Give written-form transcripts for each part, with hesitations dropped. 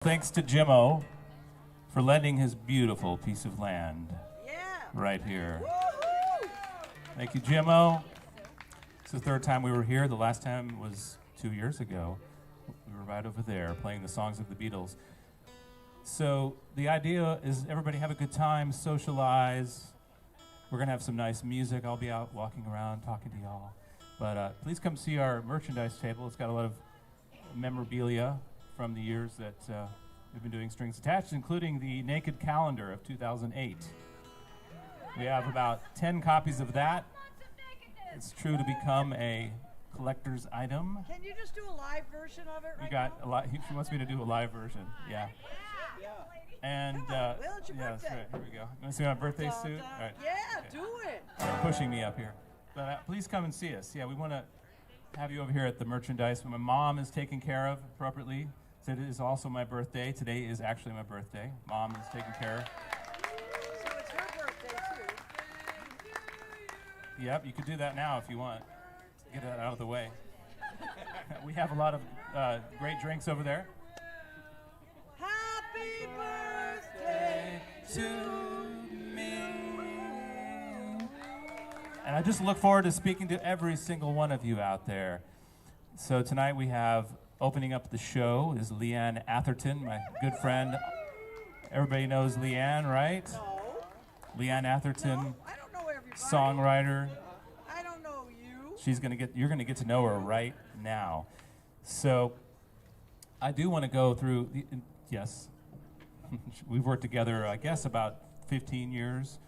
Thanks to Jimmo for lending his beautiful piece of land right here. Thank you, Jimmo. It's the third time we were here. The last time was 2 years ago. We were right over there playing the songs of the Beatles. So the idea is everybody have a good time, socialize. We're going to have some nice music. I'll be out walking around talking to y'all. But please come see our merchandise table. It's got a lot of memorabilia from the years that we've been doing Strings Attached, including the Naked Calendar of 2008. We have about 10 copies of that. It's true to become a collector's item. Can you just do a live version of it right now? A lot. She wants me to do a live version. Yeah. And Well, it's your yeah, that's birthday. right. Here we go. You want to see my birthday suit? All right. Yeah, Okay. do it. They're pushing me up here. But please come and see us. Yeah, we want to have you over here at the merchandise. My mom is taken care of appropriately. So it is also my birthday. Today is actually my birthday. Mom is taken care of. So it's her birthday, too. Yep, you could do that now if you want. Get that out of the way. We have a lot of great drinks over there. Happy birthday To me. And I just look forward to speaking to every single one of you out there. So tonight we have, opening up the show is Leanne Atherton, my good friend. Everybody knows Leanne, right? No. Leanne Atherton, No, I don't know everybody. songwriter. I don't know you. You're gonna get to know her right now. So I do want to go through yes. We've worked together, I guess, about 15 years.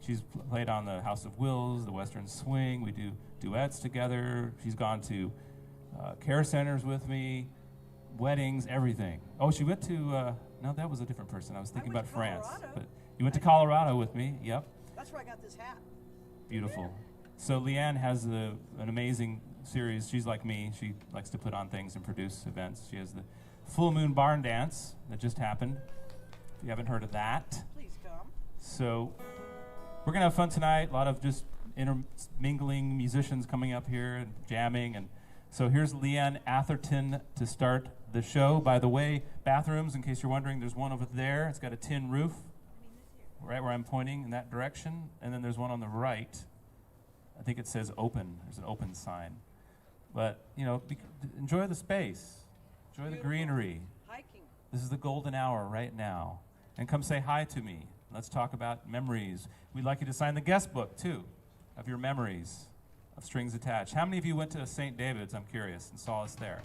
She's played on the House of Wills, the Western Swing. We do duets together. She's gone to care centers with me, weddings, everything. Oh, she went to, no, that was a different person. I was thinking went about to France. Colorado. But you went to Colorado with me, yep. That's where I got this hat. Beautiful. So Leanne has an amazing series. She's like me. She likes to put on things and produce events. She has the Full Moon Barn Dance that just happened. If you haven't heard of that. Please come. So we're going to have fun tonight. A lot of just intermingling musicians coming up here and jamming. And so here's Leanne Atherton to start the show. By the way, bathrooms, in case you're wondering, there's one over there. It's got a tin roof right where I'm pointing in that direction. And then there's one on the right. I think it says open. There's an open sign. But, you know, enjoy the space. Enjoy the greenery. Hiking. This is the golden hour right now. And come say hi to me. Let's talk about memories. We'd like you to sign the guest book, too, of your memories of Strings Attached. How many of you went to St. David's, I'm curious, and saw us there?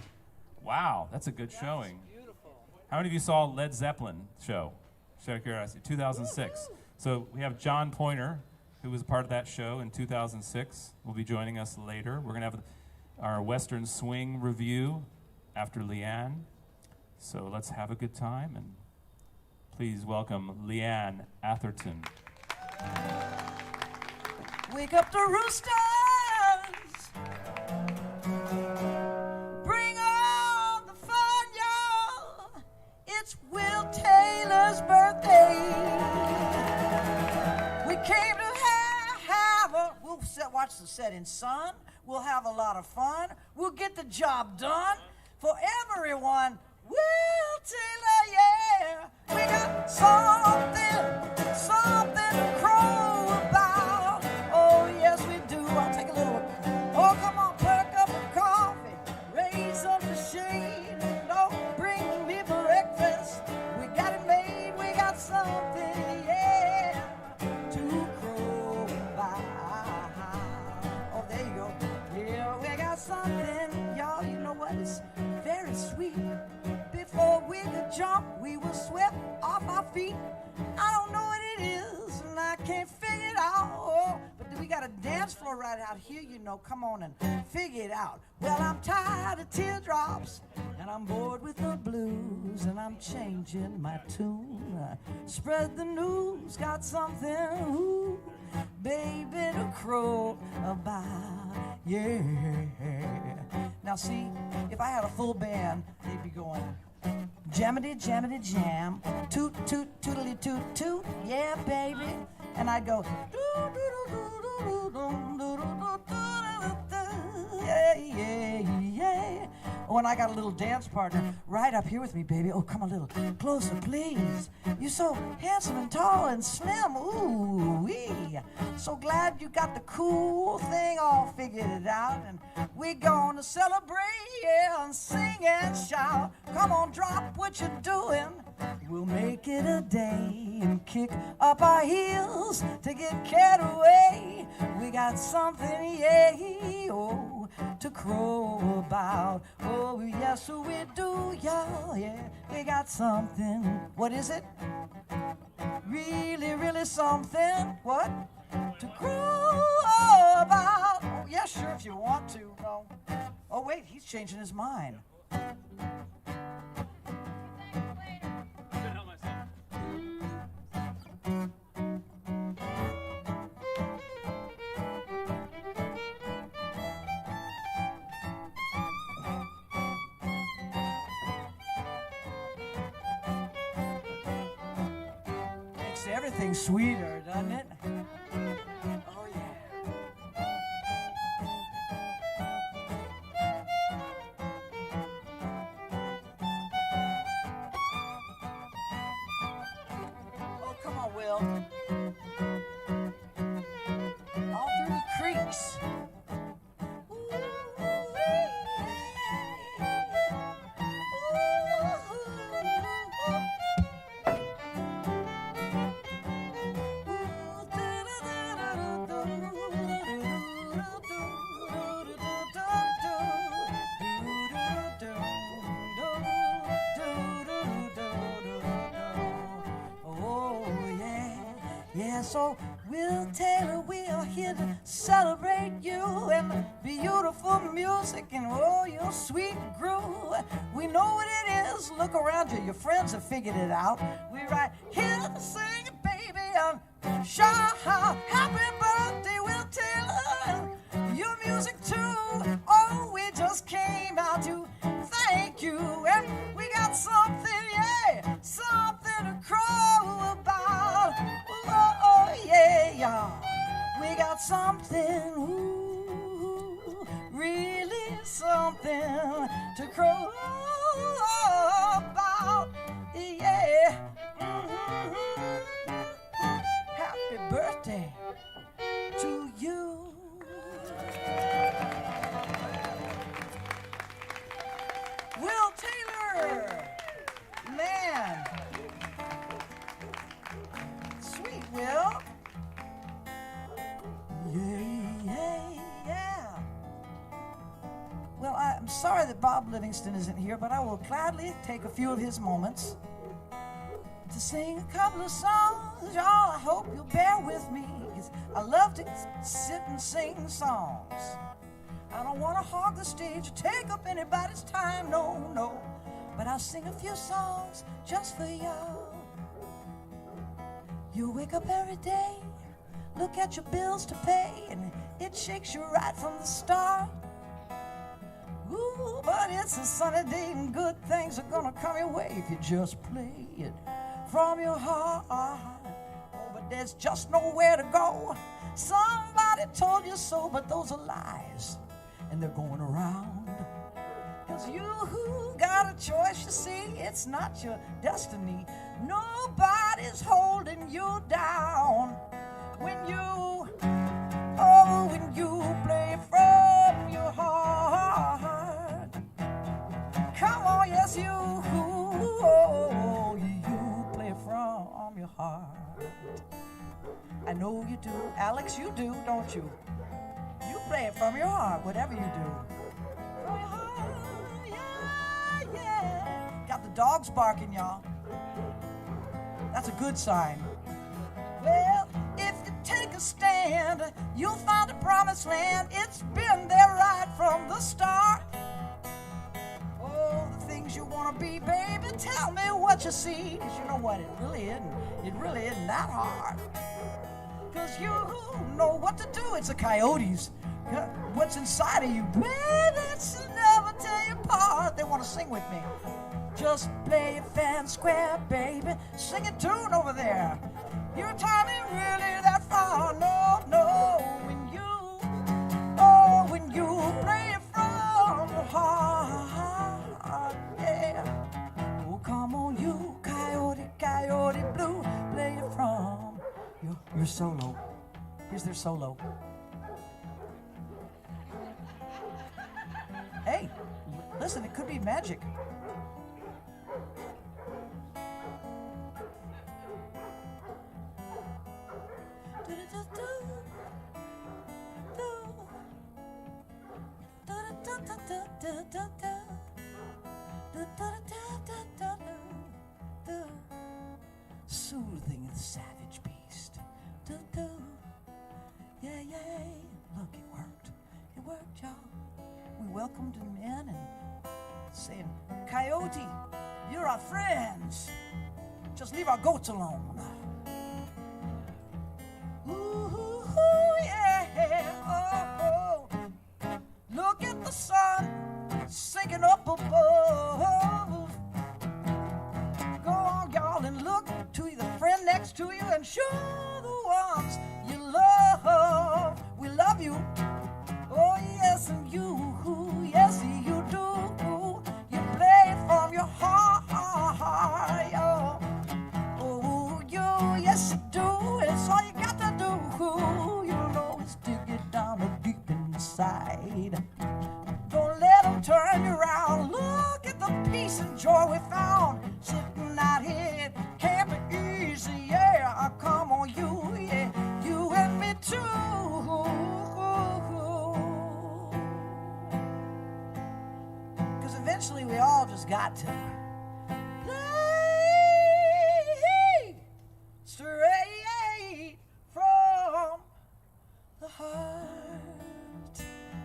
Wow, that's a good showing. Beautiful. How many of you saw Led Zeppelin show? Just out of curiosity, 2006. So we have John Pointer, who was a part of that show in 2006, will be joining us later. We're going to have our Western Swing review after Leanne. So let's have a good time, and please welcome Leanne Atherton. Wake up the roosters. Bring on the fun, y'all. It's Will Taylor's birthday. We came to watch the setting sun. We'll have a lot of fun. We'll get the job done for everyone. Will Taylor, yeah. We got something to crow about. Oh, yes, we do. I'll take a little. Oh, come on, perk up a coffee. Raise up the shade. Don't bring me breakfast. We got it made. We got something, yeah, to crow about. Oh, there you go. Yeah, we got something. Y'all, you know what? It's very sweet. Before we could jump, we were swept off our feet. I don't know what it is, and I can't figure it out. Oh, but we got a dance floor right out here, you know. Come on and figure it out. Well, I'm tired of teardrops, and I'm bored with the blues, and I'm changing my tune. Spread the news, got something, ooh, baby, to crow about. Yeah. Now see, if I had a full band, they'd be going jammity, jammity, jam, toot, toot, tootly, toot, toot, yeah, baby. And I'd go, yeah, yeah, yeah. Oh, and I got a little dance partner right up here with me, baby. Oh, come a little closer, please. You're so handsome and tall and slim. Ooh-wee. So glad you got the cool thing all figured out. And we're gonna celebrate, yeah, and sing and shout. Come on, drop what you're doing. We'll make it a day and kick up our heels to get carried away. We got something, yeah, oh, to crow about. Oh, yes, we do, yeah, yeah. We got something. What is it? Really, really something. What? To crow about. Oh, yeah, sure, if you want to. No. Oh, wait, he's changing his mind. Everything sweeter, doesn't it? Oh, yeah. Oh, come on, Will. All through the creeks. So Will Taylor, we are here to celebrate you and the beautiful music and oh, your sweet groove. We know what it is. Look around you. Your friends have figured it out. We're right here to sing it, baby, and shout happy birthday, Will Taylor. Your music too. Oh, we just came out to thank you, and we got something, yeah, something to crow about. Yeah, we got something, ooh, really something to crow about, yeah. Happy birthday to you. Will Taylor, man, sweet Will. Yeah. Well, I'm sorry that Bob Livingston isn't here, but I will gladly take a few of his moments to sing a couple of songs. Y'all, I hope you'll bear with me, 'cause I love to sit and sing songs. I don't want to hog the stage or take up anybody's time, no. But I'll sing a few songs just for y'all. You wake up every day, look at your bills to pay, and it shakes you right from the start. Ooh, but it's a sunny day and good things are gonna come your way if you just play it from your heart. Oh, but there's just nowhere to go. Somebody told you so, but those are lies, and they're going around. 'Cause you got a choice, you see, it's not your destiny. Nobody's holding you down. When you play from your heart. Come on, yes, you play from your heart. I know you do. Alex, you do, don't you? You play it from your heart, whatever you do. From your heart, yeah. Got the dogs barking, y'all. That's a good sign. Well, if you take a stand, you'll find a promised land. It's been there right from the start. Oh, the things you want to be, baby, tell me what you see. 'Cause you know what, it really isn't that hard. 'Cause you know what to do. It's the coyotes. What's inside of you, baby, should never tear you apart. They want to sing with me. Just play it fair and square, baby. Sing a tune over there. Your time ain't really that far, no. When you play it from the heart. your solo. Here's their solo. Hey, listen, it could be magic. Soothing the savage beast. Yeah, yeah. Look, it worked. It worked, y'all. We welcomed him in and saying, Coyote, you're our friends. Just leave our goats alone. Ooh, yeah. Oh, oh. Look at the sun sinking up above. Go on, y'all, and look to the friend next to you and show the ones you love. We love you. Oh, yes, and you, yes, you do. You play from your heart, yo. Oh, you, yes, you do. It's all you got to do. You know it's dig it down deep inside. Don't let them turn you around. Look at the peace and joy we found sitting out here. Can't be easy, yeah. Come on, you, yeah. You and me too. Eventually we all just got to play straight from the heart.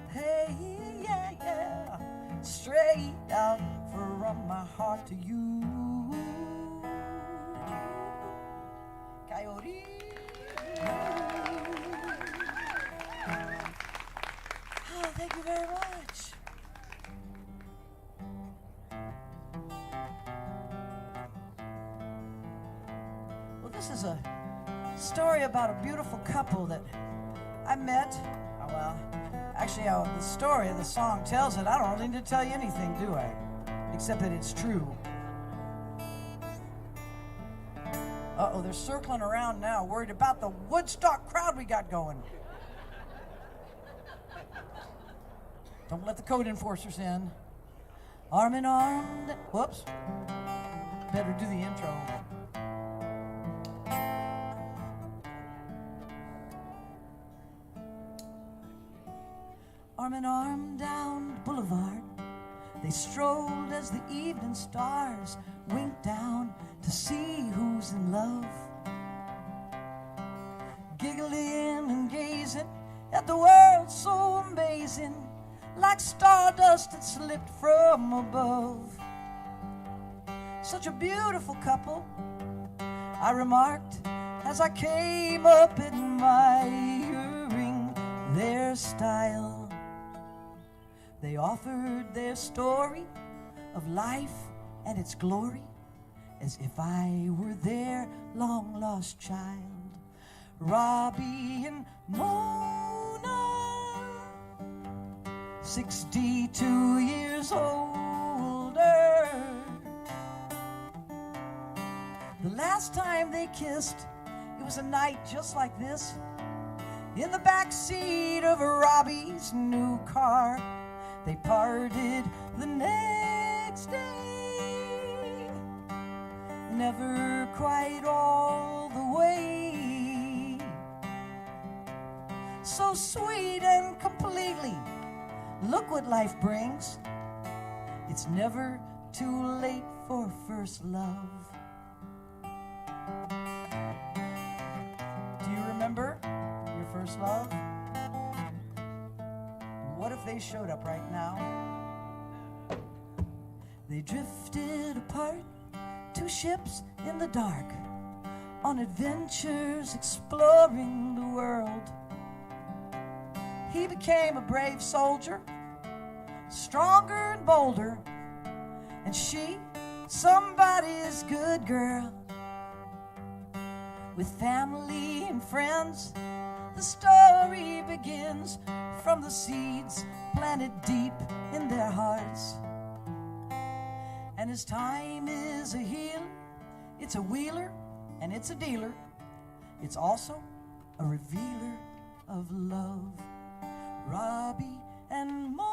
Hey, yeah, yeah. Straight out from my heart to you. Coyote. Oh, thank you very much. This is a story about a beautiful couple that I met. Oh, well, actually, the story of the song tells it. I don't really need to tell you anything, do I? Except that it's true. Uh-oh, they're circling around now, worried about the Woodstock crowd we got going. Don't let the code enforcers in. Arm in arm. Whoops. Better do the intro. Arm in arm down the boulevard, they strolled as the evening stars winked down to see who's in love. Giggling and gazing at the world so amazing, like stardust that slipped from above. Such a beautiful couple, I remarked as I came up admiring their style. They offered their story of life and its glory as if I were their long-lost child. Robbie and Mona, 62 years older. The last time they kissed, it was a night just like this, in the back seat of Robbie's new car. They parted the next day, never quite all the way. So sweet and completely, look what life brings. It's never too late for first love. Do you remember your first love? What if they showed up right now? They drifted apart, two ships in the dark, on adventures exploring the world. He became a brave soldier, stronger and bolder, and she, somebody's good girl. With family and friends, the story begins from the seeds planted deep in their hearts. And as time is a healer, it's a wheeler and it's a dealer. It's also a revealer of love. Robbie and Mona,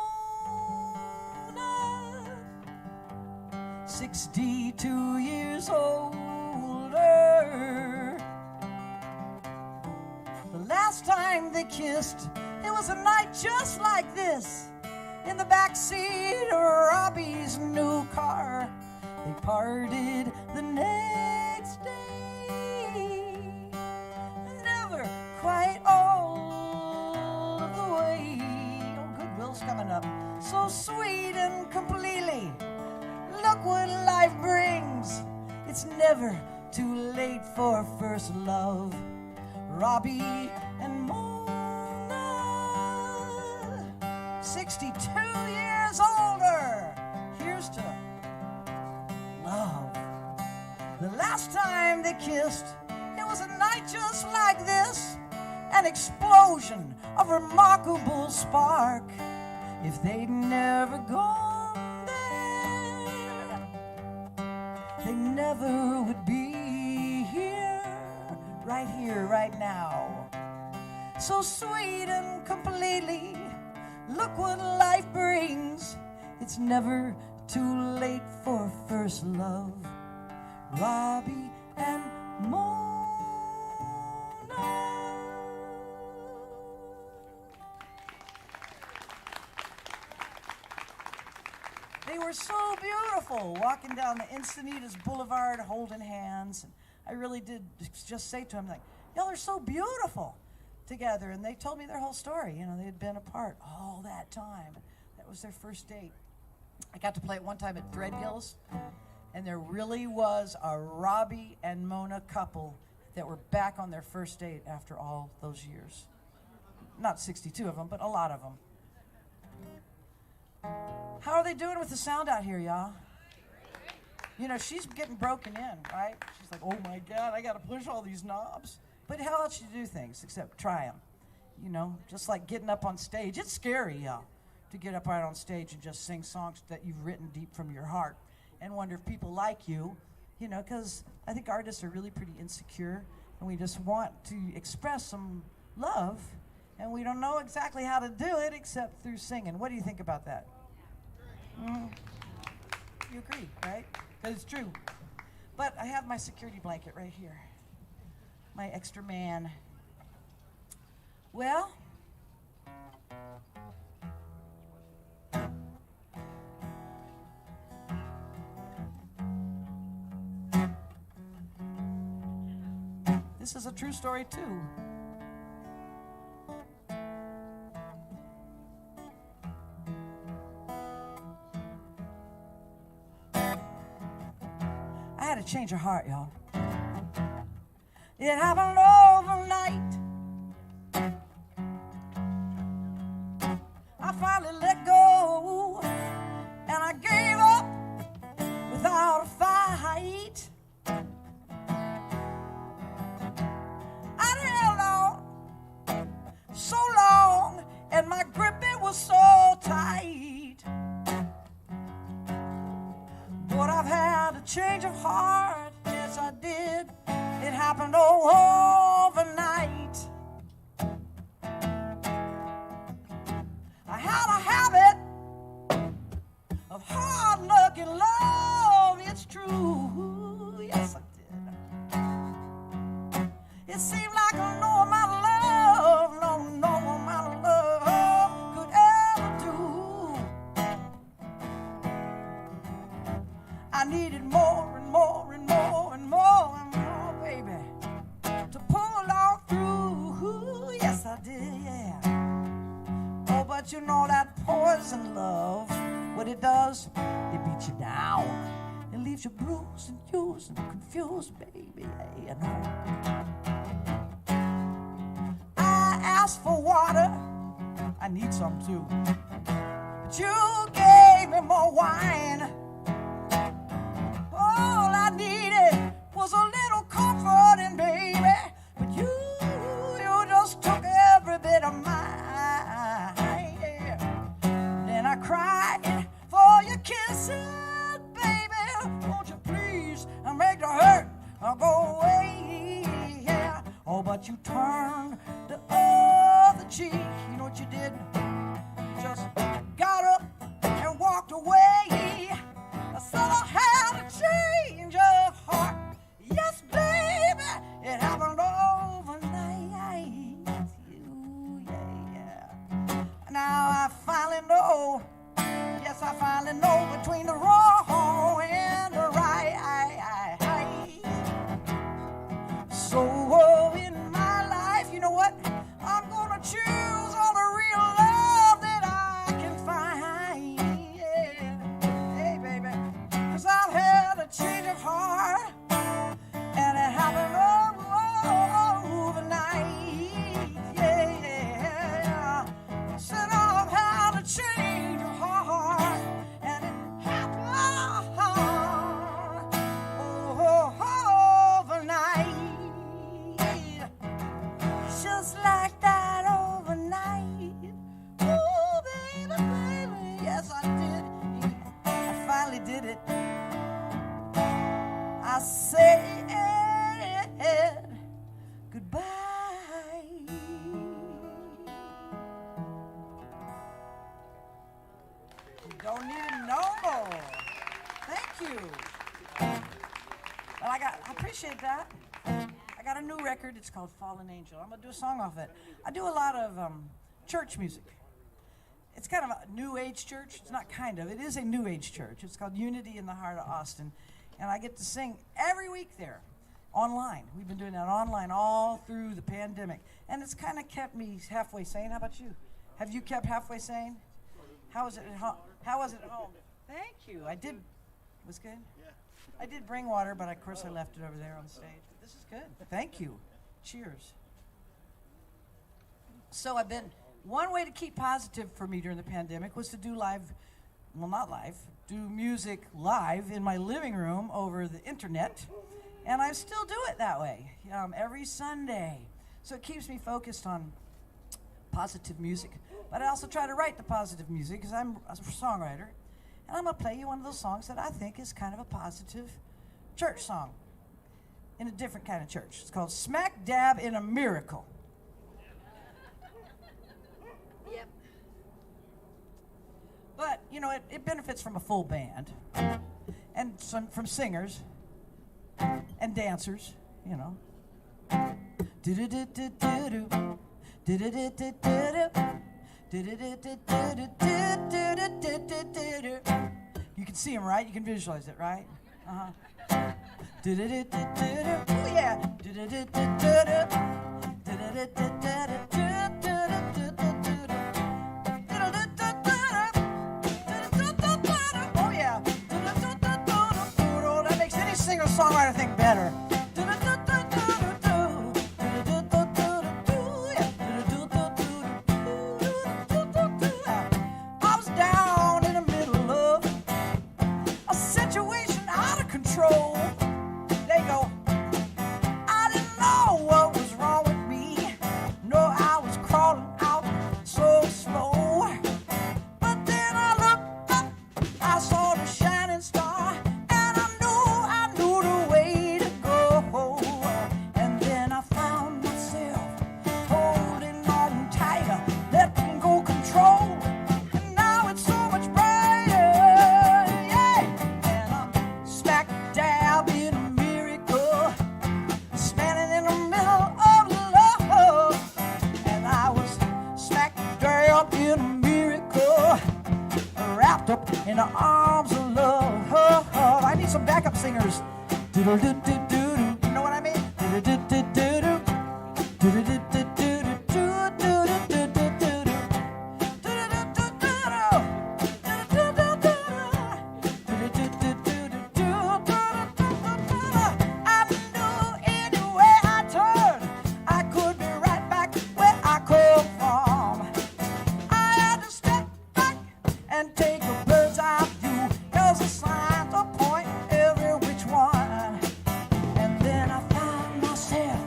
62 years older. The last time they kissed, it was a night just like this, in the backseat of Robbie's new car. They parted the next day, never quite all of the way. Oh, Goodwill's coming up. So sweet and completely. Look what life brings. It's never too late for first love. Robbie and Mona, 62 years older. Here's to love. The last time they kissed, it was a night just like this, an explosion of remarkable spark. If they'd never gone there, they never would be here, right now. So sweet and completely, look what life brings. It's never too late for first love. Robbie and Mona. They were so beautiful, walking down the Encinitas Boulevard holding hands. And I really did just say to them, like, y'all are so beautiful together. And they told me their whole story. You know, they had been apart all that time. That was their first date. I got to play it one time at Threadgill's, and there really was a Robbie and Mona couple that were back on their first date after all those years. Not 62 of them, but a lot of them. How are they doing with the sound out here, y'all? You know, she's getting broken in, right? She's like, oh my God, I got to push all these knobs. But how else you do things except try them? You know, just like getting up on stage. It's scary, y'all, to get up right on stage and just sing songs that you've written deep from your heart and wonder if people like you, you know, because I think artists are really pretty insecure, and we just want to express some love, and we don't know exactly how to do it except through singing. What do you think about that? You agree, right? Because it's true. But I have my security blanket right here. My extra man. Well, this is a true story too. I had a change of heart, y'all. It happened overnight. I finally let go, and I gave up without a fight. I held on so long, and my grip, it was so tight. But I've had a change of heart, yes I did. It happened overnight. I had a habit of hard luck and love, it's true, yes I did. It seemed like no amount of love, no amount of love could ever do. I needed more and more and more and more and more, baby, to pull on through. Yes, I did, yeah. Oh, but you know that poison love, what it does, it beats you down. It leaves you bruised and used and confused, baby, yeah, you know. I asked for water, I need some too, but you gave me more wine. All I needed was a little comforting, baby, but you just took every bit of mine. Yeah. Then I cried for your kisses, baby. Won't you please make the hurt go away? Yeah. Oh, but you turned said goodbye. You don't need it no more. Thank you. Well, I appreciate that. I got a new record. It's called Fallen Angel. I'm gonna do a song off it. I do a lot of church music. It's kind of a new age church. It's not kind of. It is a new age church. It's called Unity in the Heart of Austin. And I get to sing every week there, online. We've been doing that online all through the pandemic. And it's kind of kept me halfway sane. How about you? Have you kept halfway sane? How was it at home? How was it at home? Thank you. I did. Was good? Yeah. I did bring water, but of course I left it over there on stage. But this is good. Thank you. Cheers. So one way to keep positive for me during the pandemic was to do do music live in my living room over the internet. And I still do it that way, every Sunday. So it keeps me focused on positive music. But I also try to write the positive music because I'm a songwriter. And I'm going to play you one of those songs that I think is kind of a positive church song in a different kind of church. It's called Smack Dab in a Miracle. Yep. But, you know, it benefits from a full band and from singers and dancers, you know. You can see them, right? You can visualize it, right? Uh-huh. Oh, yeah. Oh, yeah. That makes any singer-songwriter think better. In the arms of love. I need some backup singers. You know what I mean? I knew anywhere I turned, I could be right back where I come from. I had to step back and take a bird's eye view, 'cause the signs are pointing every which one. And then I found myself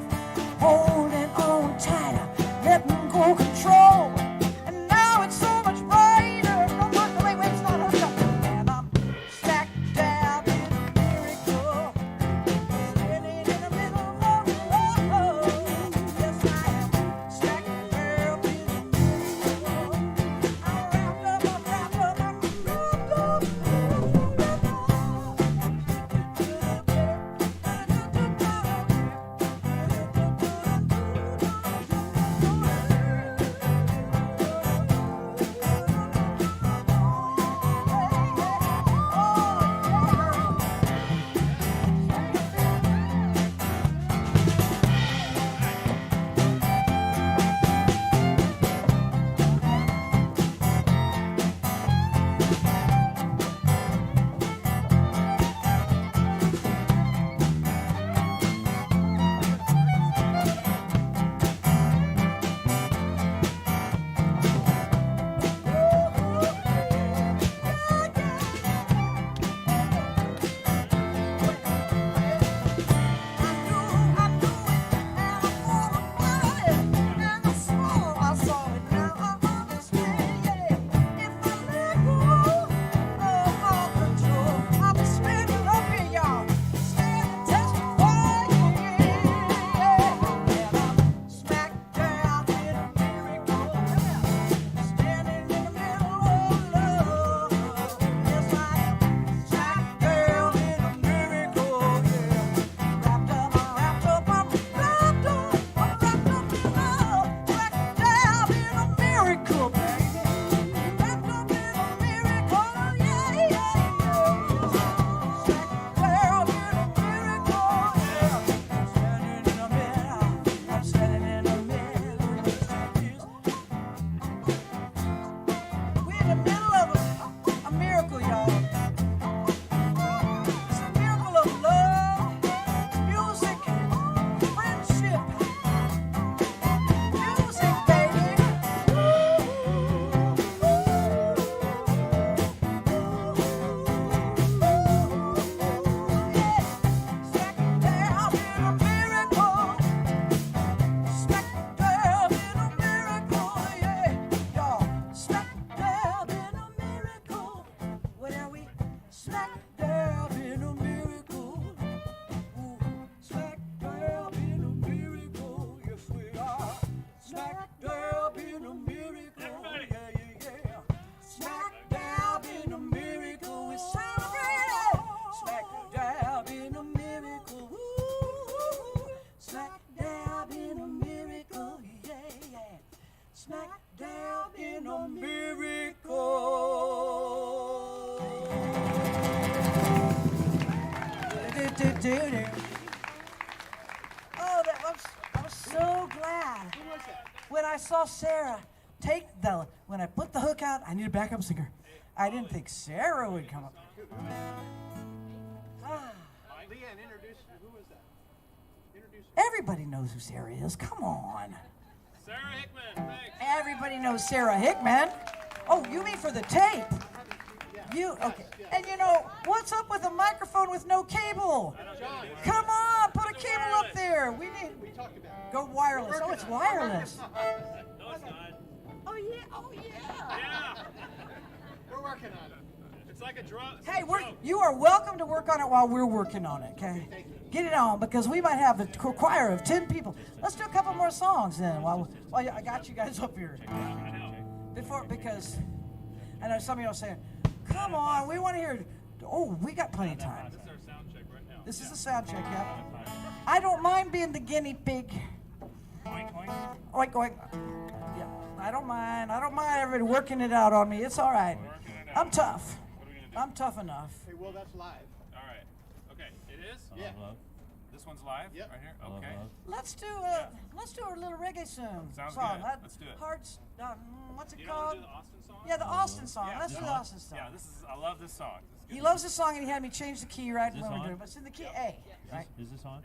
do-do. Oh, I was so glad. Who was that? When I saw Sarah when I put the hook out, I need a backup singer. I didn't think Sarah would come up. Leanne, introduce who was that? Introduce Everybody knows who Sarah is. Come on. Sarah Hickman, thanks. Everybody knows Sarah Hickman. Oh, you mean for the tape? Okay. And you know, what's up with a microphone with no cable? Come on, put a cable up there. We talked about it. go wireless. Oh, it's wireless. No, it's not. Oh yeah. Yeah. We're working on it. It's like a drug. Hey, you are welcome to work on it while we're working on it. Okay. Get it on, because we might have a choir of 10 people. Let's do a couple more songs then. While I got you guys up here. Because I know some of you are saying, "Come on, we want to hear." Oh, we got plenty of time. This is our sound check right now. This is the sound check, yeah. I don't mind being the guinea pig. Oink, oink. Oink, oink. Yeah, I don't mind. Everybody working it out on me. It's all right. I'm tough. What are we gonna do? I'm tough enough. Hey, well, that's live. All right. Okay, it is? Yeah. This one's live? Yep. Right here? Okay. Let's do a little reggae song. Sounds good. Let's do it. Hearts. What's it You don't called? want to do the Austin song? Yeah, the Austin song. Yeah, Let's do the Austin song. Yeah, I love this song. He loves the song, and he had me change the key right Is when this we're on? doing it. But it's in the key A, right? Is this on?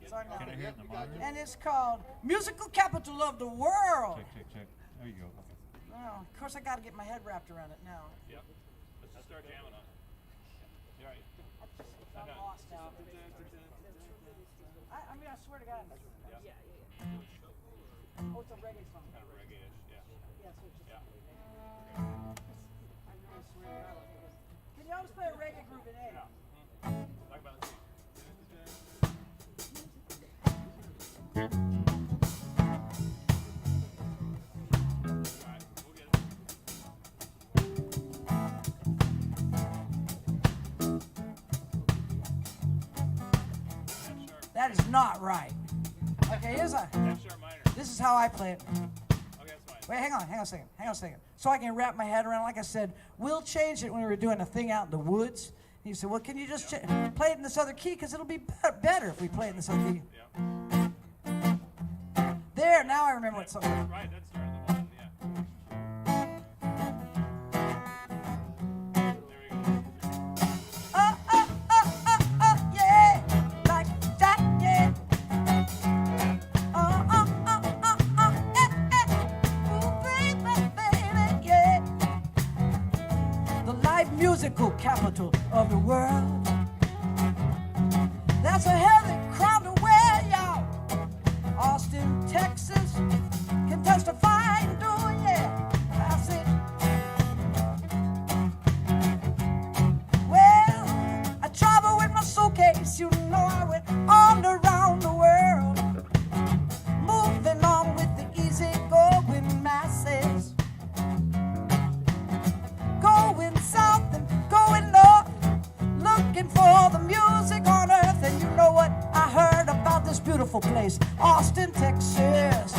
It's on now. Can I hear it in the monitor? And it's called Musical Capital of the World. Check. There you go. Okay. Oh, of course, I got to get my head wrapped around it now. Yep. Let's just start jamming on it. You all right? I'm lost now. I mean, I swear to God. Yeah. Oh, it's a reggae song. Kind of reggae-ish, yeah. Yeah, so it's just, Yeah. I really swear to God. Can you always play a reggae group in A? Talk about it. All right, we'll get it. That is not right. Okay, F sharp minor. this is how I play it. Okay, that's fine. Wait, hang on a second. So I can wrap my head around. Like I said, we'll change it when we were doing a thing out in the woods. And you said, well, can you just play it in this other key? Because it'll be better if we play it in this other key. Yeah. There, now I remember what song. Right, that's starting the one, yeah. There we go. Yeah, like that, yeah. Ooh, baby, yeah. The live musical capital of the world. That's a heavy crown to wear, y'all. Austin, Texas, can testify and do, yeah. That's it. Well, I travel with my suitcase, you know I went all around the world, moving on with the easy-going masses, going south and going north, looking for the music on earth. And you know what I heard about this beautiful place, Austin, Texas.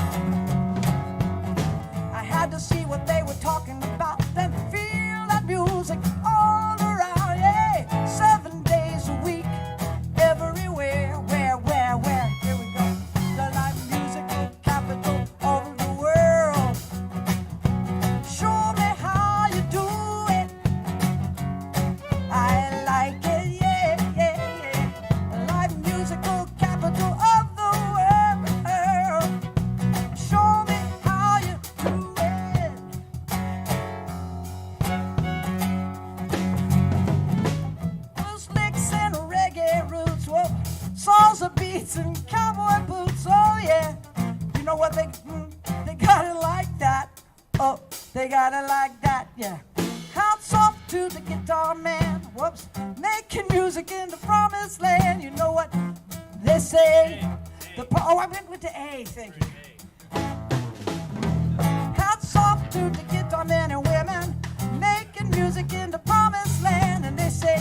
I had to see what they were talking about and feel that music all around, yeah. 7 days a week, everywhere, where, here we go. The live musical capital of the world. Show me how you do it. I like it, yeah. The live musical capital of the world. Show me how you do it. Blues licks and reggae roots, whoa, salsa beats and cowboy boots, oh yeah. You know what, they got it like that. Oh, they got it like that, yeah. Hats off to the guitar man, whoops, making music in the promised land. You know what they say? I went with the A, thank you. Hats off to the guitar men and women, making music in the promised land. And they say,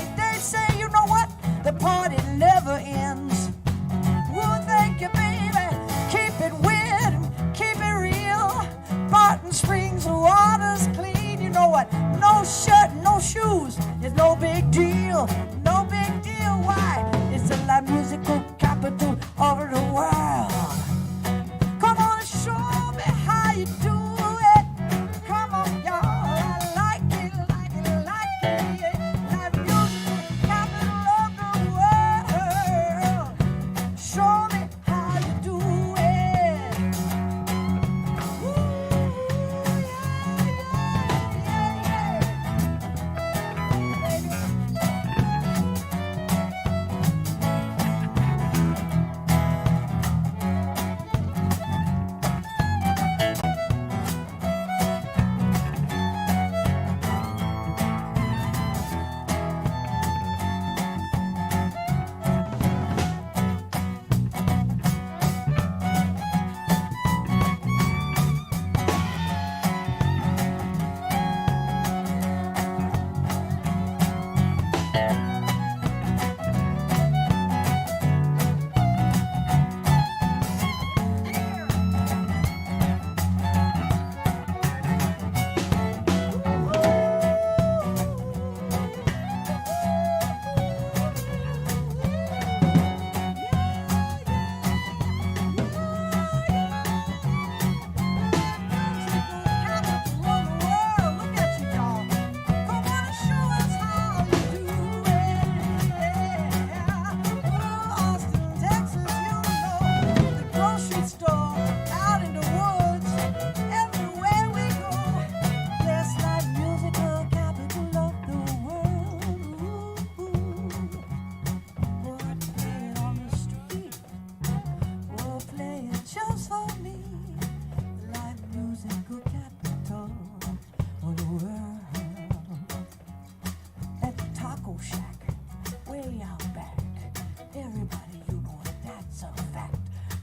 you know what? The party never ends. Well, thank you, baby. Keep it weird and keep it real. Barton Springs, the water's clean. You know what? No shirt, no shoes. It's no big deal. No big deal. Why? It's a live music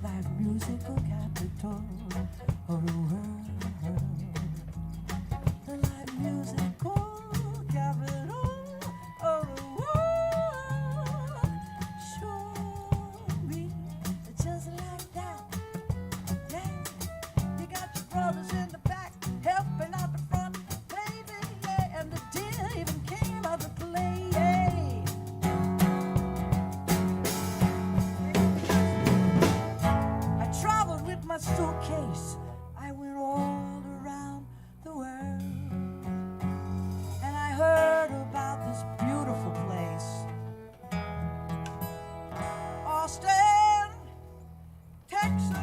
life musical capital of the world. The life musical capital of the world. Show me just like that. Yeah, you got your brothers in the back helping out the front, baby. Yeah, and the deer even came out to play. Yeah. I traveled with my suitcase. I went all around the world, and I heard about this beautiful place, Austin, Texas.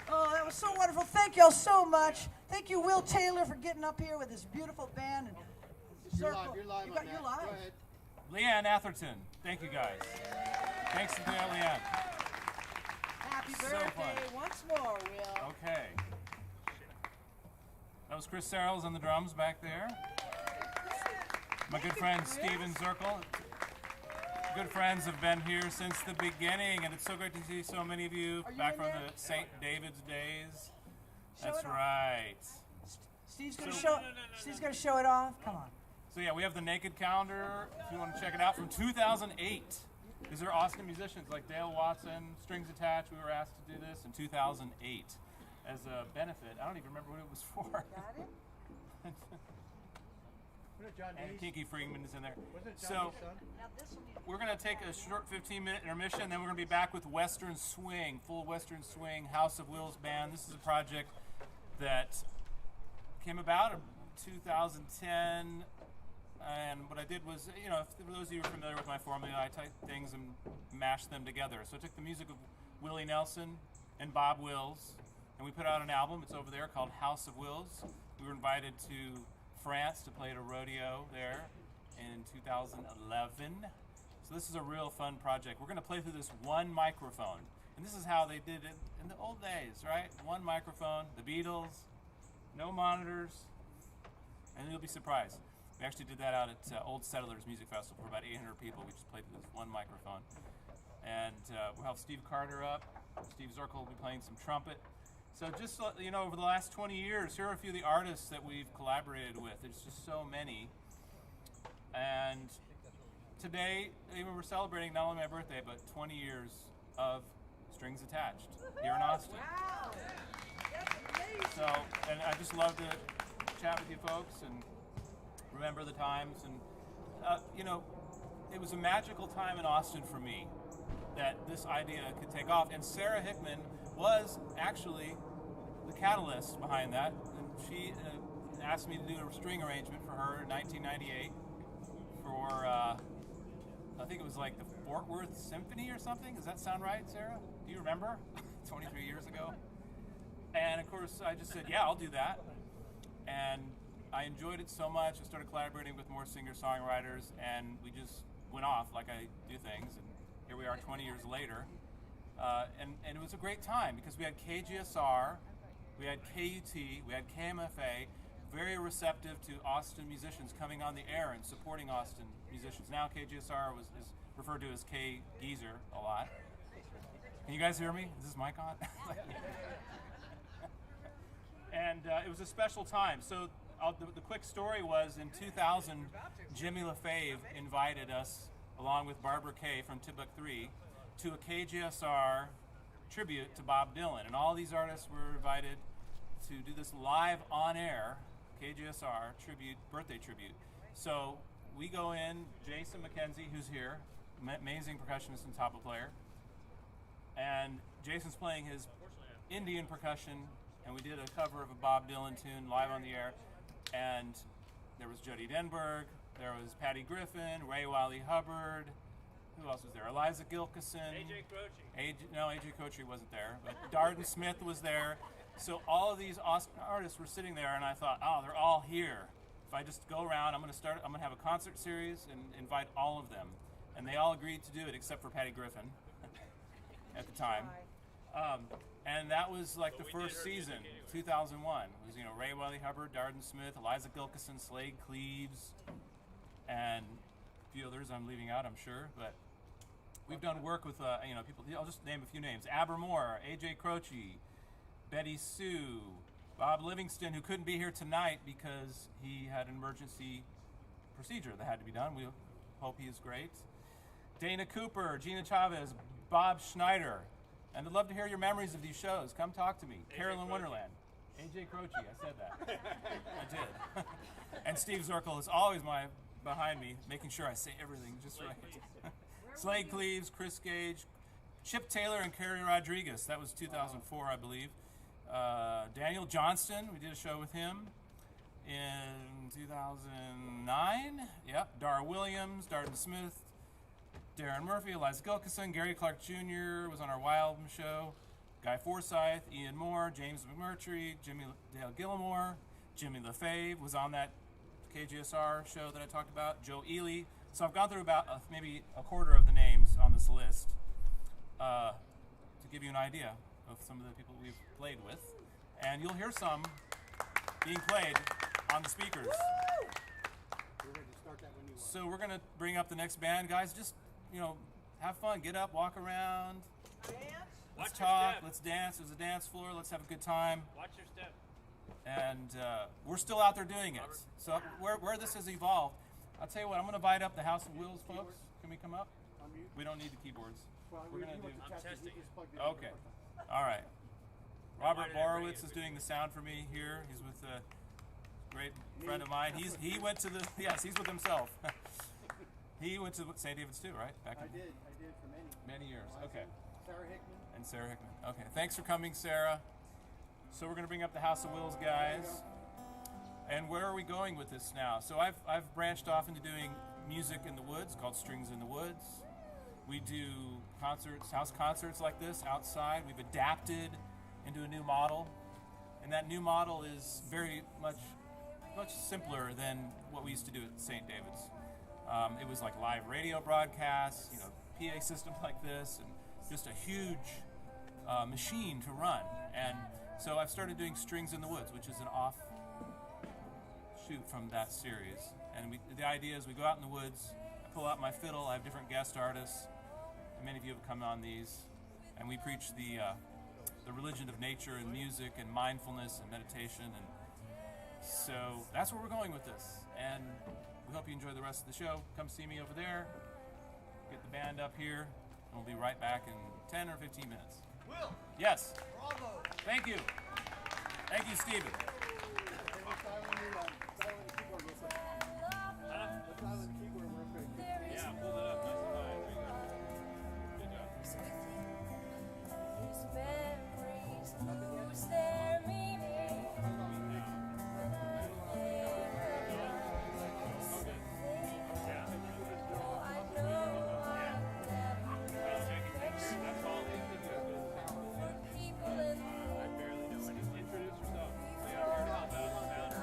Oh, that was so wonderful. Thank y'all so much. Thank you, Will Taylor, for getting up here with this beautiful band. And You're Circle. live. You're live. You're on that. live. Go ahead. Leanne Atherton. Thank you guys. Thanks to Leanne. Happy So birthday fun. once more, Will. Okay. That was Chris Sarles on the drums back there. My good friend Steven Zirkle. Good friends have been here since the beginning, and it's so great to see so many of you Are you back in from there? the St. David's days. Show That's it off. right. Steve's gonna So- show. Steve's gonna show it off. Come on. So yeah, we have the Naked Calendar, if you want to check it out, from 2008. These are Austin musicians like Dale Watson, Strings Attached. We were asked to do this in 2008 as a benefit. I don't even remember what it was for. Got it? Wasn't it John And Dees? Kinky Freeman is in there. Wasn't it John So Dees' son? Now this will need. we're going to take a short 15-minute intermission, then we're going to be back with Western Swing, full Western Swing, House of Wills Band. This is a project that came about in 2010. And what I did was, you know, for those of you who are familiar with my formula, I type things and mash them together. So I took the music of Willie Nelson and Bob Wills, and we put out an album. It's over there called House of Wills. We were invited to France to play at a rodeo there in 2011. So this is a real fun project. We're going to play through this one microphone. And this is how they did it in the old days, right? One microphone, the Beatles, no monitors, and you'll be surprised. We actually did that out at Old Settlers Music Festival for about 800 people. We just played with this one microphone. And we'll have Steve Carter up. Steve Zirkle will be playing some trumpet. So just so you know, over the last 20 years, here are a few of the artists that we've collaborated with. There's just so many. And today, we're celebrating not only my birthday, but 20 years of Strings Attached here in Austin. Wow. That's amazing. So, and I just love to chat with you folks and remember the times. And, you know, it was a magical time in Austin for me that this idea could take off. And Sarah Hickman was actually the catalyst behind that. And she asked me to do a string arrangement for her in 1998 for, I think it was like the Fort Worth Symphony or something. Does that sound right, Sarah? Do you remember? 23 years ago. And of course, I just said, yeah, I'll do that. And I enjoyed it so much. I started collaborating with more singer-songwriters, and we just went off like I do things. And here we are 20 years later. And it was a great time because we had KGSR, we had KUT, we had KMFA, very receptive to Austin musicians coming on the air and supporting Austin musicians. Now KGSR is referred to as K Geezer a lot. Can you guys hear me? Is this mic on? And it was a special time. So the quick story was in 2000, Jimmy LaFave invited us, along with Barbara Kay from Tibuc 3, to a KGSR tribute to Bob Dylan. And all these artists were invited to do this live on-air KGSR tribute, birthday tribute. So we go in, Jason Mckenzie, who's here, amazing percussionist and tabla player, and Jason's playing his Indian percussion, and we did a cover of a Bob Dylan tune live on the air. And there was Jody Denberg, there was Patty Griffin, Ray Wiley Hubbard, who else was there? Eliza Gilkison. AJ Croce. AJ Croce wasn't there, but Darden Smith was there. So all of these Austin artists were sitting there, and I thought, oh, they're all here. If I just go around, I'm going to have a concert series and invite all of them. And they all agreed to do it except for Patty Griffin at the time. And that was like the first season, 2001. It was, Ray Wiley Hubbard, Darden Smith, Eliza Gilkison, Slade Cleaves, and a few others I'm leaving out, I'm sure. But we've done work with, people. I'll just name a few names: Aber Moore, A.J. Croce, Betty Sue, Bob Livingston, who couldn't be here tonight because he had an emergency procedure that had to be done. We hope he is great. Dana Cooper, Gina Chavez, Bob Schneider. And I'd love to hear your memories of these shows. Come talk to me. Carolyn Wonderland. A.J. Croce, I said that. I did. And Steve Zirkle is always behind me, making sure I say everything just right. Slade Cleaves, Chris Gage, Chip Taylor, and Kerry Rodriguez. That was 2004, I believe. Daniel Johnston, we did a show with him in 2009. Yep. Dara Williams, Darden Smith, Darren Murphy, Eliza Gilkison, Gary Clark Jr. was on our Wild show. Guy Forsyth, Ian Moore, James McMurtry, Jimmy Dale Gilmore, Jimmy LaFave was on that KGSR show that I talked about. Joe Ely. So I've gone through about maybe a quarter of the names on this list to give you an idea of some of the people we've played with. And you'll hear some being played on the speakers. We're ready to start that when you want. So we're going to bring up the next band. Guys, just, have fun. Get up, walk around. Let's talk. Let's dance. There's a dance floor. Let's have a good time. Watch your step. And we're still out there doing it. So where this has evolved, I'll tell you what, I'm going to invite up the House of Wheels folks. Can we come up? We don't need the keyboards. We're going to do... I'm testing. Okay. All right. Robert Borowitz is doing the sound for me here. He's with a great friend of mine. He went to the... Yes, he's with himself. He went to St. David's too, right? I did for many years. Okay. Sarah Hickman. And Sarah Hickman. Okay. Thanks for coming, Sarah. So we're going to bring up the House of Wheels guys. And where are we going with this now? So I've branched off into doing music in the woods called Strings in the Woods. We do concerts, house concerts like this outside. We've adapted into a new model. And that new model is very much simpler than what we used to do at St. David's. It was like live radio broadcasts, PA systems like this, and just a huge machine to run. And so I've started doing Strings in the Woods, which is an offshoot from that series. And the idea is we go out in the woods, I pull out my fiddle, I have different guest artists, and many of you have come on these, and we preach the religion of nature and music and mindfulness and meditation. And so that's where we're going with this. And we hope you enjoy the rest of the show. Come see me over there. Get the band up here. And we'll be right back in 10 or 15 minutes. Will! Yes. Bravo! Thank you. Thank you, Stephen. Yeah, pull that up nice and high. There you go. Good job. These memories lose their meaning. I barely know anything. Introduce yourself. Yeah, I heard all about it.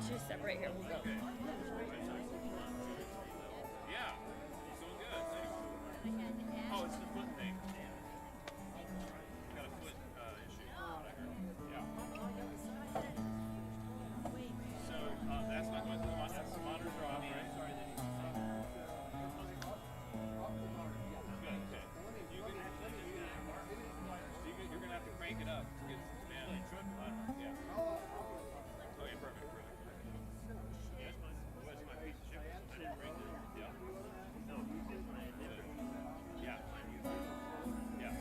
want you to step right here. We'll go. Yeah. It's doing good. Thanks. Oh, it's the foot thing. Got a foot issue. Yeah. So that's not going to the monitor. That's the monitor off, right? Sorry. Good. Okay. You're going to have to crank it up to get the yeah. Okay, perfect. That's my piece of shit. I didn't bring it. Yeah. No, yeah. Yeah.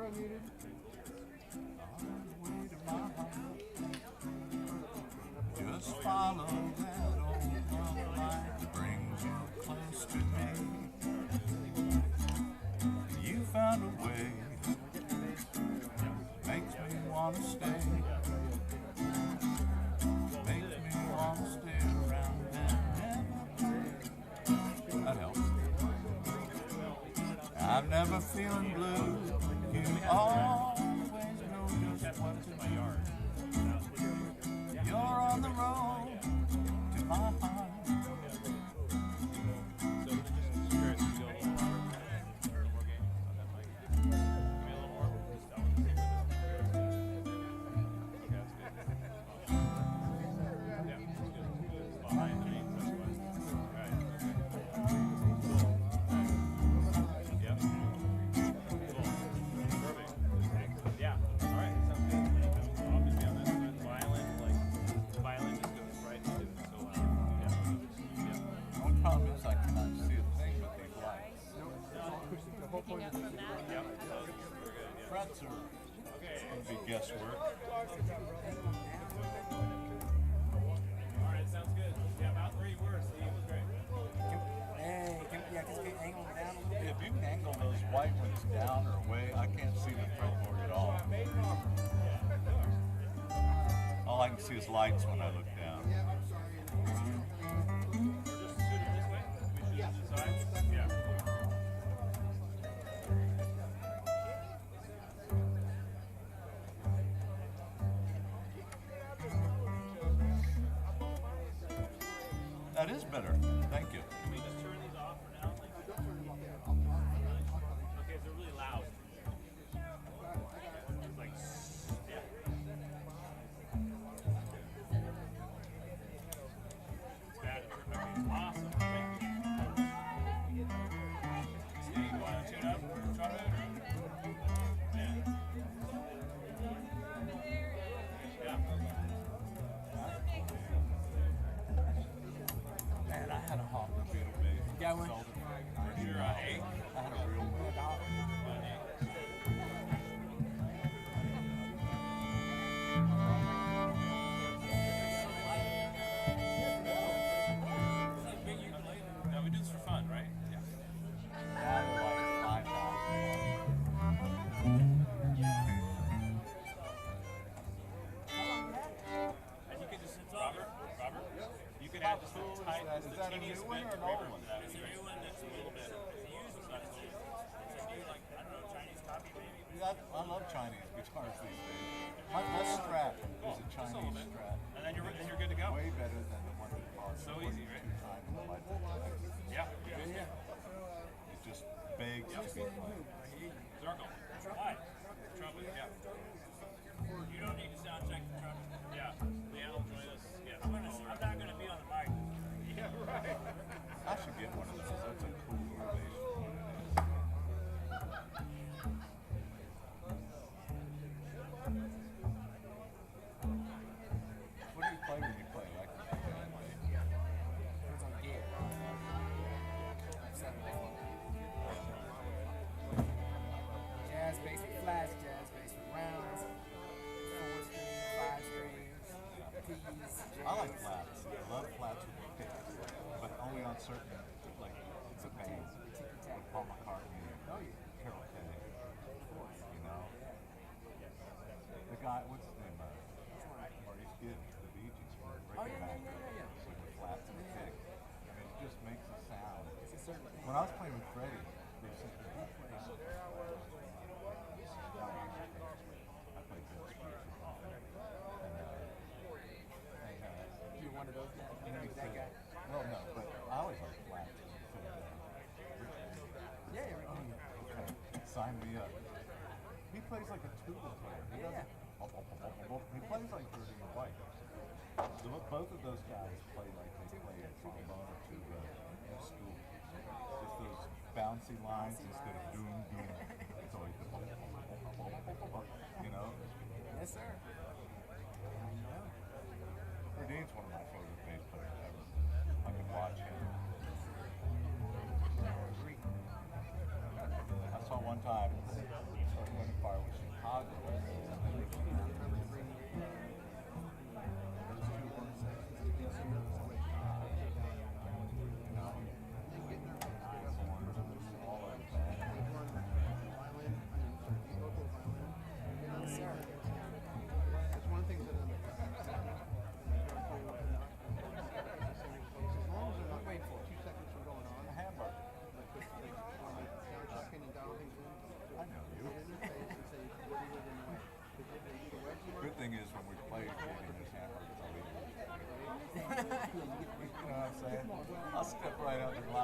unmuted. Just follow that old love line that brings you close to me. You found a way, makes me wanna stay. Makes me wanna stay around and never. That helps. I'm never feeling blue. You always know just what to do. You're on the road to my heart. One problem is I cannot see a thing but these lights. Frets are going to be guesswork. Alright, sounds good. Yeah, about 3 words. It was great. Hey, just keep angling down a little bit. If you can angle those white ones down or away, I can't see the fretboard at all. All I can see is lights when I look down. Just shoot it this way. We shoot it this side. Yeah. That is better. Thank you. Can we just turn these off for now? Okay, they're really loud. Like, yeah. It's bad. Okay, awesome. Thank you. Steve, you want to tune up? Trumpet? Yeah. Yeah. Man, I had a Hawker Beetle bass. Got one? Sold it for Where's your 90. A? I had a real one. No, we do this for fun, right? Yeah. Now they're like 5,000. And you can just, Robert, you can add just a tiny, Is that a teeniest new one bit or an of old river one? to that. It's a new one that's a little bit, it's a used, it's not a new, it's a new, like, I don't know, Chinese copy maybe? Yeah, I love Chinese guitars these days. My Strat is a Chinese Strat. And then you're good to go. Way better than the one that cost So easy, right? 2 times the life. Yeah. It just begs to be played. Circle. Hi. Trumpet, yeah. You don't need to sound check the trumpet. Yeah. Leanne will join us. Yeah. I'm not gonna be on the mic. Yeah, right. I should get one of those. That's a cool little bass. What do you play when you play like this? Depends on the gear. Jazz bass with flats, jazz bass with rounds, 4-string, 5-strings, keys, I like flats. I love flats with the picks, but only on certain, like the bands, like Paul McCartney, Carol Kay. You know, the guy, what's his name? Maurice Gibb, the Bee Gees, Rickenbacker. It's like the flats and the pick. I mean, it just makes a sound. When I was playing with Freddie, they said, "Who plays?" I played this for and You're one of those guys. and then he That said, guy. well, no, but I always like flats. He said, Yeah, everything. sign me up. He plays like a tuba player. He doesn't. He plays like Dirty and White. Both of those guys play like they play a trombone or tuba in school. Just those bouncy lines instead of doom doom. It's always the you know. Yes, sir. Dean's one of my favorite bass players ever. I can watch him. I saw one time when the fireworks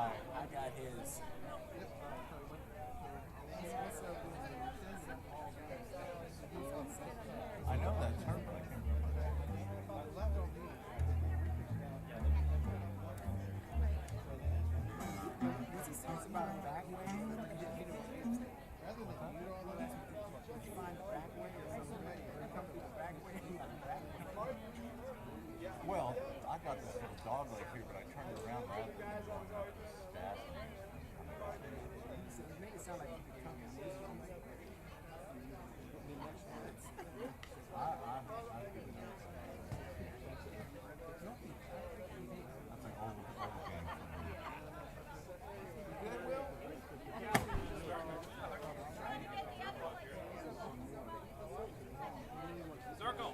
I got his. I know that term, but I can't remember. It's about a back way. You find the back way or something. Or come to the back way. Well, I got this little dog leg here, but I turned it around rather than going up the stat. You make it sound like you could come and use it. I've given up. That's an old game for me. Circle.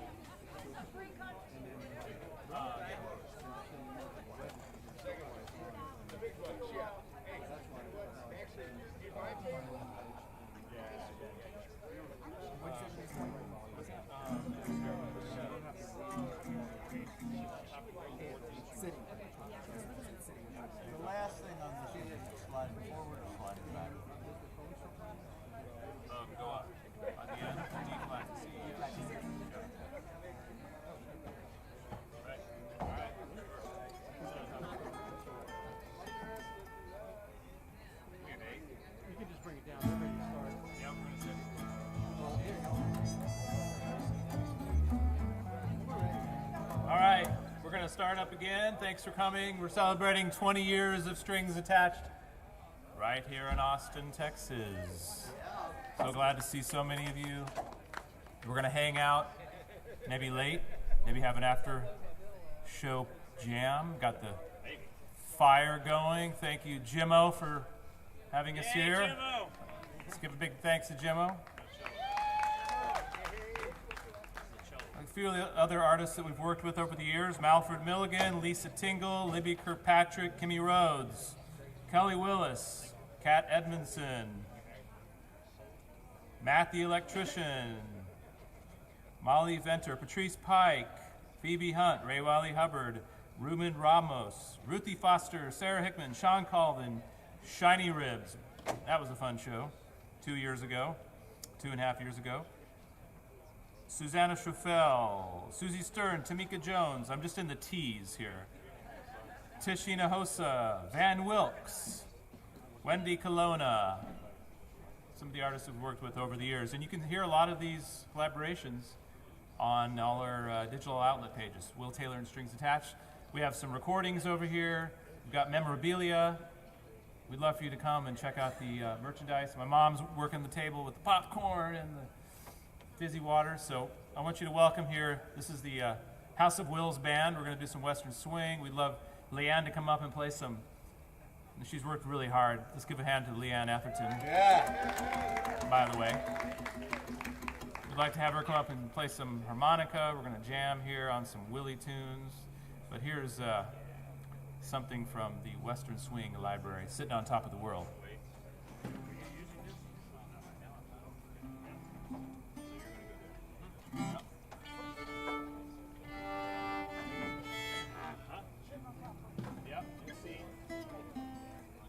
The last thing on this is sliding forward or sliding back. Go up. On the end, D flat to C. You can just bring it down. They're ready to start. Yeah, we're gonna set it. All right, we're going to start up again. Thanks for coming. We're celebrating 20 years of Strings Attached right here in Austin, Texas. So glad to see so many of you. We're going to hang out, maybe late, maybe have an after show jam. Got the fire going. Thank you, Jimmo, for having us here. Jimmo. Let's give a big thanks to Jimmo. A few of the other artists that we've worked with over the years: Malford Milligan, Lisa Tingle, Libby Kirkpatrick, Kimmy Rhodes, Kelly Willis, Kat Edmondson, Matt the Electrician, Molly Venter, Patrice Pike, Phoebe Hunt, Ray Wiley Hubbard, Ruben Ramos, Ruthie Foster, Sarah Hickman, Sean Colvin, Shiny Ribs. That was a fun show 2 years ago, 2.5 years ago. Susanna Schruffel, Susie Stern, Tamika Jones. I'm just in the T's here. Tishina Hosa, Van Wilkes, Wendy Colonna. Some of the artists we've worked with over the years. And you can hear a lot of these collaborations on all our digital outlet pages. Will Taylor and Strings Attached. We have some recordings over here. We've got memorabilia. We'd love for you to come and check out the merchandise. My mom's working the table with the popcorn and the fizzy water, so I want you to welcome here. This is the House of Wills band. We're going to do some Western swing. We'd love Leanne to come up and play some. She's worked really hard. Let's give a hand to Leanne Atherton. Yeah. By the way, we'd like to have her come up and play some harmonica. We're going to jam here on some Willie tunes. But here's something from the Western Swing Library, Sitting on Top of the World.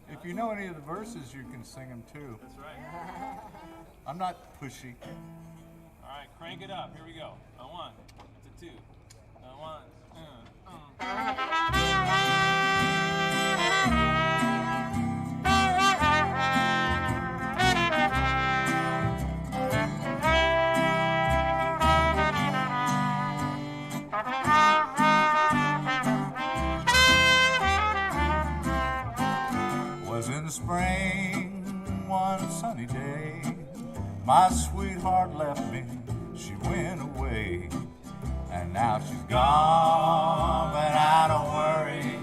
If you know any of the verses, you can sing them too. That's right. I'm not pushy. All right, crank it up. Here we go. A one, it's a two. A one, Was in the spring, one sunny day, my sweetheart left me, she went away, and now she's gone, but I don't worry,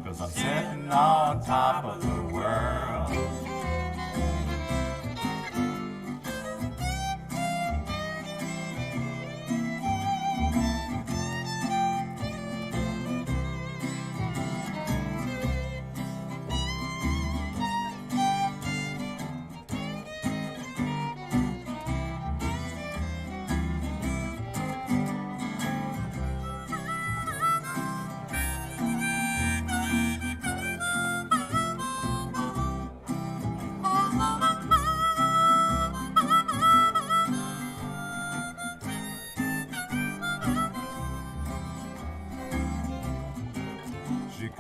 'cause I'm sitting on top of the world.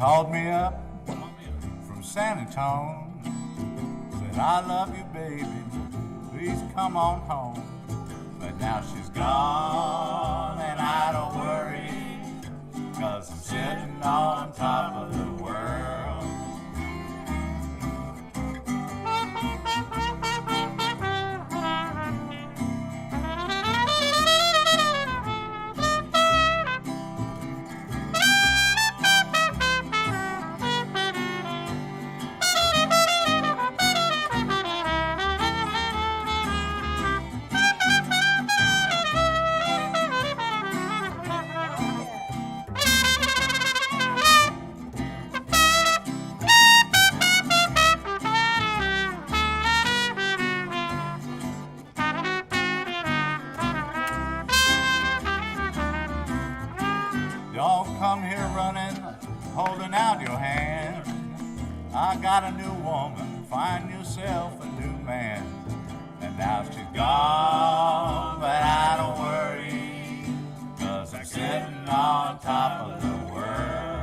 called me up from San Antonio. Said, I love you, baby. Please come on home. But now she's gone and I don't worry, 'cause I'm sitting on top of the world. Don't come here running, holding out your hand. I got a new woman, find yourself a new man. And now she's gone, but I don't worry, 'cause I'm sitting on top of the world.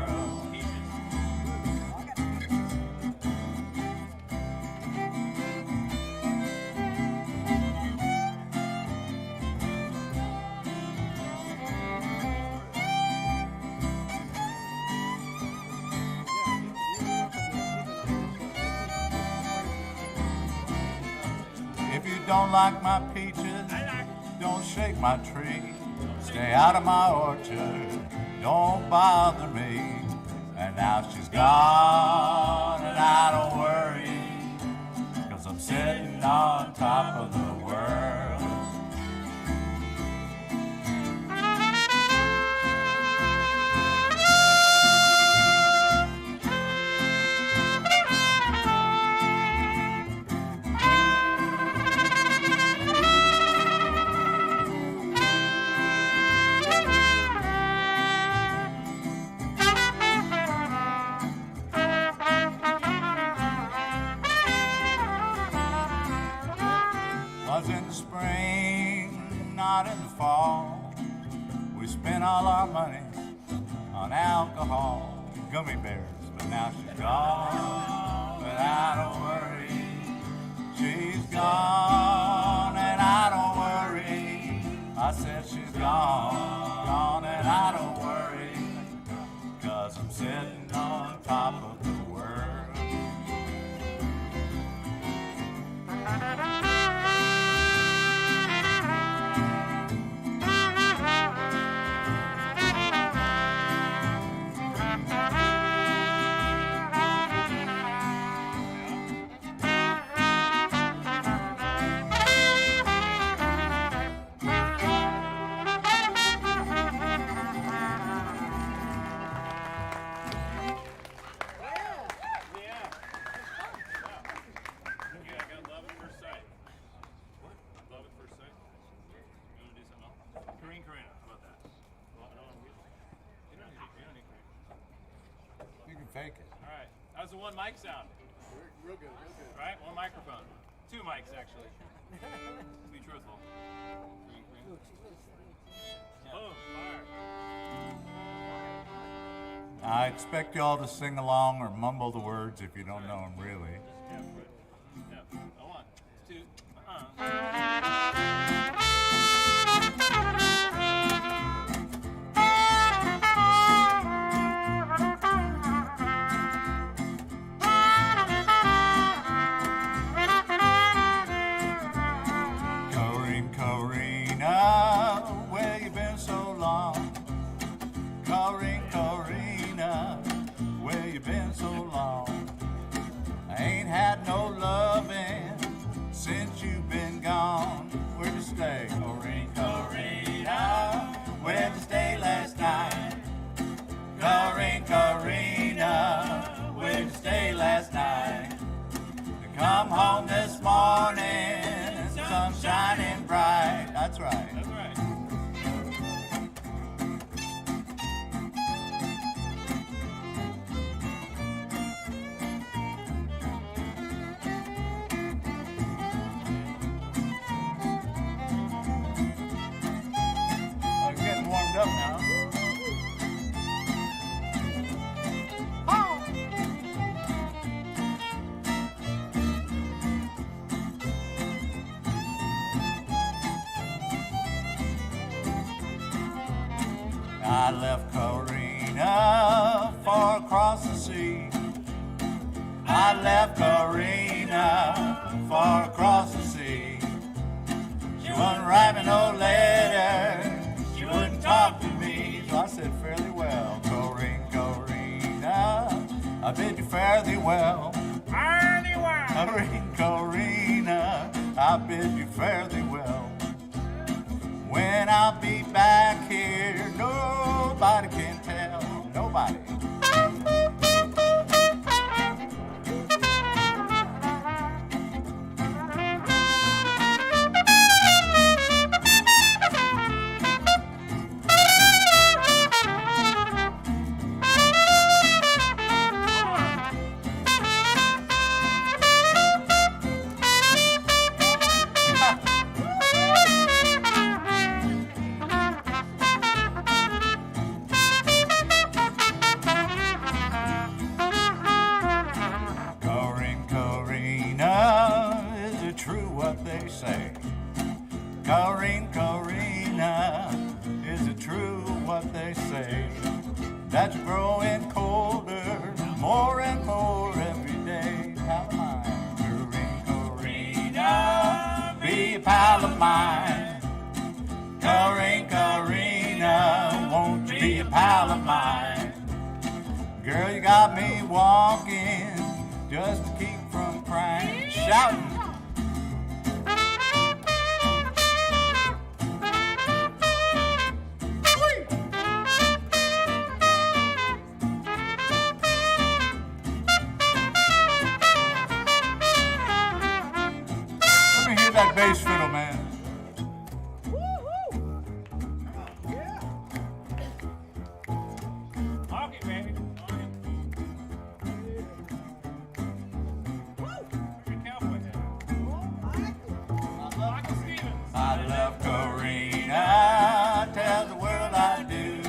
If you don't like my peaches, don't shake my tree. Stay out of my orchard, don't bother me. And now she's gone and I don't worry, 'cause I'm sitting on top of the world. Was in the spring, not in the fall. We spent all our money on alcohol and gummy bears, but now she's gone, but I don't worry. She's gone and I don't worry. I said she's gone and I don't worry, 'cause I'm sitting on top of the world. Fake it. All right. How's the one mic sound? Real good, real good. Right? One microphone. Two mics, actually. To be truthful. Boom. Fire. I expect y'all to sing along or mumble the words if you don't know them really. Yeah. A one, two, Corina, where you been so long? I ain't had no loving since you've been gone. Where'd you stay? left Karina far across the sea. I left Karina far across the sea. She wouldn't write me no letter, she wouldn't talk to me. So I said, fare thee well, Karina, I bid you fare thee well. Fare thee well. Karina, I bid you fare thee well. When I'll be back here, nobody can tell, nobody. Karina, is it true what they say? That you're growing colder, more and more every day. Pal of mine, Karina, be a pal of mine. Karina, won't you be a pal of mine? Girl, you got me walking just to keep from crying, shouting. That bass fiddle, man. Honk it, baby. Honk it. Your cowboy hat. Michael Stevens. I love Karina, tell the world I do.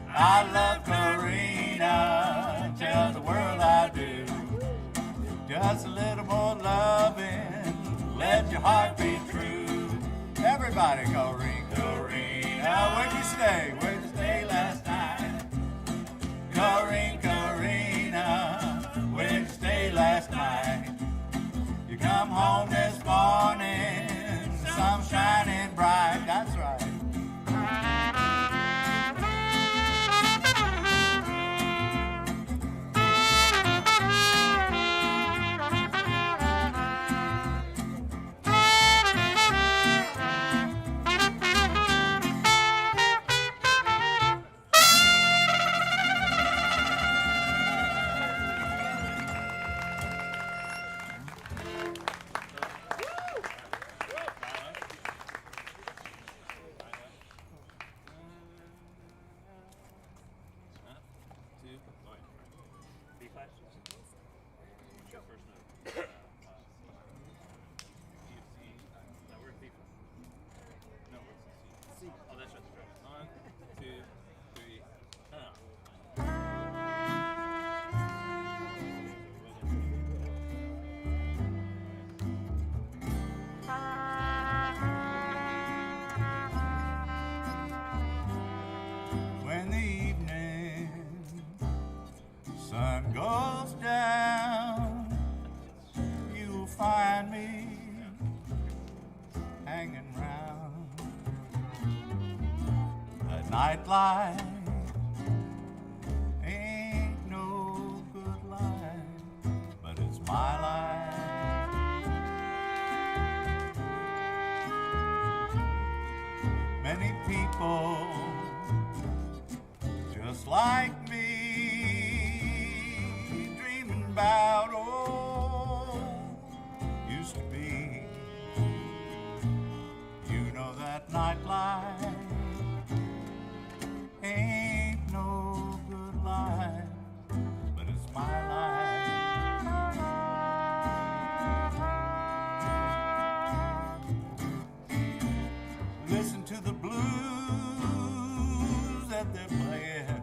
I love Karina, tell the world I do. Just a little more loving. Let your heart be true. Everybody, Karina, where'd you stay? Where'd you stay last night? Karina, where'd you stay last night? You come home this morning, the sun's shining bright. That's right. Sun goes down, you'll find me hanging round. The nightlife ain't no good life, but it's my life. Many people just like me about used to be. You know that nightlife ain't no good life, but it's my life. Listen to the blues that they're playing.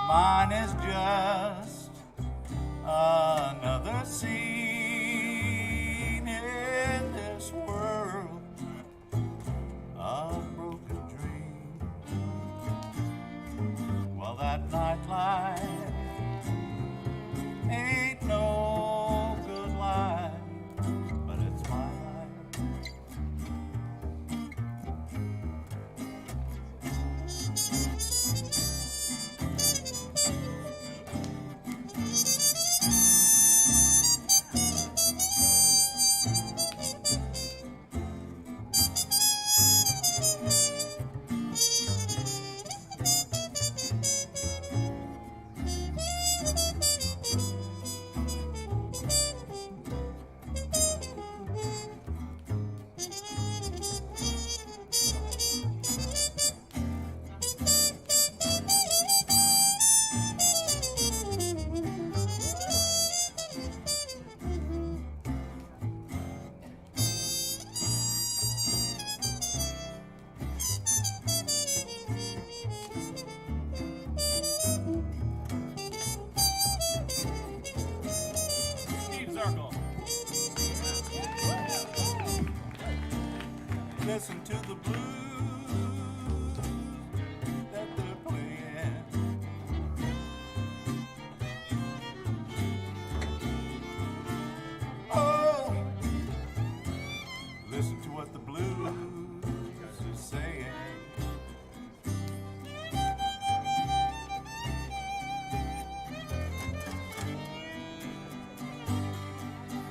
Mine is just another scene in this world of broken dreams. Well, that nightlife ain't no good life, but it's my life. Listen to the blues that they're playing. Oh, listen to what the blues is saying.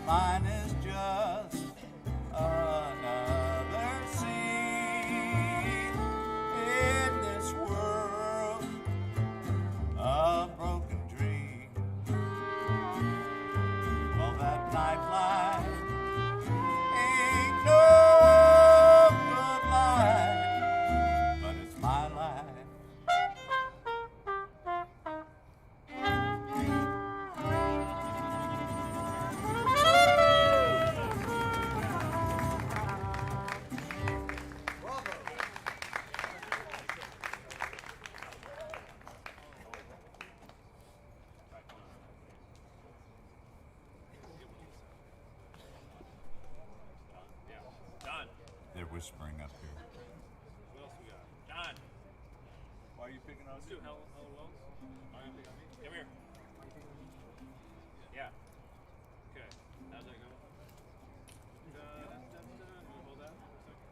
Mine is just another scene in this world of broken dreams. Well, that nightlife ain't no good life, but it's my life. They're whispering up here. What else we got? John. Why are you picking on Let's do Hello Wells. Are you picking on me? Come here. Yeah. Okay. How's that go? Dun, dun, dun, dun. You hold that for a second.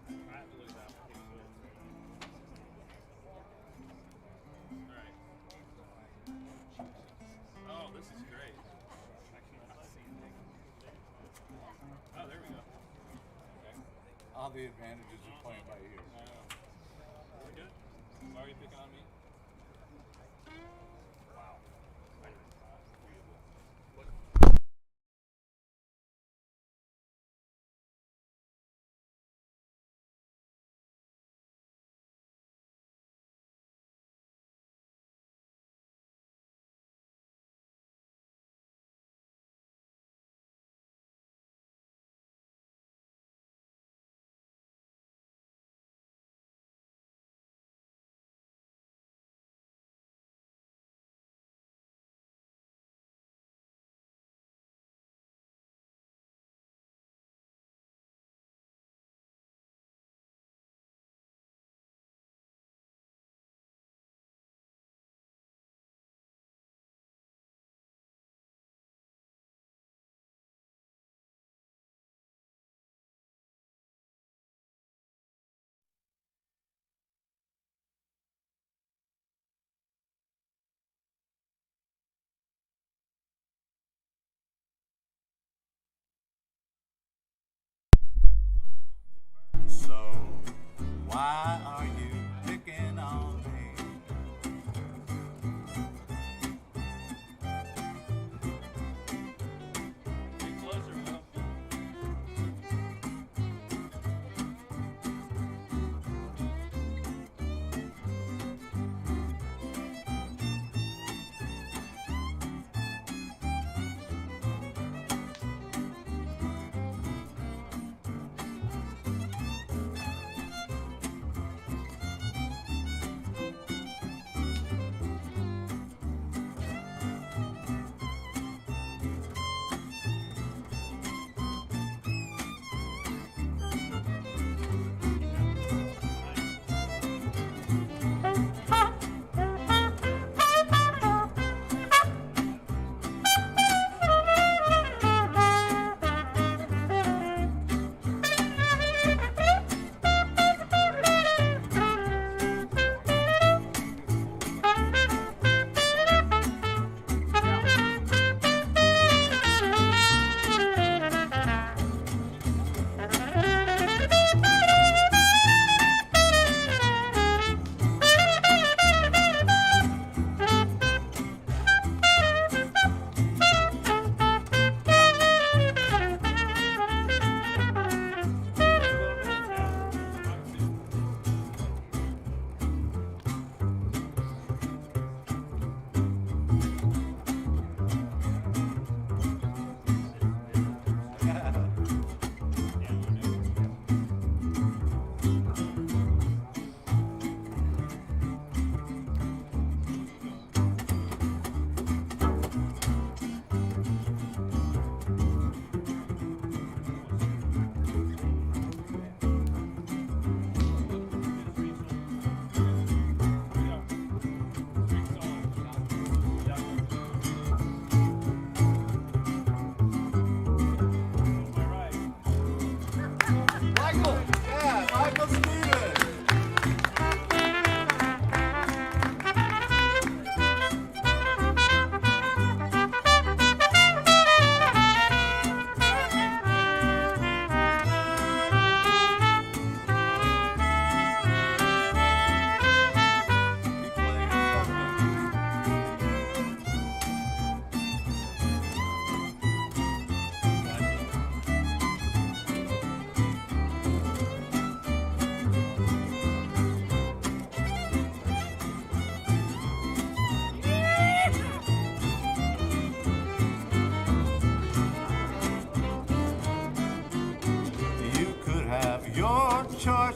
I have to look at that one. Alright. Oh, this is great. I cannot see anything. Oh, there we go. Okay. All the advantages of playing by ear. We're good? Why are you picking on me? Wow. I did not. Look. So, why are you picking on me? Get closer, Will.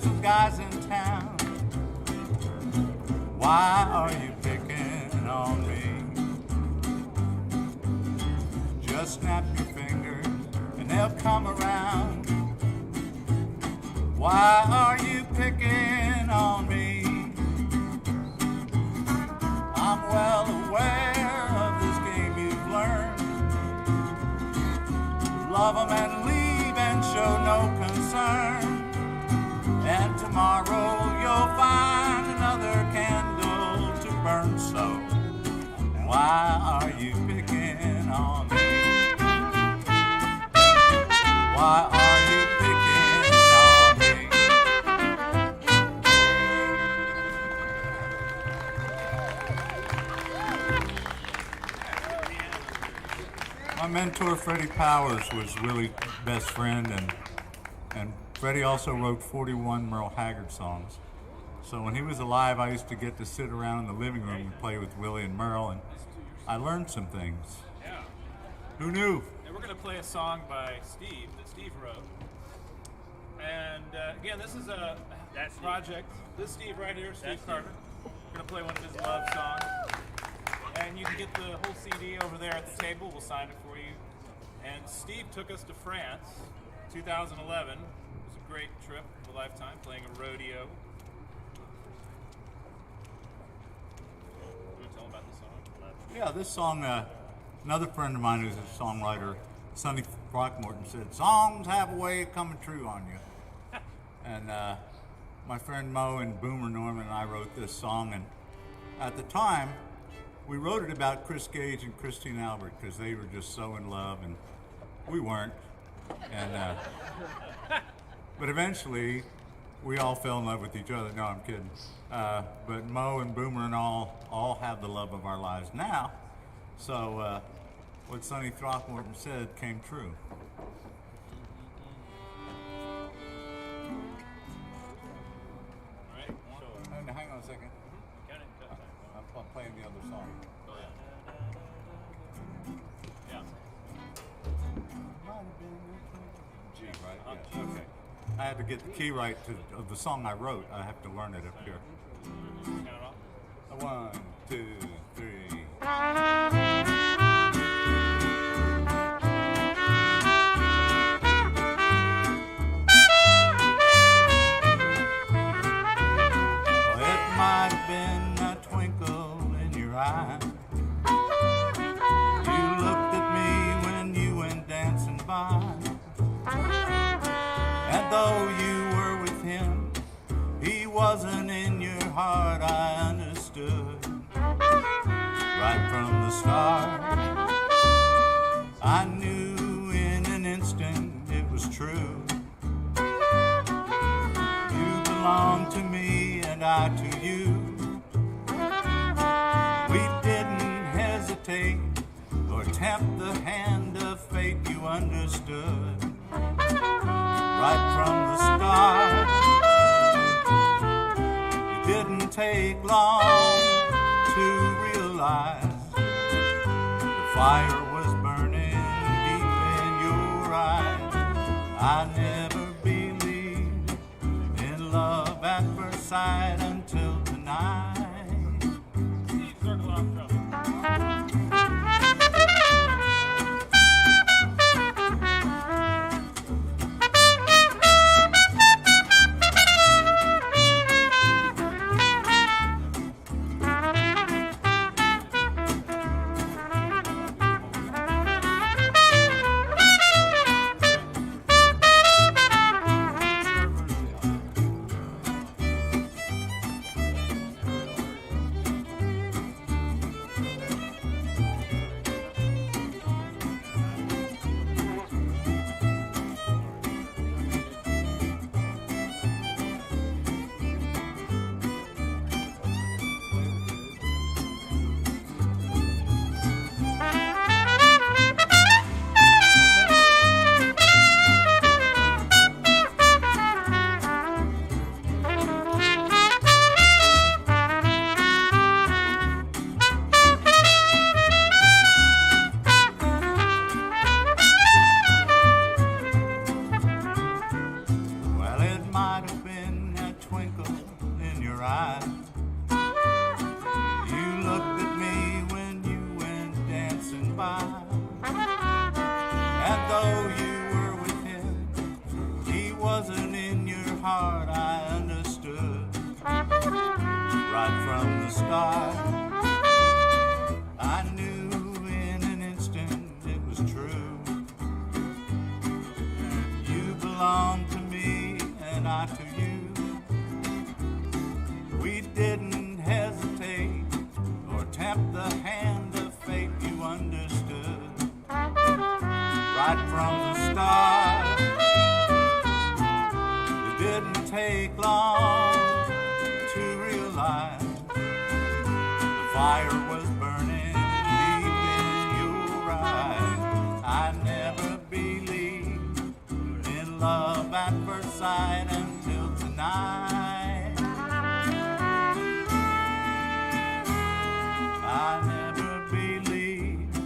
of guys in town. Why are you picking on me? Just snap your fingers and they'll come around. Why are you picking on me? I'm well aware of this game you've learned. Love 'em and leave and show no concern. And tomorrow you'll find another candle to burn. So why are you picking on me? Why are you picking on me? My mentor Freddie Powers was Willie's best friend, and Freddie also wrote 41 Merle Haggard songs. So when he was alive, I used to get to sit around in the living room and play with Willie and Merle, and I learned some things. Yeah. Who knew? And we're going to play a song by Steve that Steve wrote. And again, this is a project. This is Steve right here, Steve Carter. We're going to play one of his love songs. And you can get the whole CD over there at the table. We'll sign it for you. And Steve took us to France, 2011. It was a great trip of a lifetime, playing a rodeo. You want to tell them about the song? Yeah, this song, another friend of mine who's a songwriter, Sonny Throckmorton, said, songs have a way of coming true on you. And my friend Mo and Boomer Norman and I wrote this song, and at the time, we wrote it about Chris Gage and Christine Albert because they were just so in love, and we weren't. And but eventually, we all fell in love with each other. No, I'm kidding. But Mo and Boomer and all have the love of our lives now. So what Sonny Throckmorton said came true. All right. And hang on a second. I'm playing the other song. Yeah. G, right? Yeah. Okay. I had to get the key right of the song I wrote. I have to learn it up here. Count it off. 1, 2, 3. Well, it might have been a twinkle in your eye. You looked at me when you went dancing by. And though you were with him, he wasn't in your heart, I understood. Right from the start, I knew in an instant it was true. You belong to me and I to you. We didn't hesitate or tempt the hand of fate, you understood. Right from the start, it didn't take long to realize the fire was burning deep in your eyes. I never believed in love at first sight until tonight. Steve, circle off drum. right. You looked at me when you went dancing by, and though you were with him, he wasn't in your heart. I understood right from the start. I knew in an instant it was true. You belonged to me and I to you. We didn't hesitate or tempt the hand of fate. You understood right from the start. It didn't take long to realize the fire was burning deep in your eyes. I never believed in love at first sight until tonight. I never believed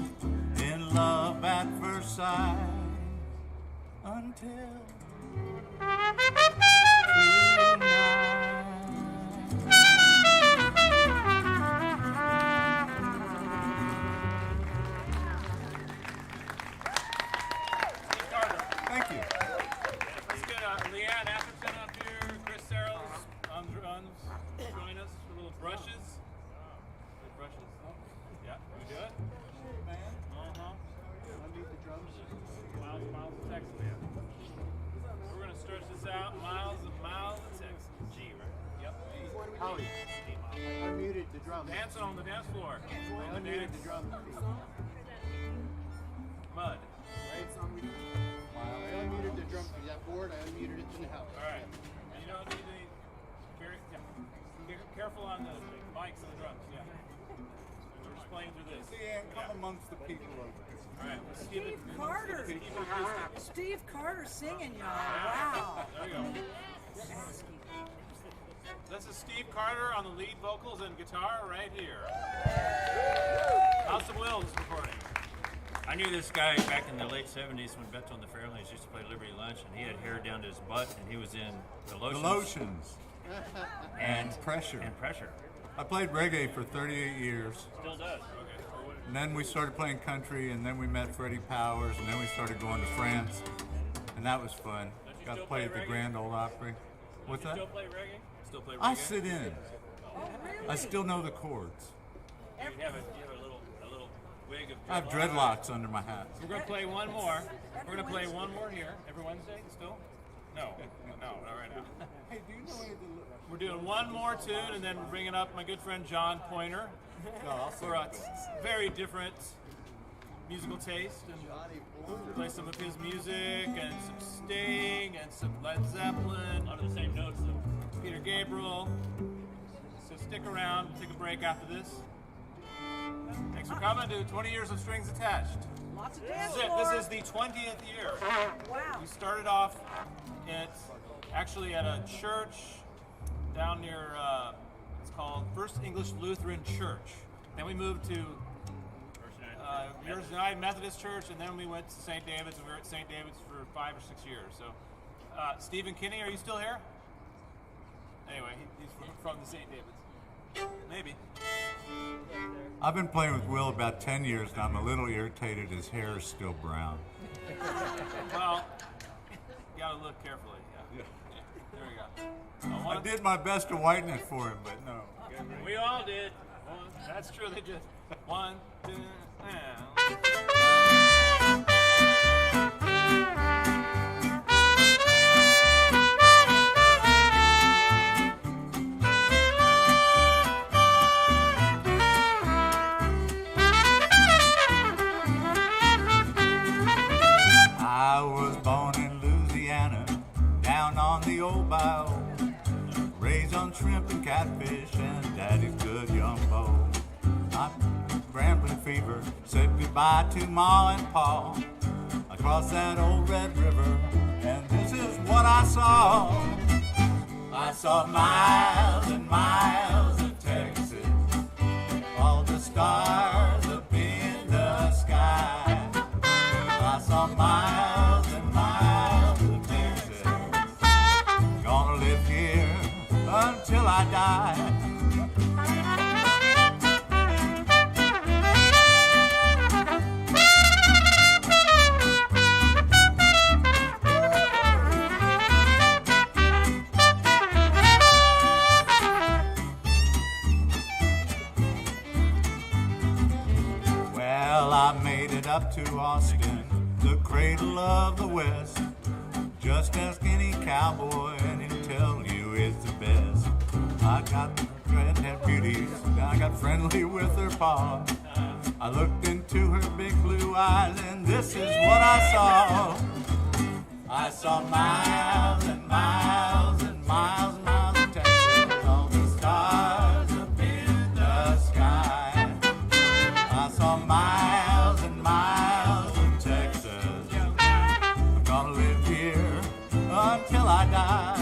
in love at first sight until Thank you. Let's get Leanne Atherton up here. Chris Serrell's on drums. Join us for little brushes. Little brushes. Yeah, can we do it? Underneath the drums. Miles and miles of Texas, man. We're gonna stretch this out. Miles and miles of Texas. G, right? Yep. Howie, G miles. I unmuted the drums. Dancing on the dance floor. I unmuted the drums. Mud. Right song we do. I unmuted the drums. That board, I unmuted it to the house. All right. And you don't need any. Careful on the mics and the drums. Yeah. We're just playing through this. Leanne, come amongst the people over here. All right. Let's keep it. Steve Carter. Keep it acoustic. Steve Carter singing, y'all. Wow. There we go. This is Steve Carter on the lead vocals and guitar right here. House of Wills recording. I knew this guy back in the late 70s when Beto and the Fairlanes used to play Liberty Lunch, and he had hair down to his butt, and he was in the The Lotions. Lotions and Pressure. And Pressure. I played reggae for 38 years. Still does. Okay. And then we started playing country, and then we met Freddie Powers, and then we started going to France, and that was fun. Got to play at the Grand Ole Opry. What's that? Still play reggae? Still play reggae? I sit in. I still know the chords. You have a little wig of I have dreadlocks under my hat. We're going to play one more. We're going to play one more here. Every Wednesday still? No, not right now. Hey, do you know any of the... We're doing one more tune, and then we're bringing up my good friend John Pointer for a very different musical taste, and play some of his music, and some Sting, and some Led Zeppelin. Under the same notes, though. Peter Gabriel. So stick around. We'll take a break after this. Thanks for coming to 20 Years of Strings Attached. Lots of dance This floor. is the 20th year. Wow. We started off at a church down near, it's called First English Lutheran Church. Then we moved to United Methodist Church, and then we went to St. David's, and we were at St. David's for 5 or 6 years. So, Stephen Kinney, are you still here? Anyway, he's from the St. David's. Maybe. I've been playing with Will about 10 years, and I'm a little irritated his hair is still brown. Well, you gotta look carefully. Yeah. There we go. I did my best to whiten it for him, but no. We all did. That's true, they did. 1, 2, and... I was born in Louisiana, down on the old bayou, raised on shrimp and catfish and daddy's good young bow. My rambling fever said goodbye to Ma and Pa across that old red river, and this is what I saw. I saw miles and miles of Texas, all the stars up in the sky. I saw miles and miles of Texas, gonna live here until I die. Well, I made it up to Austin, the cradle of the West. Just ask any cowboy and he'll tell you it's the best. I got redhead beauties, I got friendly with her paw. I looked into her big blue eyes and this is what I saw. I saw miles and miles and miles and miles of Texas, all the stars up in the sky. I saw miles and miles of Texas. I'm gonna live here until I die.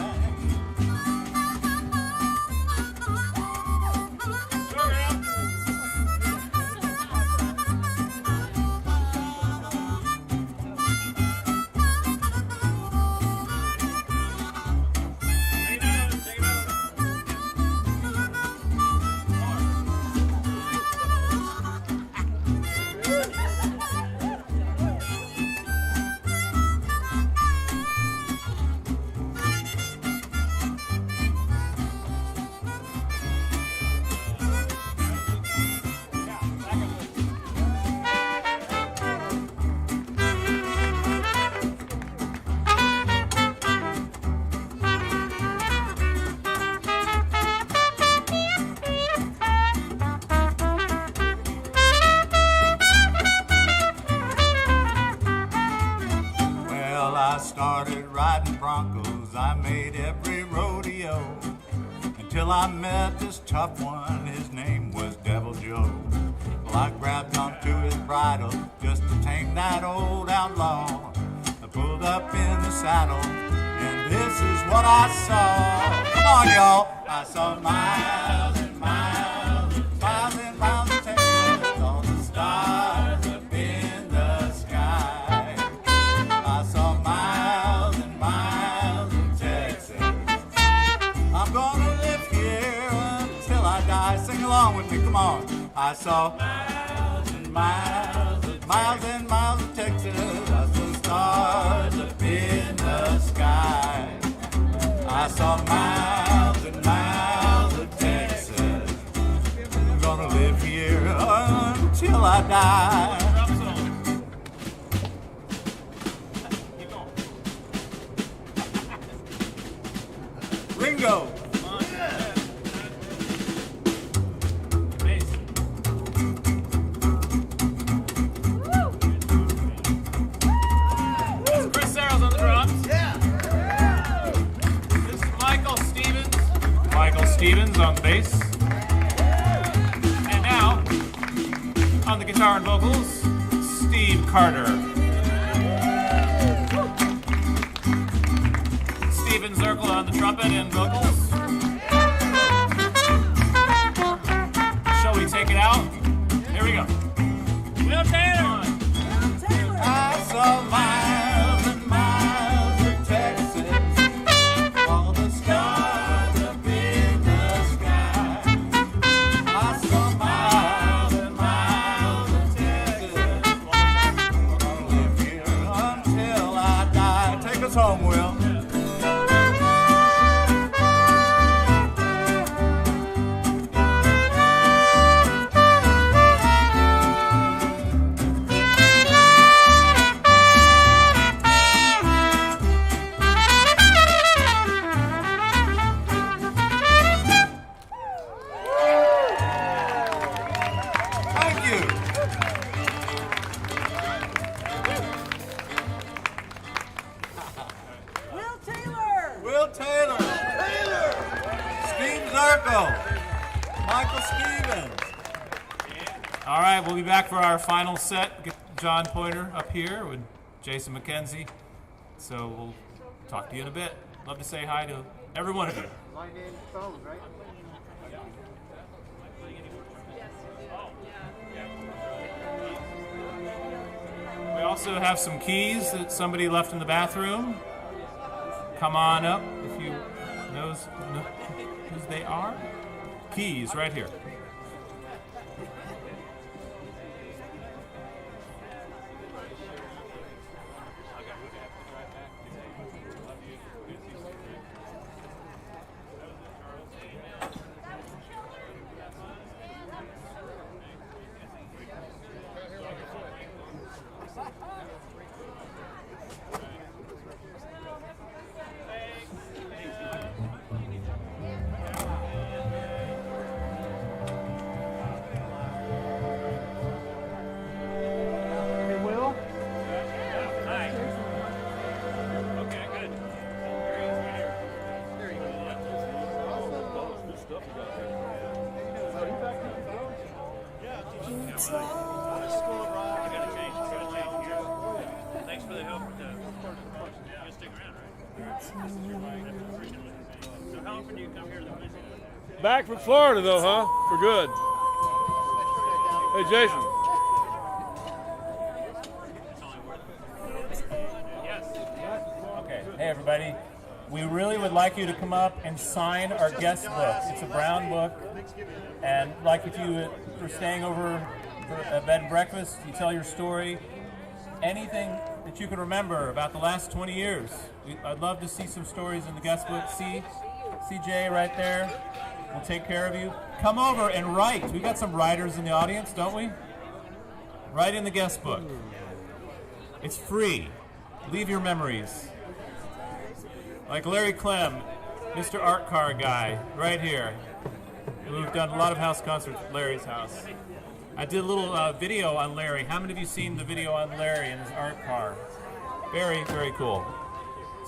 I started riding Broncos, I made every rodeo, until I met this tough one, his name was Devil Joe. Well, I grabbed onto his bridle just to tame that old outlaw. I pulled up in the saddle, and this is what I saw. Come on, y'all. I saw miles and miles and miles and miles of Texas, all the stars up in the sky. I saw miles and miles of Texas. I'm gonna live here until I die. Sing along with me, come on. I saw miles and miles and miles of Texas. I saw stars up in the sky. I saw miles and miles of Texas. I'm gonna live here until I die. Ringo. Stevens on the bass. And now, on the guitar and vocals, Steve Carter. Steven Zirkle on the trumpet and vocals. Shall we take it out? Here we go. Will Taylor! I saw miles and miles of Texas, all the stars up in the sky. I saw miles and miles of Texas. I'm gonna live here until I die. Take us home, Will. All right, we'll be back for our final set. Get John Pointer up here with Jason Mckenzie. So we'll talk to you in a bit. Love to say hi to every one of you. Line in phones, right? We also have some keys that somebody left in the bathroom. Come on up if you knows whose they are? Keys, right here. Hey, Will? Hi. Okay, good. There he is right here. There you go. Good stuff you got there. Oh, you back to the phone? I gotta change here. Thanks for the help with that. You gotta stick around, right? So how often do you come here to the place? Back from Florida, though, huh? For good. Hey, Jason. Yes. Okay, hey everybody. We really would like you to come up and sign our guest book. It's a brown book, and like if you were staying over for a bed and breakfast, you tell your story, anything that you can remember about the last 20 years. I'd love to see some stories in the guest book. See CJ right there. We'll take care of you. Come over and write. We got some writers in the audience, don't we? Write in the guest book. It's free. Leave your memories. Like Larry Clem, Mr. Art Car guy, right here. We've done a lot of house concerts at Larry's house. I did a little video on Larry. How many of you seen the video on Larry and his art car? Very, very cool.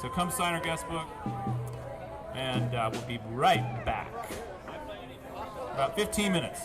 So come sign our guest book, and we'll be right back. About 15 minutes.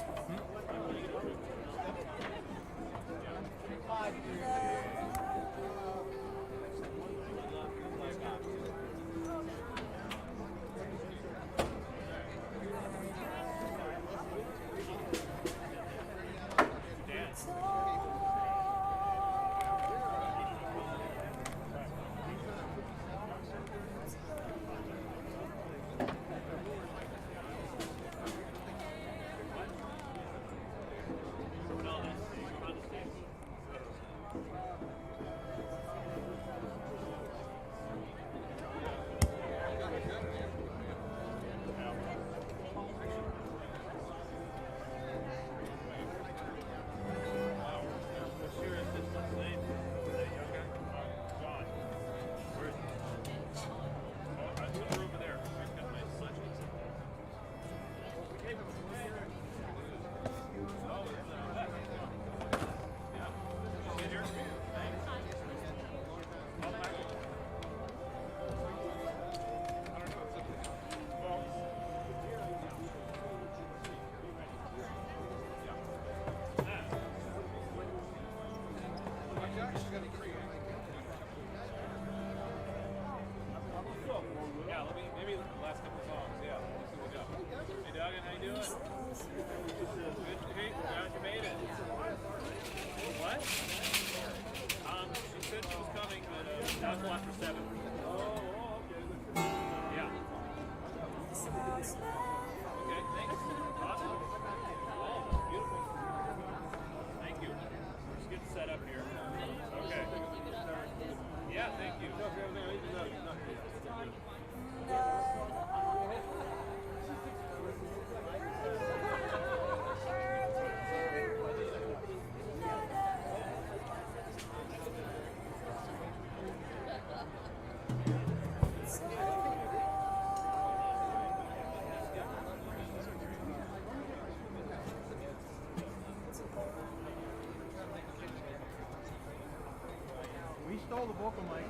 We stole the vocal mic.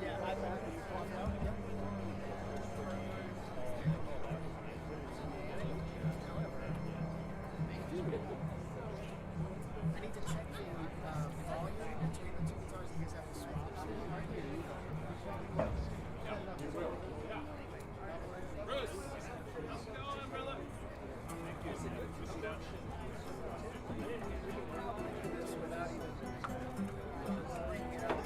Yeah, I need to check the volume between the two guitars in case I have to swap. Bruce, how's it going, brother? This without even bringing it up.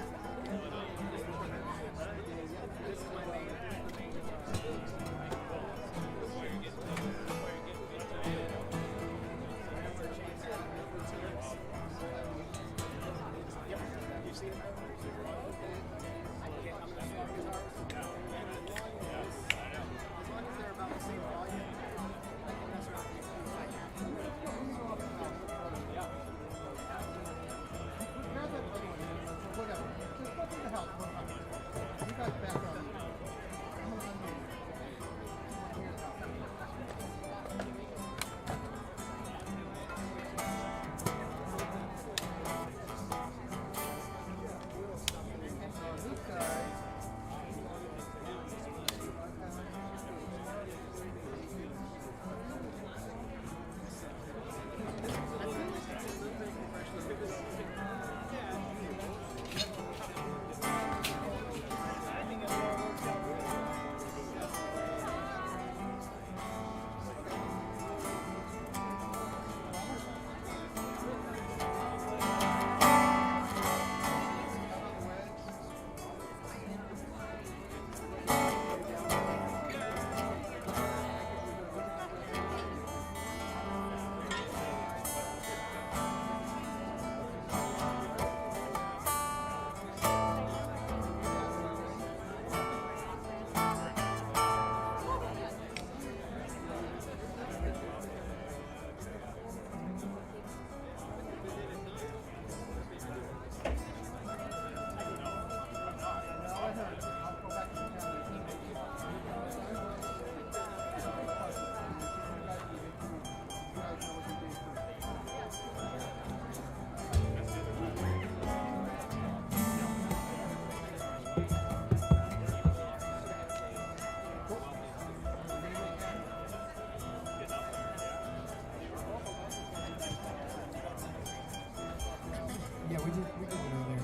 Yeah, we did it earlier.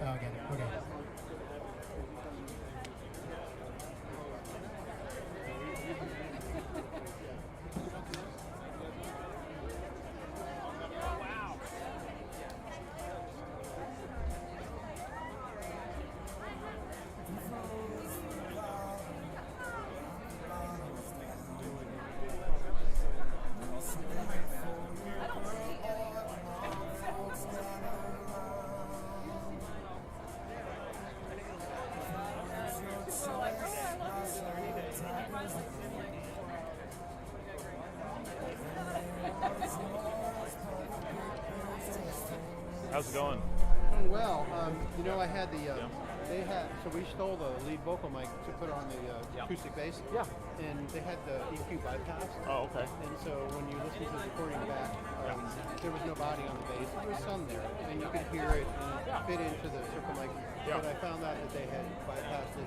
Oh, okay. Okay. How's it going? Doing well. You know, I had so we stole the lead vocal mic to put on the acoustic bass. Yeah. And they had the EQ bypass. Oh, okay. And so when you listen to the recording back, there was no body on the bass. There was some there, and you could hear it and it fit into the circle mic. Yeah. But I found out that they had bypassed it.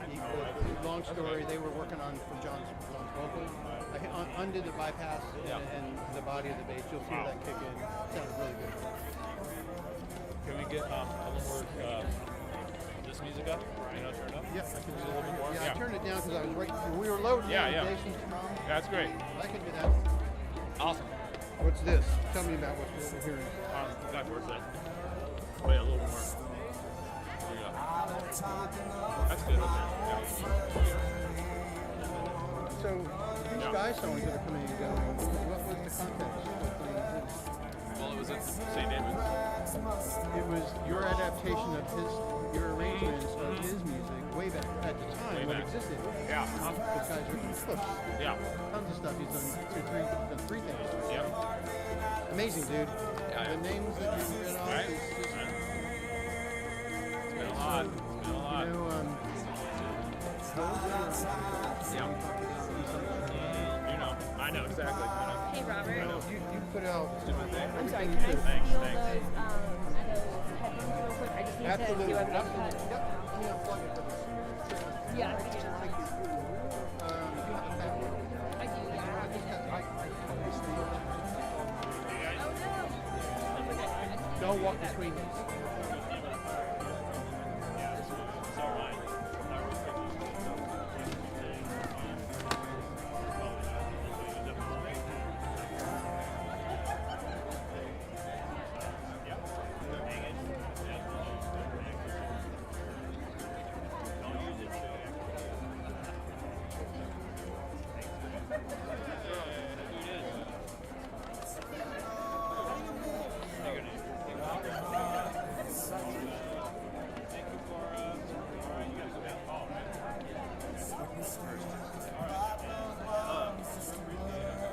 Long story, they were working on for John's vocals. I undid the bypass and the body of the bass. You'll hear that kick in. Sounds really good. Can we get a little more this music up? You know, turn it up? Yeah, I can do a little bit more. Yeah, I turned it down because I was right. We were loading. Jason's mom. That's great. I can do that. Awesome. What's this? Tell me about what we're hearing. Got birthday. Wait, a little more. There you go. That's good. Okay. So these Sky songs that are coming and going. What was the context? Well, it was at St. David's. It was your adaptation of your arrangements of his music way back at the time when it existed. Yeah. Those guys are clips. Yeah. Tons of stuff. He's done three things. Yep. Amazing, dude. Yeah. The names that you read off Right. is just. It's been a lot. It's been a lot. You know, Yeah. You know, I know exactly. Hey, Robert. I know. you put out. I'm sorry, can I steal Thanks. those headphones real quick? I just need Absolutely. to do a Absolutely. Yep. Let me unplug it. Yeah. Thank you. You have a fat one. I do, yeah. Oh, no. Don't walk between these.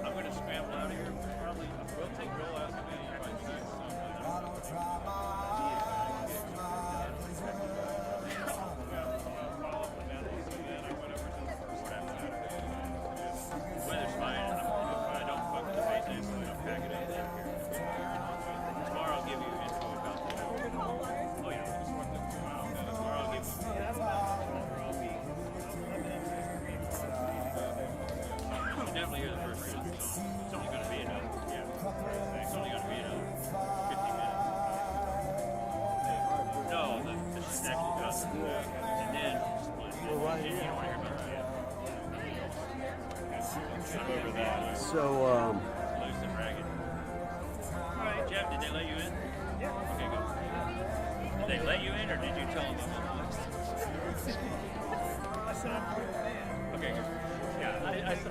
I'm going to scramble out of here. Probably we'll take Bill out of weather's fine. I don't fuck with the bass amp, so I don't pack it in. Tomorrow I'll give you info about the. Oh yeah, tomorrow I'll give you. You definitely hear the first two. It's only going to be another. Yeah. It's only going to be another 50 minutes. No, this is actually done. And then split. You don't want to hear about that. I'm over that. So, Lose the bracket. All right, Jeff, did they let you in? Yeah. Okay, good. Did they let you in, or did you tell them? Okay, good. Yeah, I was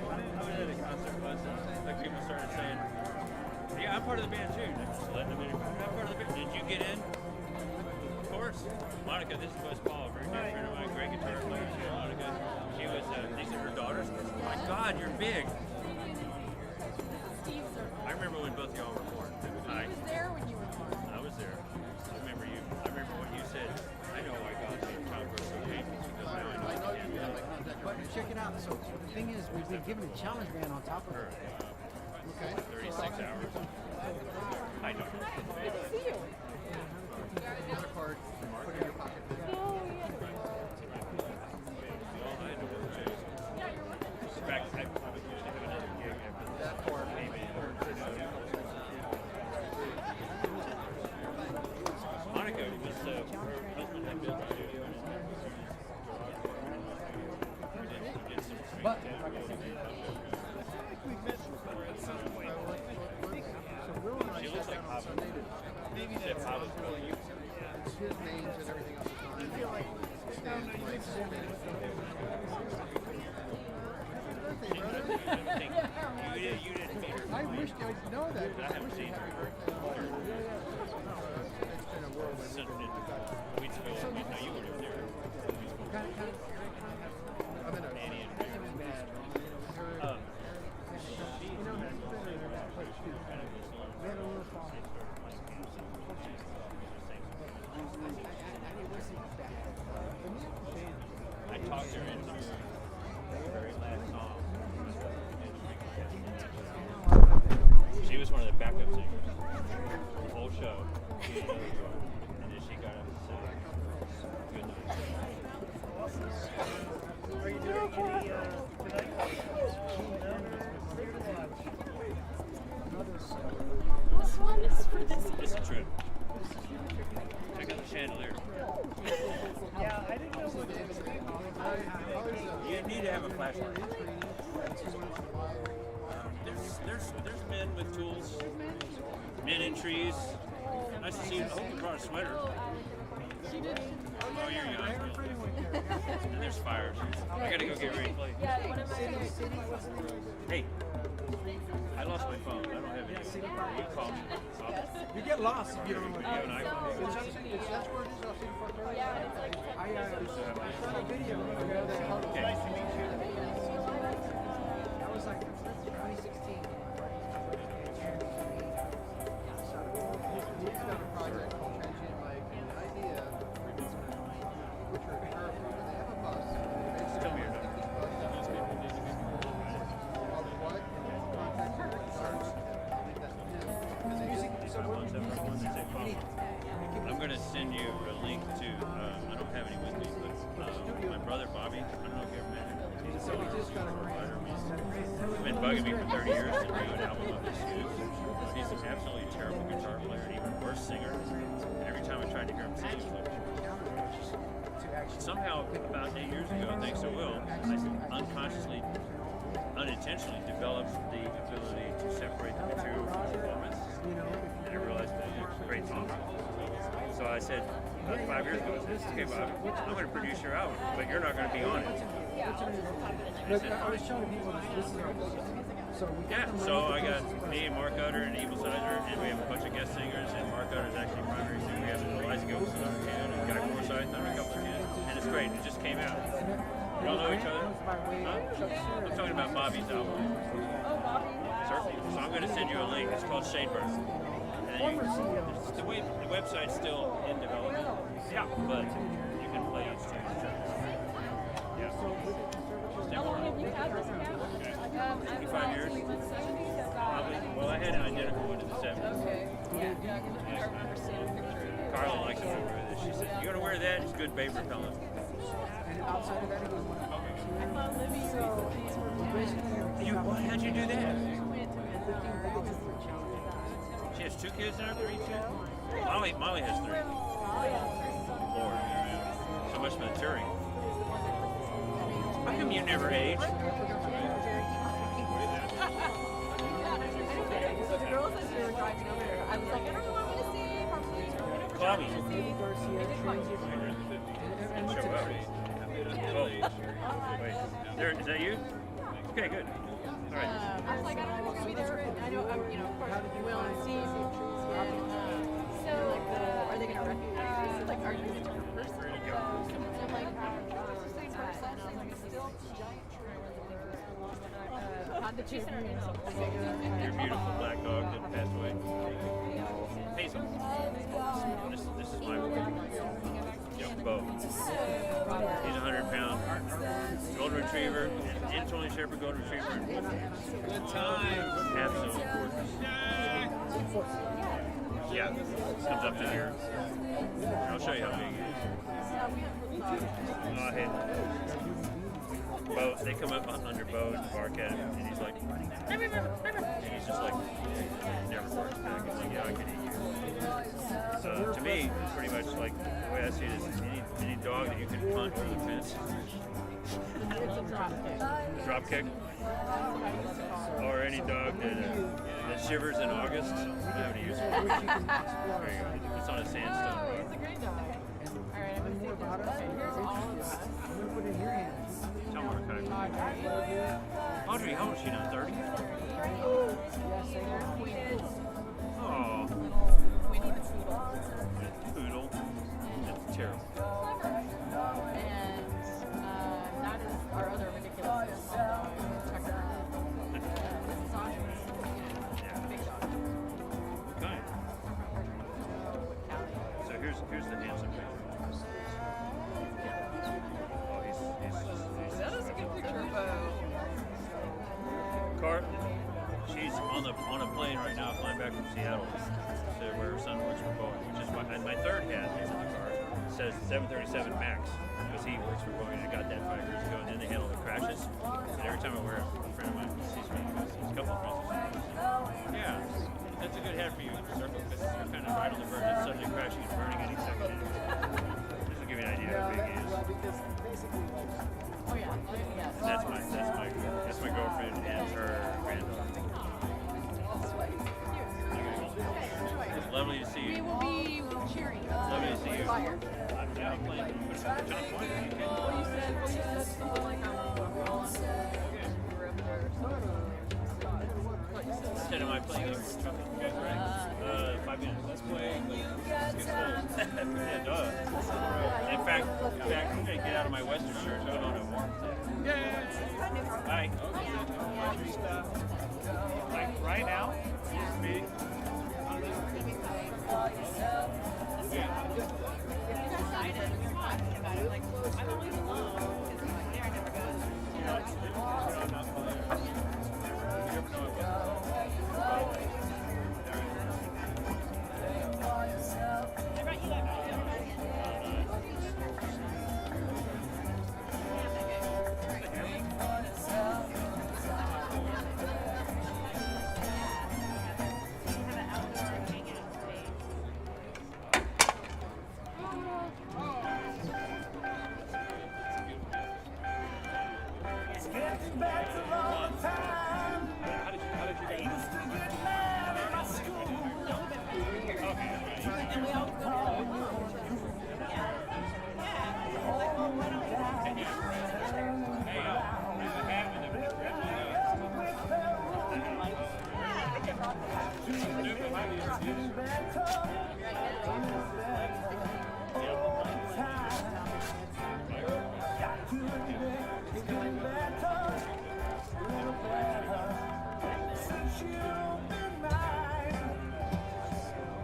at a concert once, and like people started saying, "Yeah, I'm part of the band too." Like, just letting them in. I'm part of the band. Did you get in? Of course. Monica, this is Wes Paul, a very dear friend of mine, great guitar player. Monica, she was. These are her daughters. Oh my God, you're big. I remember when both y'all were born. I was there when you were born. I was there. I remember you. I remember what you said. I know why God made childbirth so painful because now I know. So the thing is, we've been given a challenge ran on top of it. Okay. 36 hours. I know. Good to see you. Another card. Put it in your pocket. In fact, I would usually have another gig after that card came in. Monica was, her husband had built a studio in his he did some screen But, tattoo. like I said, She looks like Hobbit. Maybe Except that's Hobbit's really you. it's his names and everything else is on it. I feel like You didn't meet her. I wish I'd know that. I haven't seen her. It's been a whirlwind. Since Weedsville, no, you weren't there. I'm in a Annie and I talked her into the very last song. She was one of the backup singers the whole show. And then she got up and sang good night. are you doing any This one is for this. It's a trip. Check out the chandelier. Yeah, I didn't know what it was. You need to have a flashlight. There's men with tools, men in trees. Nice to see you. I hope you brought a sweater. Oh, you're young. And there's fires. I gotta go get ready to play. Hey, I lost my phone. I don't have it. You call me. You get lost if you don't know what You have an iPhone. That's where it is. I'll see you for a Yeah, it's like I shot a video of that. Okay. Nice to meet you. That was like 2016. He's got a project called Transient Mike, and the idea, which are they have a bus. Tell me your number. I'm going to send you a link to, I don't have any with me, but my brother Bobby, I don't know if you ever met him. He's a songwriter. He's been bugging me for 30 years to do an album of his shoes. He's an absolutely terrible guitar player, and even worse singer. And every time I tried to hear him sing, it was like, somehow, about 8 years ago, thanks to Will, I unconsciously, unintentionally developed the ability to separate the material from the performance. And I realized that it was a great song. So I said, about 5 years ago, I said, okay, Bobby, I'm going to produce your album, but you're not going to be on it. Look, I was showing people this is our book. Yeah, so I got me and Mark Utter and Evil Sizer, and we have a bunch of guest singers, and Mark Utter is actually primary singer. We have Eliza Gilson on the piano, and Guy Forsyth on a couple of kids, and it's great. It just came out. Y'all know each other? Huh? I'm talking about Bobby's album. Certainly. So I'm going to send you a link. It's called Shadeburn. And the website's still in development. Yeah, but you can play each tune. Yeah. How long have you had this account? 25 years. Probably. Well, I had an identical one in the 70s. Okay. Yeah, I remember seeing a picture. Carla likes to wear this. She says, "You gonna wear that? It's good babe repellent." And outside of that, it was I thought Libby How'd you do that? She has 2 kids now, 3 kids? Molly has 3. Lord, so much maturing. How come you never age? So the girls as we were driving over there, I was like, I don't know what I'm gonna see. Probably Cloudy. Oh, wait. There, is that you? Okay, good. All right. I was like, I don't know what could be the trend. I know, of course, Will and Steve. So, are they gonna recognize this? Like, are you a different person? And like, same person. And I was like, still giant tree. Had the chief in her name. Your beautiful black dog that passed away. Hazel. This is my boy. Yeah, Bo. He's 100 pounds. Golden Retriever, Anatoly Shepherd Golden Retriever. Good time. Absolutely gorgeous. Yeah, comes up to here. I'll show you how big he is. Oh, hey. Bo, they come up under Bo and bark at him, and he's like, and he's just like, never barks back. He's like, yeah, I can eat you. So to me, it's pretty much like the way I see it is any dog that you can punt over the fence. It's a drop kick. Drop kick. Or any dog that shivers in August. I haven't used it. There you go. It's on a sandstone Oh, road. he's a great dog. All right, I'm going to take this. Okay, here's all of us. I'm going to put it in your hands. Tell me what kind of Audrey, how old is she now? 30? Yes, they are. Oh, Winnie the Poodle. poodle. That's terrible. And that is our other ridiculous dog, Tucker. Sasha is, big dog. Okay. So here's the handsome picture. Oh, he's That is a good picture of Bo. Car, she's on a plane right now, flying back from Seattle to where her son works for Boeing, which is my third hat in the car. It says 737 Max because he works for Boeing. I got that 5 years ago, and then they had all the crashes. And every time I wear it, a friend of mine sees me. There's a couple of friends. Yeah, that's a good hat for you, Circle, because you're kind of right on the verge of suddenly crashing and burning any second. Just to give you an idea how big he is. Well, because basically, like, Oh, yeah. Yes. That's my girlfriend and her granddaughter. It's lovely to see We you. will be cheering. Lovely to see you. Fire. Yeah, I'm playing. John Point. Well, you said something like we're on. We're up there. What, you said that? Instead of my playing anymore, Chuck, you guys ready? 5 minutes. Let's play. Let's get full. Yeah, duh. In fact, I'm gonna get out of my Western shirt and put on a warm thing. Yeah. Bye. Like right now, just me.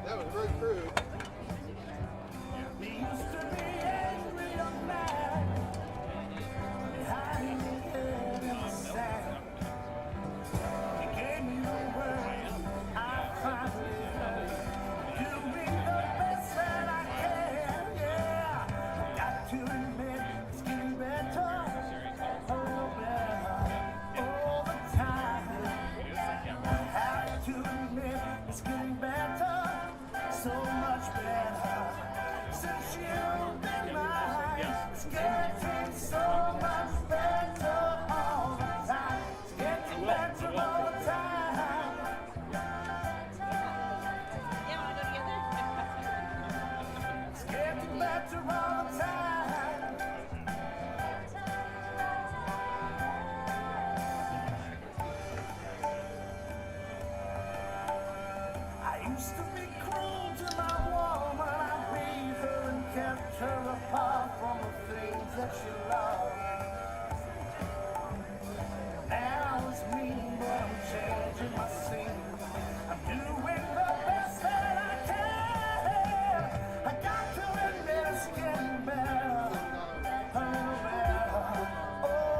That was very crude. Oh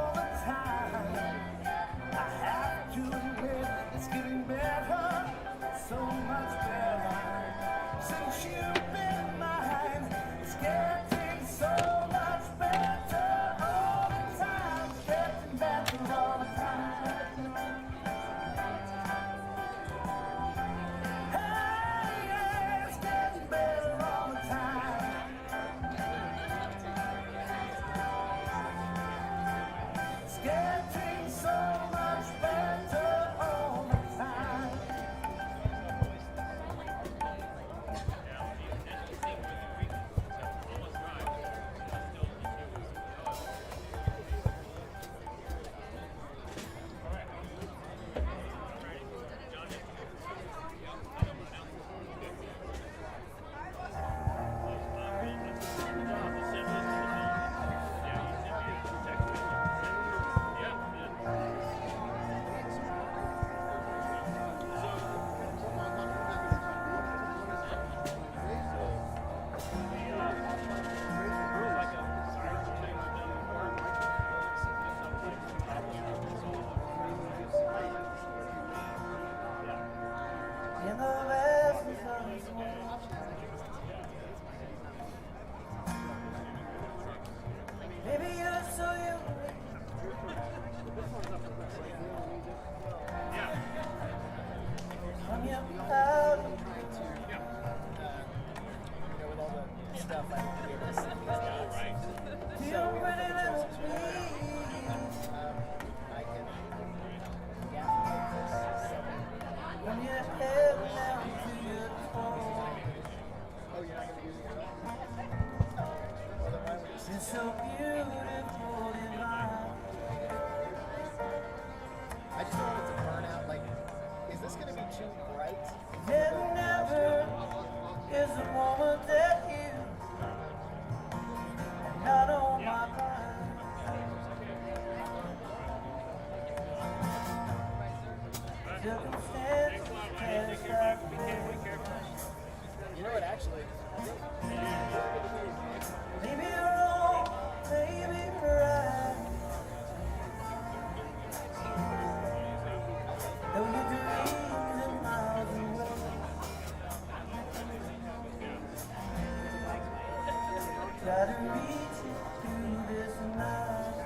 Try to reach it through this night.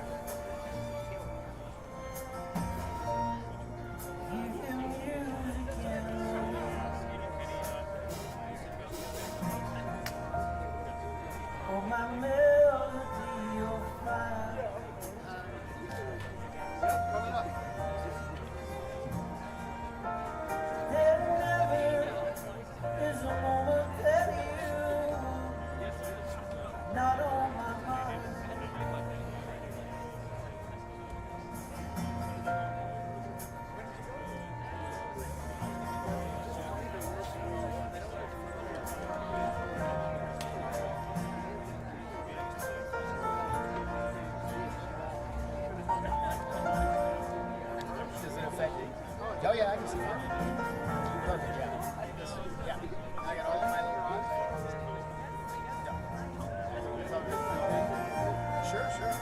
You hear music in the wind. Oh, my melody of fire. There never is a moment that you not on my mind. Does it affect it? Oh yeah, I can see it. Perfect, yeah. Yeah. I got all my little rods. Yeah. It's all good. Sure, sure.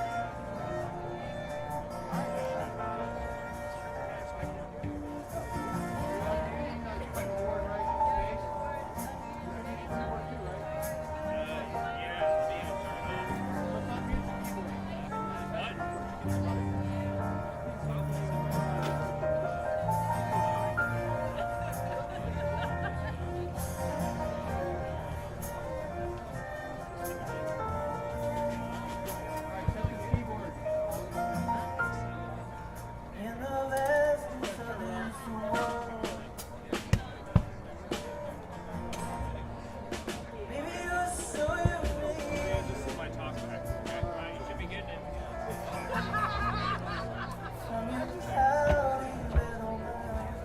In the vastness of this world, baby, you're so unique. This is my talk track. Okay? You should be getting it. From your pouty little mouth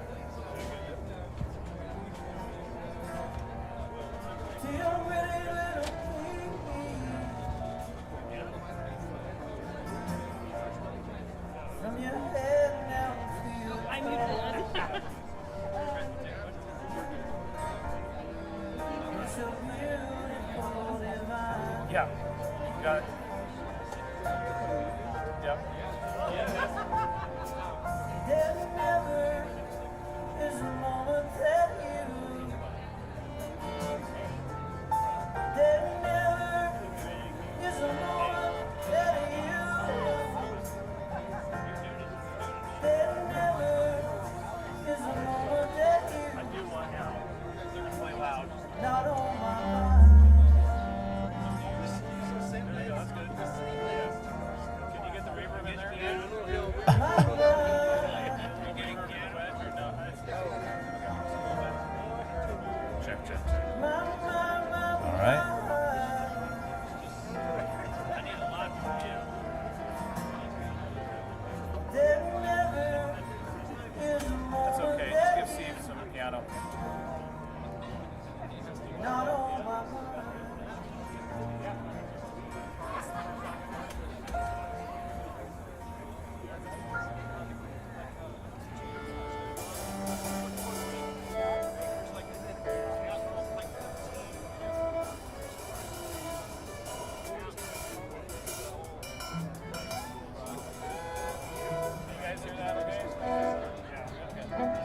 to your pretty little feet. From your head down to your I knew that. You're so beautiful, divine. Yeah, you got it. Yep. There never is a moment that you. There never is a moment that you. There never is a moment that you. I do one now. They're going to play loud. Not on my mind. There you go. That's good. Can you get the reverb in there? My mind. Are you getting piano or no? Check. All right. I need a lot for piano. There never is a That's moment okay. that Just give Steve some piano. not on my mind. You guys hear that okay? Yeah. Okay.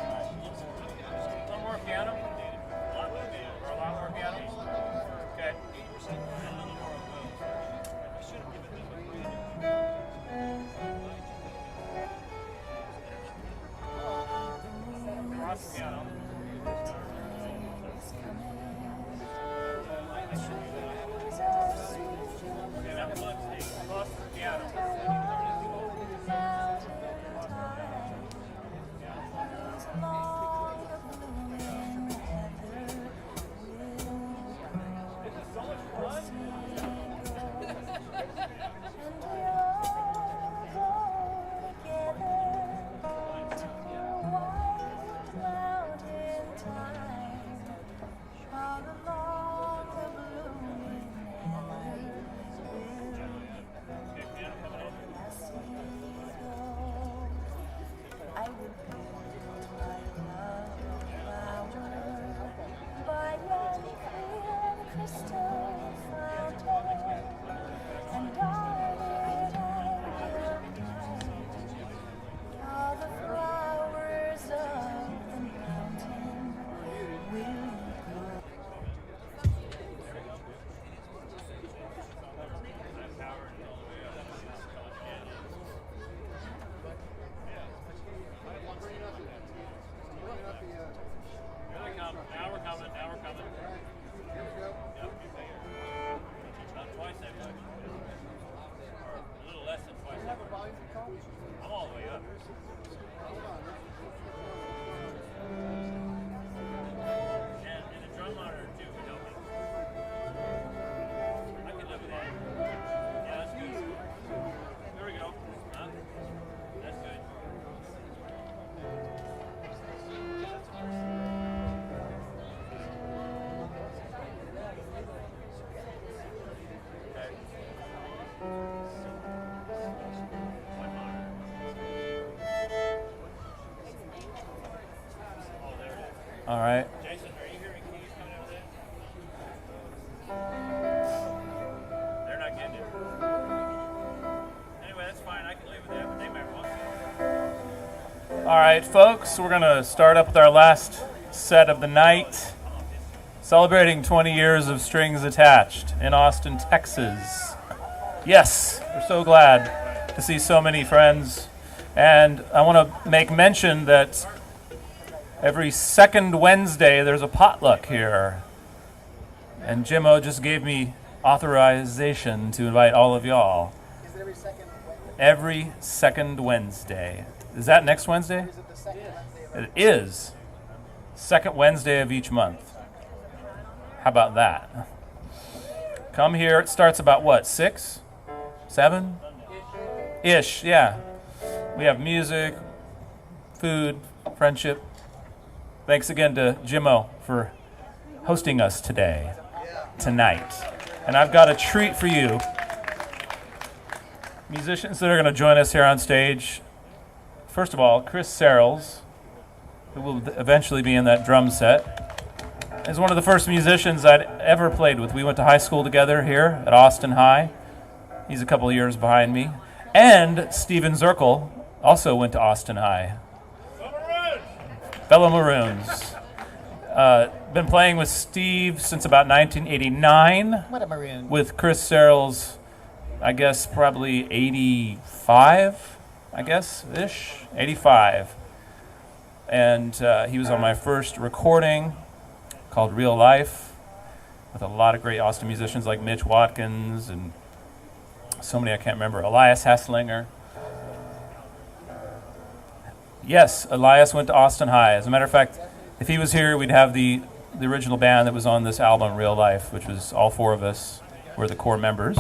One more piano? A lot more piano. Or a lot more piano? Okay. Cross piano. Okay, now flip, Steve. Cross the piano. I would build my love flower by any clear crystal fountain, and I would all the flowers of the mountain will you grow. All right. Jason, are you hearing keys coming out of that? They're not getting it. Anyway, that's fine. I can live with that, but they might want to. All right, folks, we're going to start up with our last set of the night, celebrating 20 years of Strings Attached in Austin, Texas. Yes, we're so glad to see so many friends. And I want to make mention that every second Wednesday there's a potluck here. And Jimmo just gave me authorization to invite all of y'all. Is it every second Wednesday? Every second Wednesday. Is that next Wednesday? Or is it the second Wednesday? It is. Second Wednesday of each month. How about that? Come here. It starts about what, 6? 7? Ish, yeah. We have music, food, friendship. Thanks again to Jimmo for hosting us tonight. And I've got a treat for you. Musicians that are going to join us here on stage. First of all, Chris Serrels, who will eventually be in that drum set, is one of the first musicians I'd ever played with. We went to high school together here at Austin High. He's a couple of years behind me. And Steven Zirkle also went to Austin High. Fellow Maroons. Been playing with Steve since about 1989. What a maroon. With Chris Serrels, I guess probably 85, ish, 85. And he was on my first recording called Real Life with a lot of great Austin musicians like Mitch Watkins and so many I can't remember. Elias Hasslinger. Yes, Elias went to Austin High. As a matter of fact, if he was here, we'd have the original band that was on this album, Real Life, which was all four of us were the core members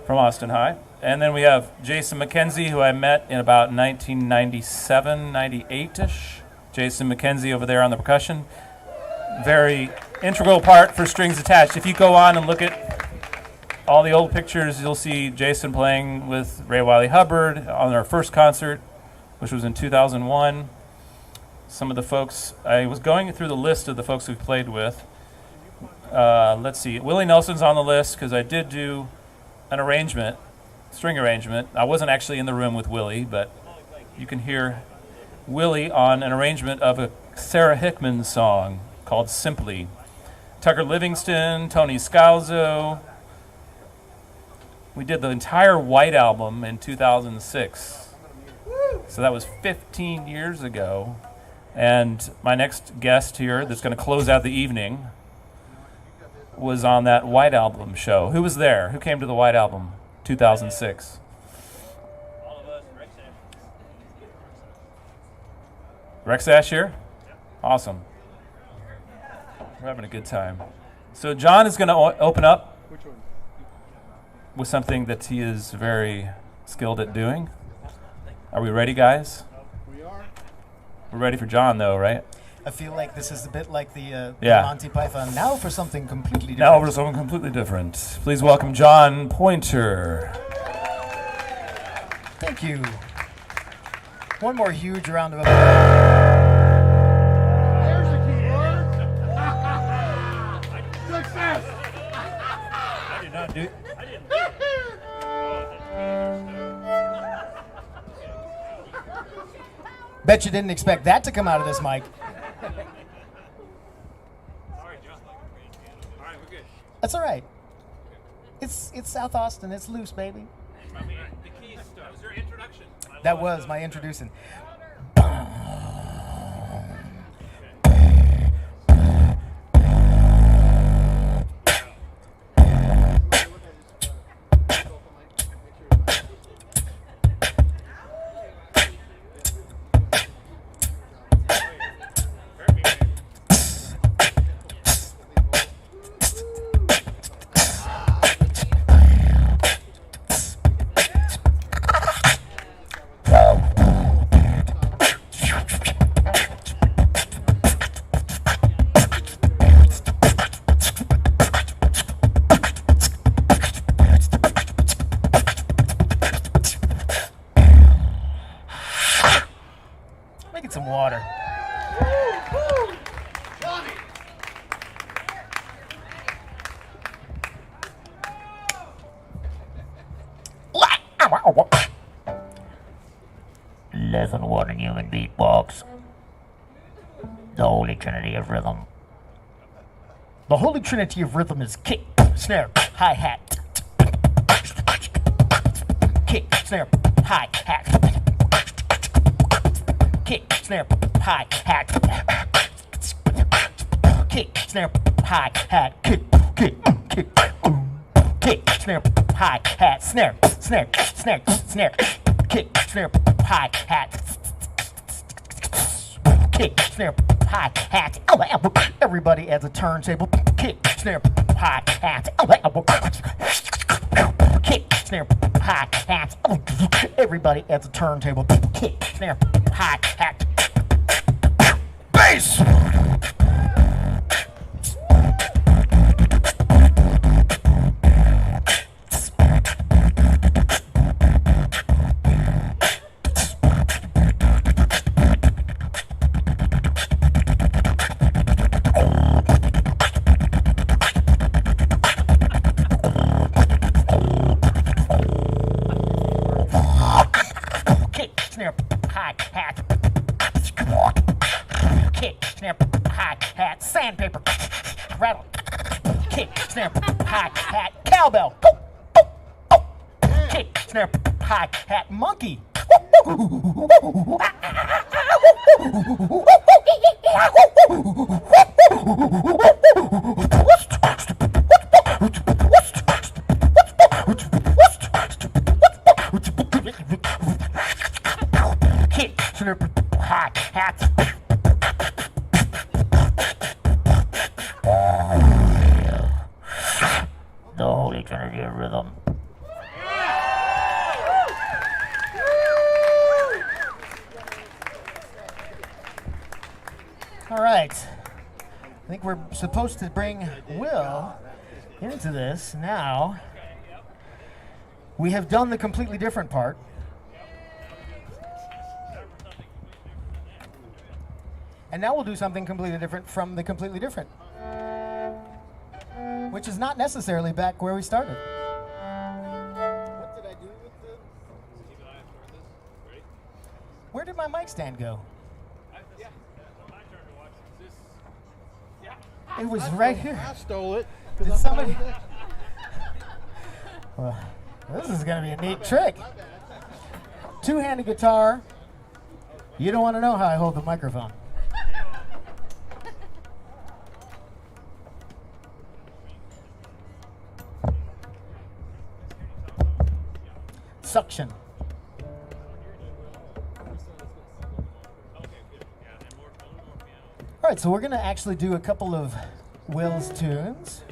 from Austin High. And then we have Jason Mckenzie, who I met in about 1997, 98-ish. Jason Mckenzie over there on the percussion. Very integral part for Strings Attached. If you go on and look at all the old pictures, you'll see Jason playing with Ray Wiley Hubbard on our first concert, which was in 2001. Some of the folks, I was going through the list of the folks we've played with. Let's see, Willie Nelson's on the list because I did do an arrangement, string arrangement. I wasn't actually in the room with Willie, but you can hear Willie on an arrangement of a Sarah Hickman song called Simply. Tucker Livingston, Tony Scalzo. We did the entire White Album in 2006. So that was 15 years ago. And my next guest here that's going to close out the evening was on that White Album show. Who was there? Who came to the White Album 2006? All of us, Rex Asher? Awesome. We're having a good time. So John is going to open up with something that he is very skilled at doing. Are we ready, guys? We are. We're ready for John, though, right? I feel like this is a bit like the Yeah. Monty Python. Now for something completely different. Now for something completely different. Please welcome John Pointer. Thank you. One more huge round of applause. There's the key word. Success. I did not do. Bet you didn't expect that to come out of this mic. Sorry, John. All right, we're good. That's all right. It's South Austin. It's loose, baby. I mean, the keys stuff. That was your introduction. That was my introducing. Lesson 1 in human beatbox. The Holy Trinity of Rhythm. The Holy Trinity of Rhythm is kick, snare, hi-hat. Kick, snare, hi-hat. Kick, snare, hi-hat. Kick, snare, hi-hat. Kick, kick, kick. Kick, snare, hi-hat. Snare, snare, snare, snare. Kick, snare, hi-hat. Kick, snare, hi-hat. Everybody adds a turntable. Kick, snare, hi-hat. Kick, snare, hi-hat. Everybody adds a turntable. Kick, snare, hi-hat. Bass! Snare, hi-hat. Kick, snare, hi-hat. Sandpaper, rattle. Kick, snare, hi-hat. Cowbell. Kick, snare, hi-hat. Monkey. Kick, snare, hi-hat. The Holy Trinity of Rhythm. All right. I think we're supposed to bring Will into this now. We have done the completely different part. And now we'll do something completely different from the completely different. Which is not necessarily back where we started. What did I do with the... Where did my mic stand go? It was right here. I stole it. Did somebody? Well, this is going to be a neat trick. Two-handed guitar. You don't want to know how I hold the microphone. Suction. All right, so we're going to actually do a couple of Will's tunes.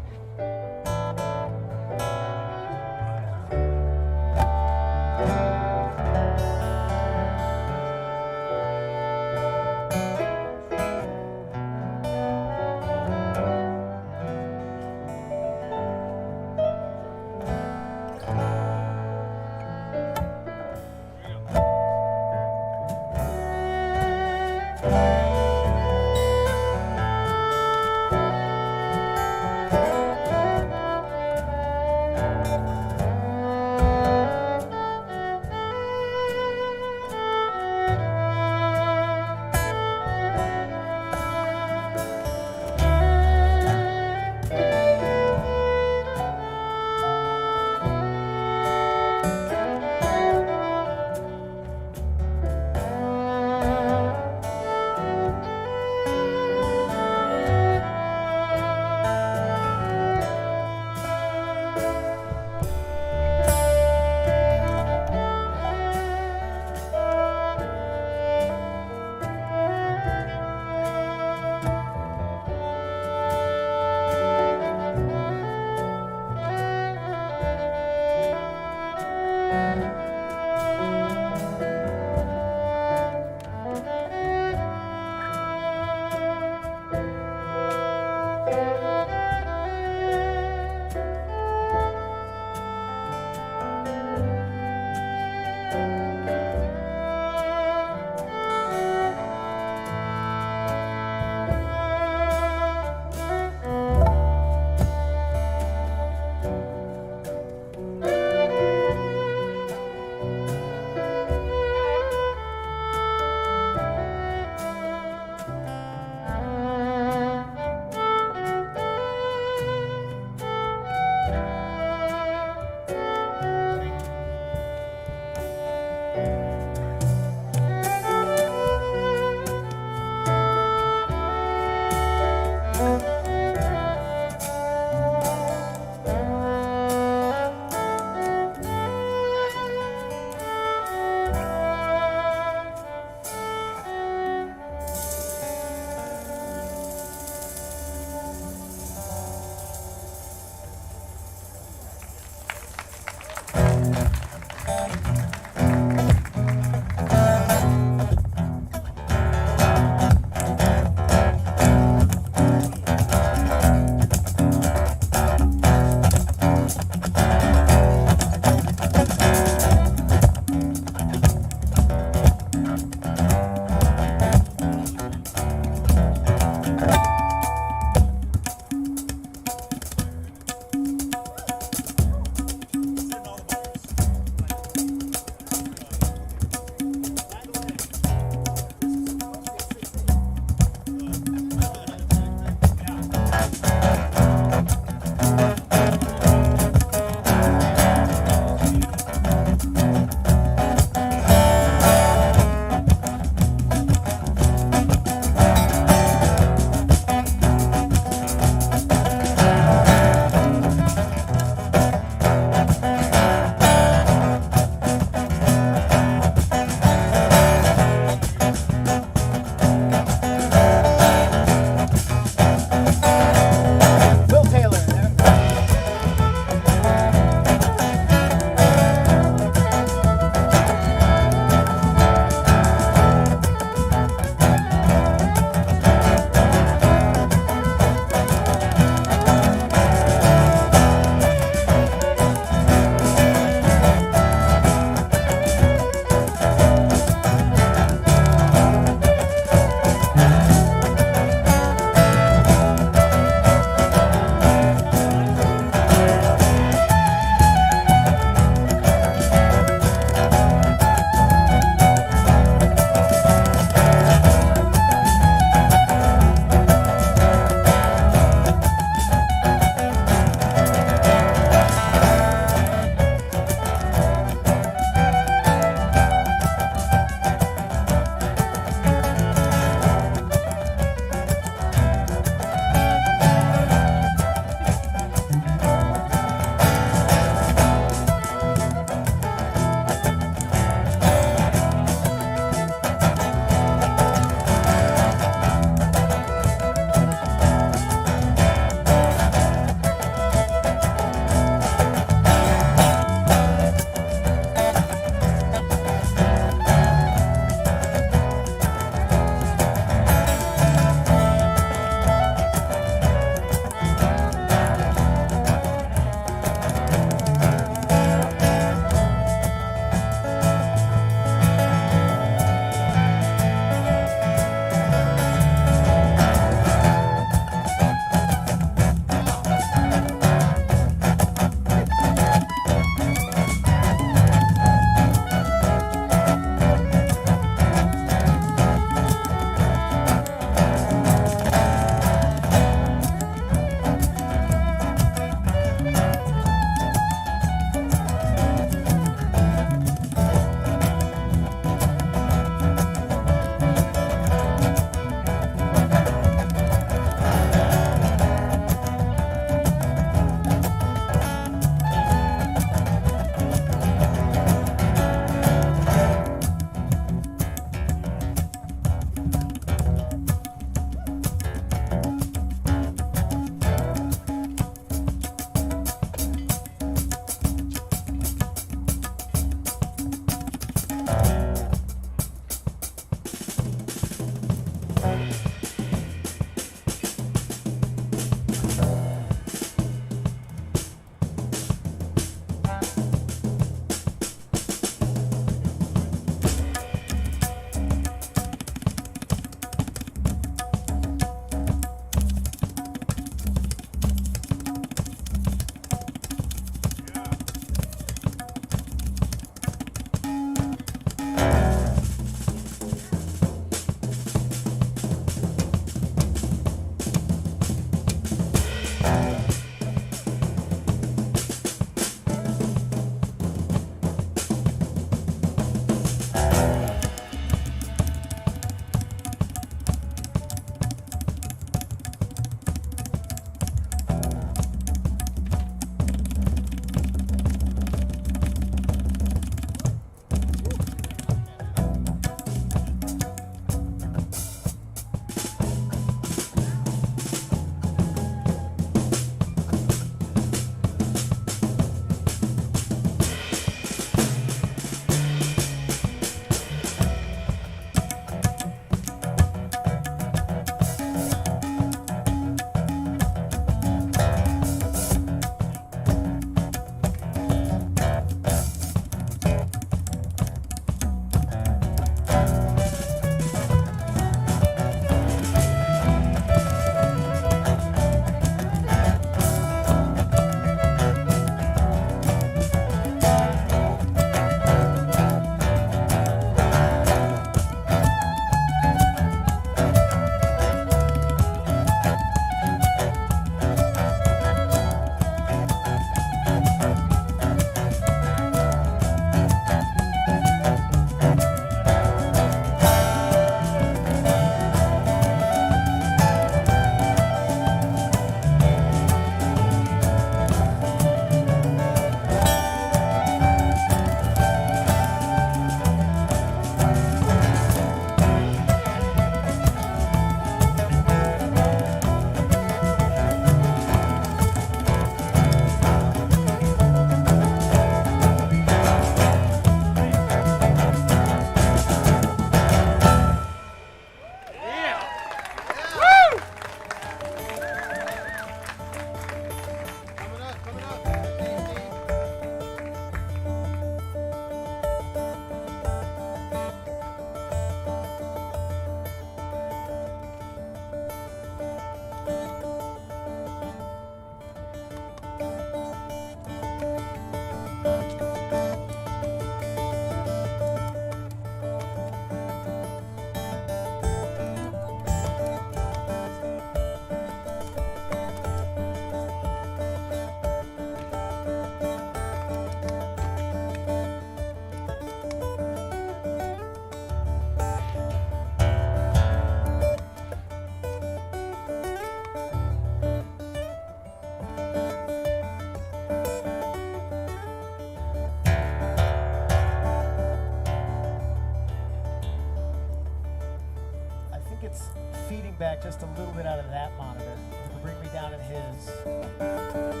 back just a little bit out of that monitor to bring me down in his.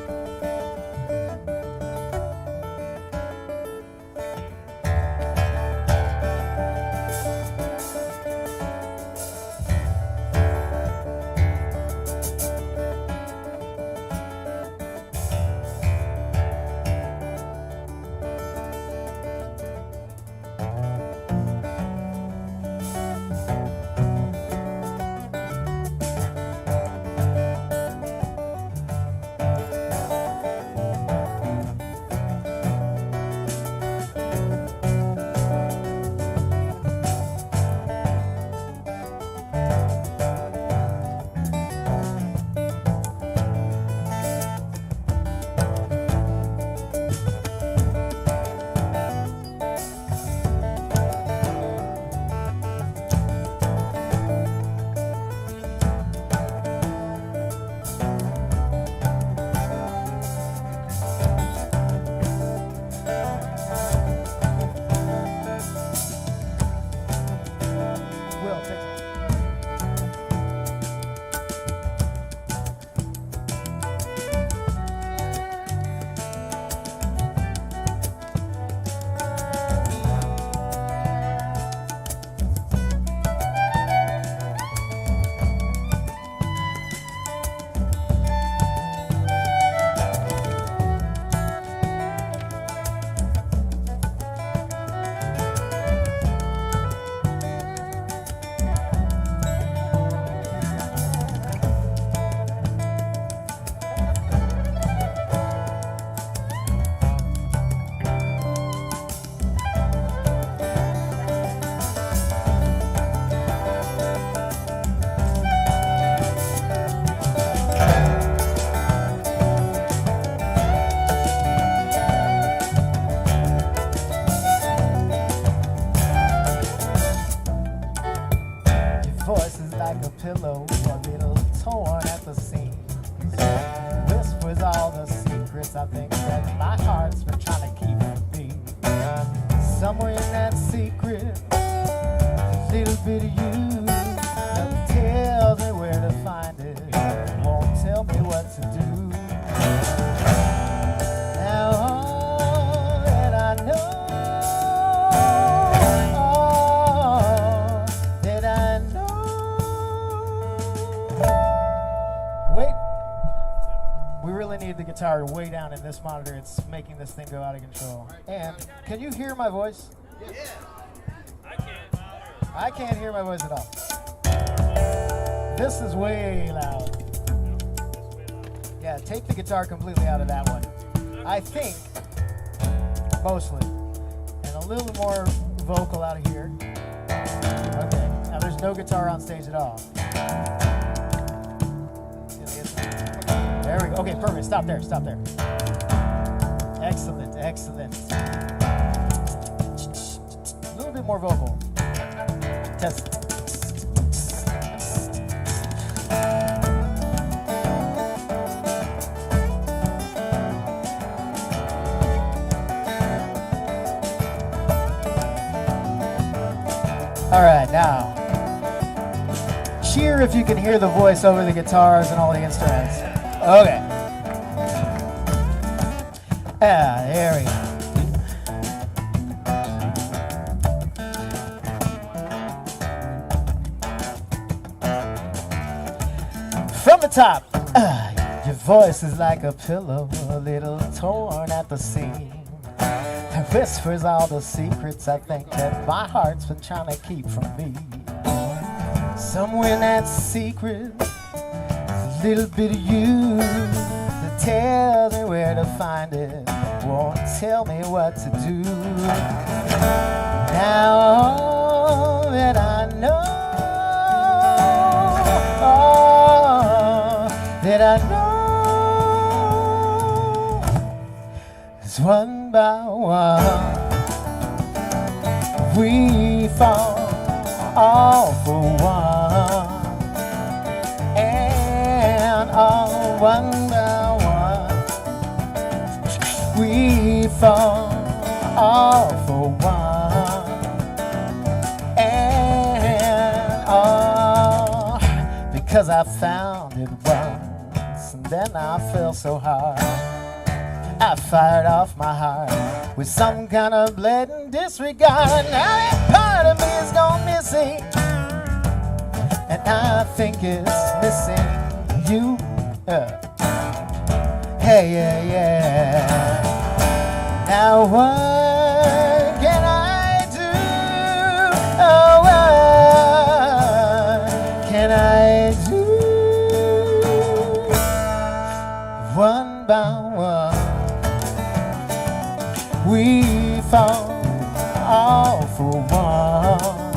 voice is like a pillow, a little torn at the seams. Whispers all the secrets I think that my heart's been trying to keep from me. Somewhere in that secret, a little bit of you that tells me where to find it, won't tell me what to do. Now all that I know, all that I know. Wait, we really need the guitar way down in this monitor. It's making this thing go out of control. And can you hear my voice? Yeah. I can't hear my voice at all. This is way loud. Yeah, take the guitar completely out of that one. I think, mostly. And a little more vocal out of here. Okay, now there's no guitar on stage at all. There we go. Okay, perfect. Stop there, stop there. Excellent, excellent. A little bit more vocal. Test. All right, now, cheer if you can hear the voice over the guitars and all the instruments. Okay. Ah, there we go. From the top, your voice is like a pillow, a little torn at the seam. It whispers all the secrets I think that my heart's been trying to keep from me. Somewhere in that secret, a little bit of you that tells me where to find it, won't tell me what to do. Now all that I know, all that I know is one by one we fall all for one, and all one by one we fall all for one, and all because I found it once, and then I fell so hard I fired off my heart with some kind of blatant disregard. Now that part of me is gone missing, and I think it's missing you. Hey, yeah, yeah. Now what can I do? Oh, what can I do? One by one we fall all for one,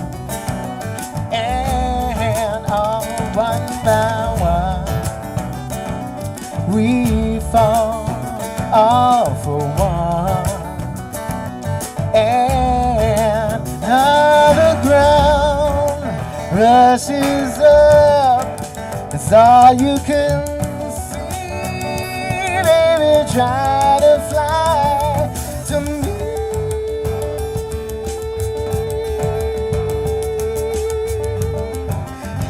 and all one by one we fall all for one, and the ground rushes up. It's all you can see, baby. Try to fly to me.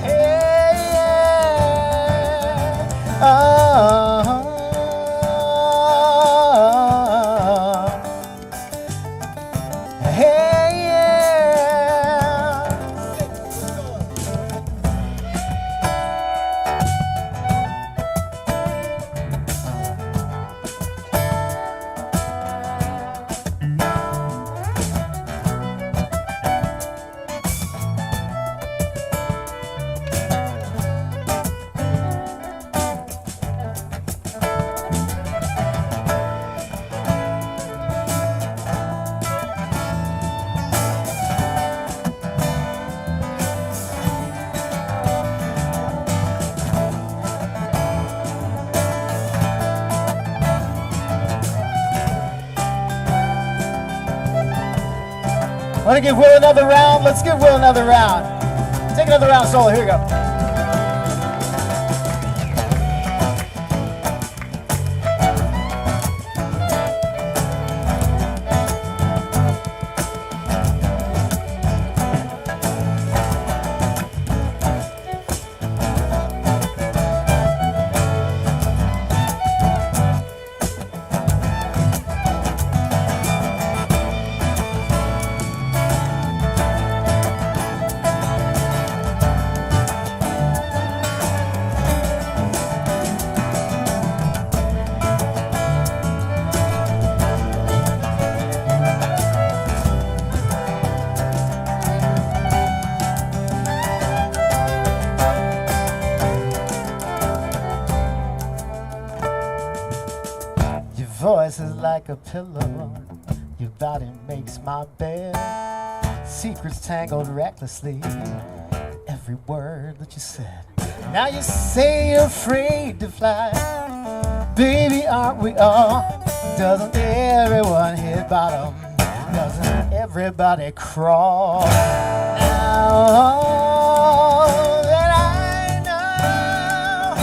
Hey, yeah. Hey, yeah. Want to give Will another round? Let's give Will another round. Take another round solo. Here we go. Voice is like a pillow, your body makes my bed. Secrets tangled recklessly, every word that you said. Now you say you're afraid to fly, baby, aren't we all? Doesn't everyone hit bottom? Doesn't everybody crawl? Now that I know,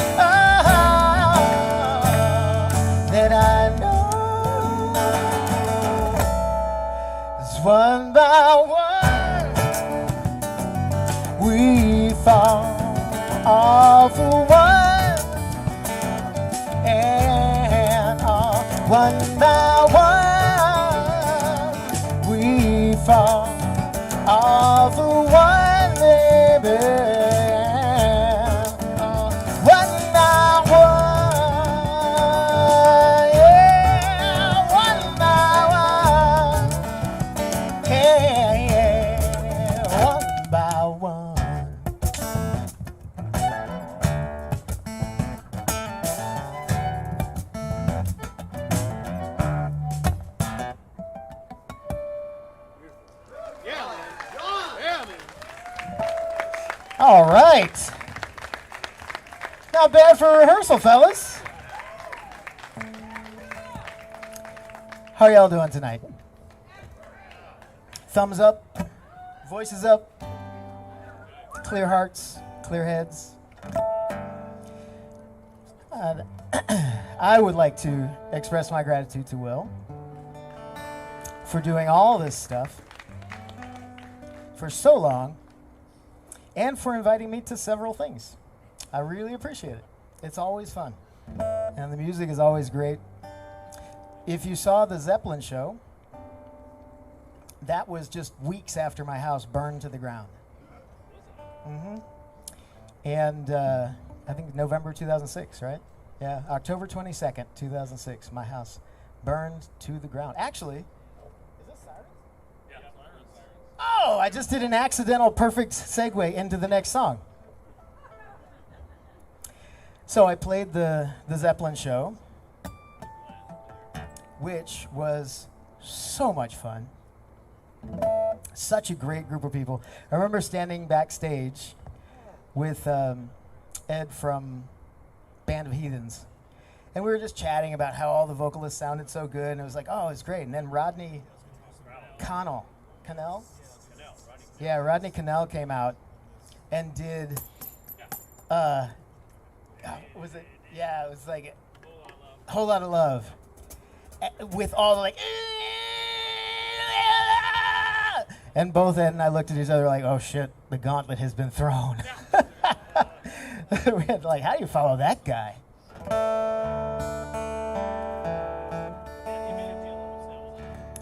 that I know. One by one, we fall all for one, and all one by one, we fall all for one, baby. One by one, yeah, one by one. Yeah, one by one. All right. Not bad for rehearsal, fellas. How are y'all doing tonight? Thumbs up, voices up, clear hearts, clear heads. I would like to express my gratitude to Will for doing all this stuff for so long and for inviting me to several things. I really appreciate it. It's always fun. And the music is always great. If you saw the Zeppelin show, that was just weeks after my house burned to the ground. And I think November 2006, right? Yeah, October 22nd, 2006, my house burned to the ground. Actually, is this sirens? Yeah. Oh, I just did an accidental perfect segue into the next song. So I played the Zeppelin show, which was so much fun. Such a great group of people. I remember standing backstage with Ed from Band of Heathens, and we were just chatting about how all the vocalists sounded so good, and it was like, oh, it's great. And then Rodney Connell? Yeah, Rodney Connell came out and did, was it? Yeah, it was like a Whole Lot of Love, with all the like, and both Ed and I looked at each other like, oh shit, the gauntlet has been thrown. We had like, how do you follow that guy?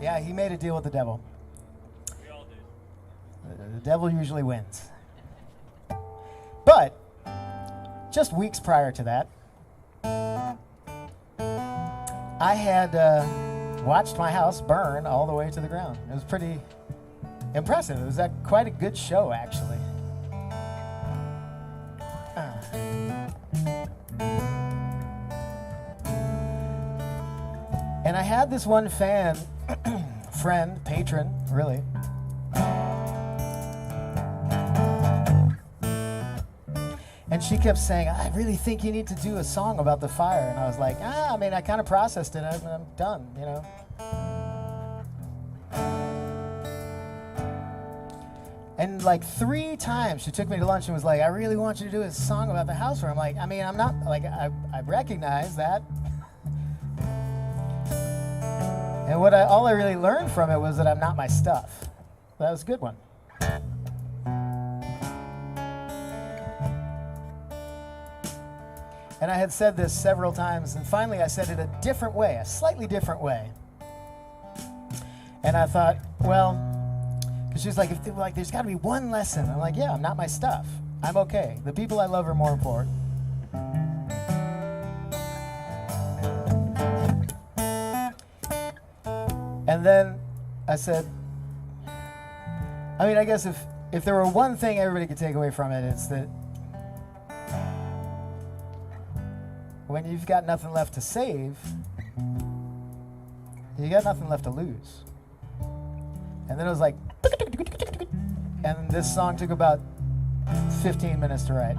Yeah, he made a deal with the devil. We all did. The devil usually wins. But just weeks prior to that, I had watched my house burn all the way to the ground. It was pretty impressive. It was quite a good show, actually. And I had this one fan, friend, patron, really. And she kept saying, I really think you need to do a song about the fire. And I was like, I mean, I kind of processed it. I'm done, you know. And like 3 times she took me to lunch and was like, I really want you to do a song about the house where I'm like, I mean, I'm not, like, I recognize that. And all I really learned from it was that I'm not my stuff. That was a good one. And I had said this several times, and finally I said it a different way, a slightly different way. And I thought, well, because she was like, there's got to be one lesson. I'm like, yeah, I'm not my stuff. I'm okay. The people I love are more important. And then I said, I mean, I guess if there were one thing everybody could take away from it, it's that when you've got nothing left to save, you got nothing left to lose. And then it was like, and this song took about 15 minutes to write.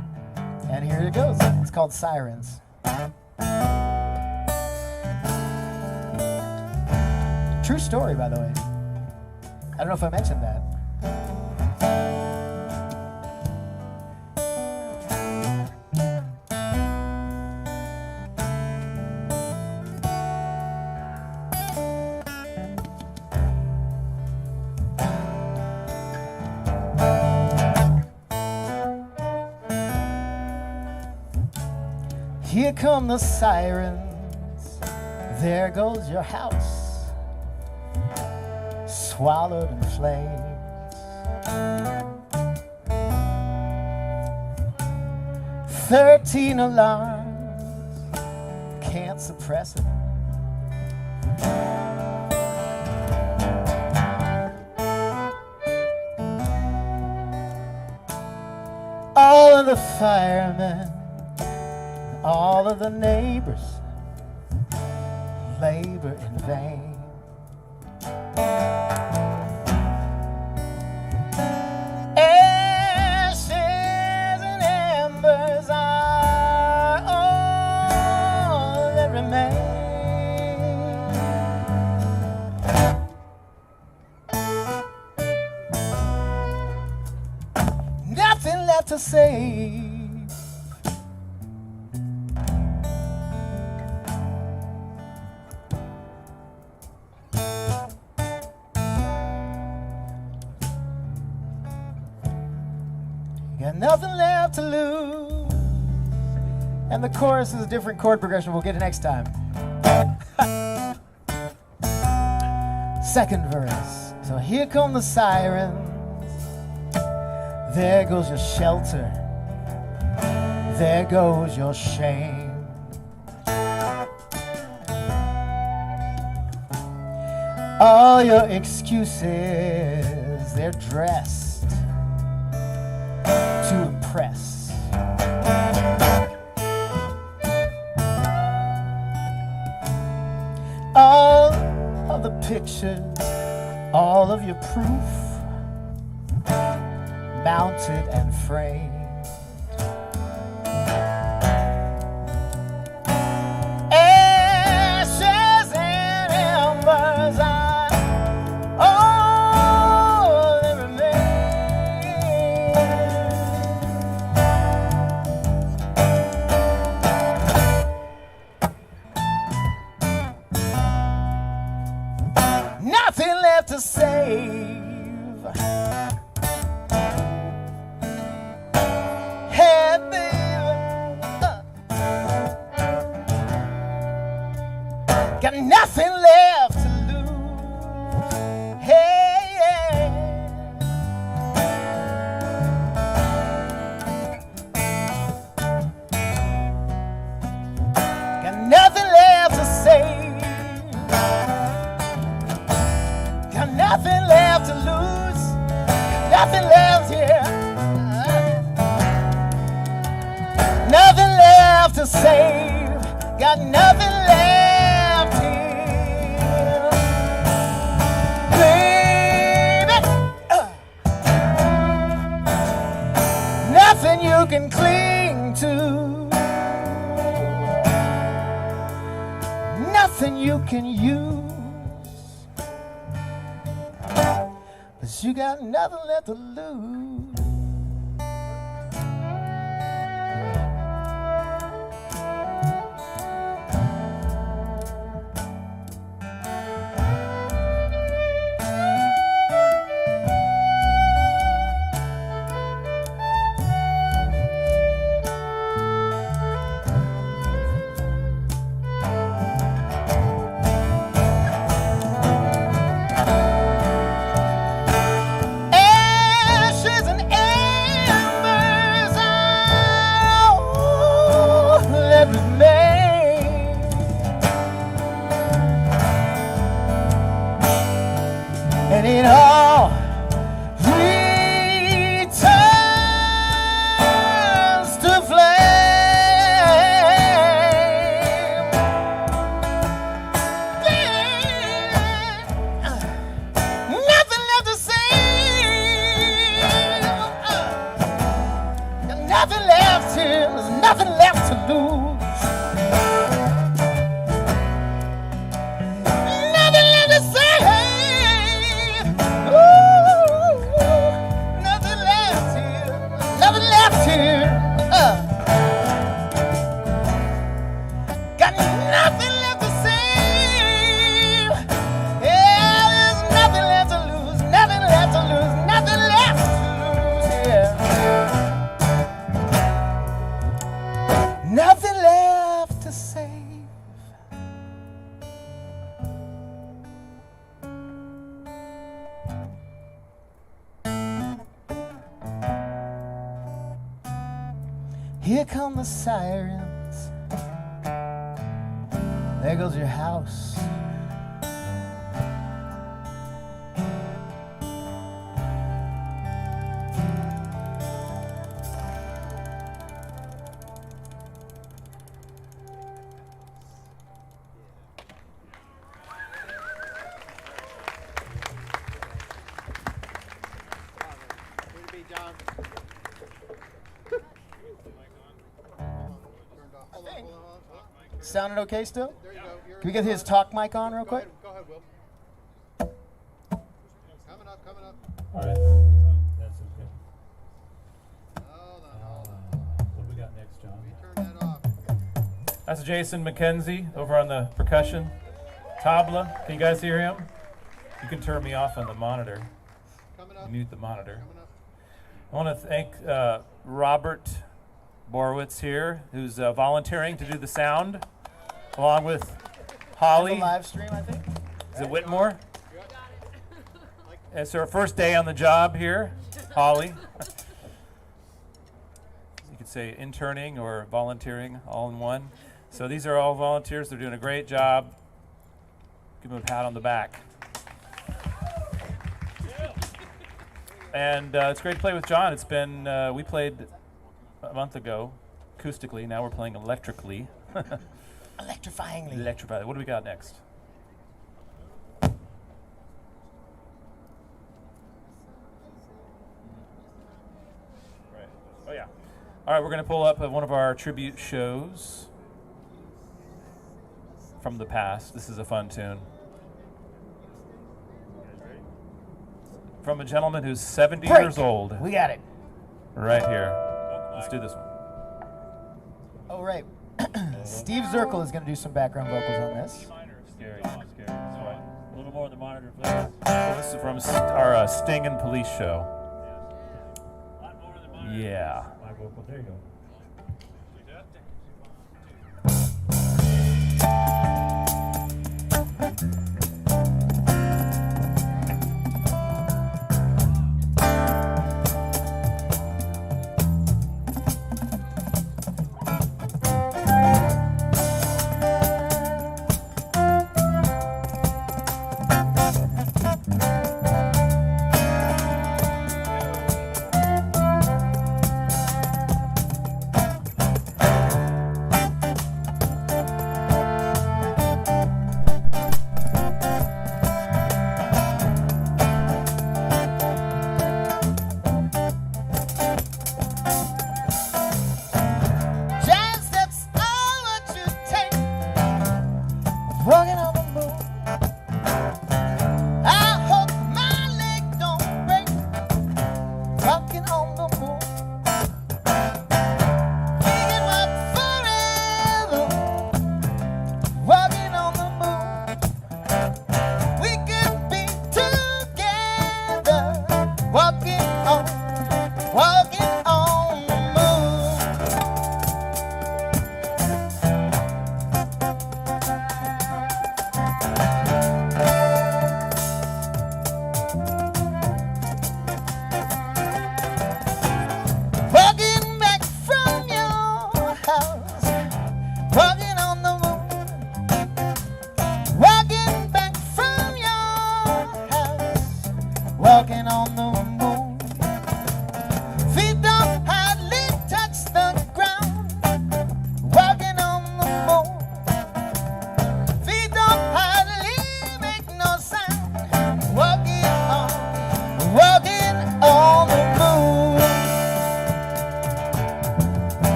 And here it goes. It's called Sirens. True story, by the way. I don't know if I mentioned that. Here come the sirens, there goes your house, swallowed in flames. 13 alarms, can't suppress it. All of the firemen, all of the neighbors labor in vain. Ashes and embers are all that remain. Nothing left to say. Got nothing left to lose. And the chorus is a different chord progression. We'll get it next time. Second verse. So here come the sirens. There goes your shelter. There goes your shame. All your excuses, they're dressed to impress. All of the pictures, all of your proof, mounted and framed. Ashes and embers are all that remain. Nothing left to save. Hey, baby, got nothing left to lose. Hey, yeah. Got nothing left to save. Got nothing left to lose. Got nothing left here. Nothing left to save. Got nothing left here. Baby, nothing you can cling to. Nothing you can use. 'Cause 'cause you got nothing left to lose. Ashes and embers are all that remain. And it all returns to flame. Nothing left to say. Nothing left here. There's nothing left to lose. Nothing left to say. Ooh, nothing left here. Nothing left here. Got nothing left to say. Yeah, there's nothing left to lose. Nothing left to lose. Nothing left to lose. Yeah. Nothing left to save. Here come the sirens. There goes your house. Way to be, John. Hold on. Sounded okay still? There you go. Can we get his talk mic on real quick? Go ahead, Will. Coming up. All right. That's okay. Hold on. What do we got next, John? Turn that off. That's Jason Mckenzie over on the percussion. Tabla. Can you guys hear him? You can turn me off on the monitor. Coming up. Mute the monitor. Coming up. I want to thank Robert Borowitz here, who's volunteering to do the sound, along with The Holly. live stream, I think. Is it Whitmore? It's her first day on the job here, Holly. You could say interning or volunteering all in one. So these are all volunteers. They're doing a great job. Give them a pat on the back. And it's great to play with John. It's been, we played a month ago acoustically. Now we're playing electrically. Electrifyingly. Electrified. What do we got next? Oh, yeah. All right, we're going to pull up one of our tribute shows from the past. This is a fun tune. From a gentleman who's 70 Break. years old. We got it. Right here. Let's do this one. Oh, right. Steve Zirkle is going to do some background vocals on this. Scary. That's right. A little more on the monitor, please. So this is from our Sting and Police show. A lot more on the monitor. Yeah. My vocal. There you go.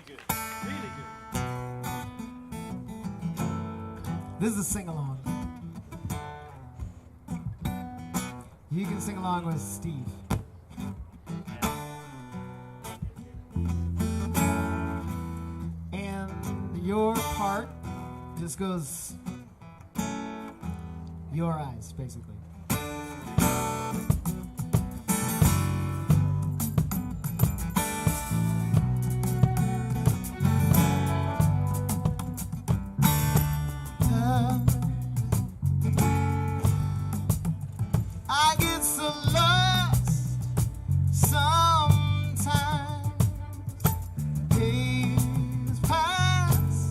good. Really good. This is a sing-along. You can sing along with Steve. And your part just goes your eyes, basically. I get so lost sometimes. Days pass,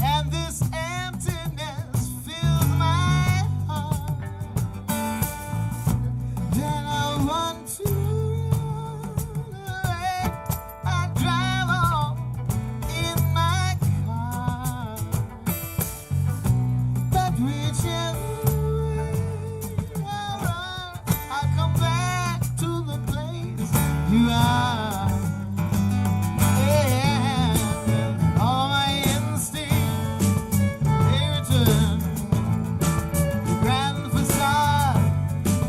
and this emptiness fills my heart. Then I want to run away. I drive on in my car, but whichever I come back to the place you are. Yeah, all my instincts, they return. The grand facade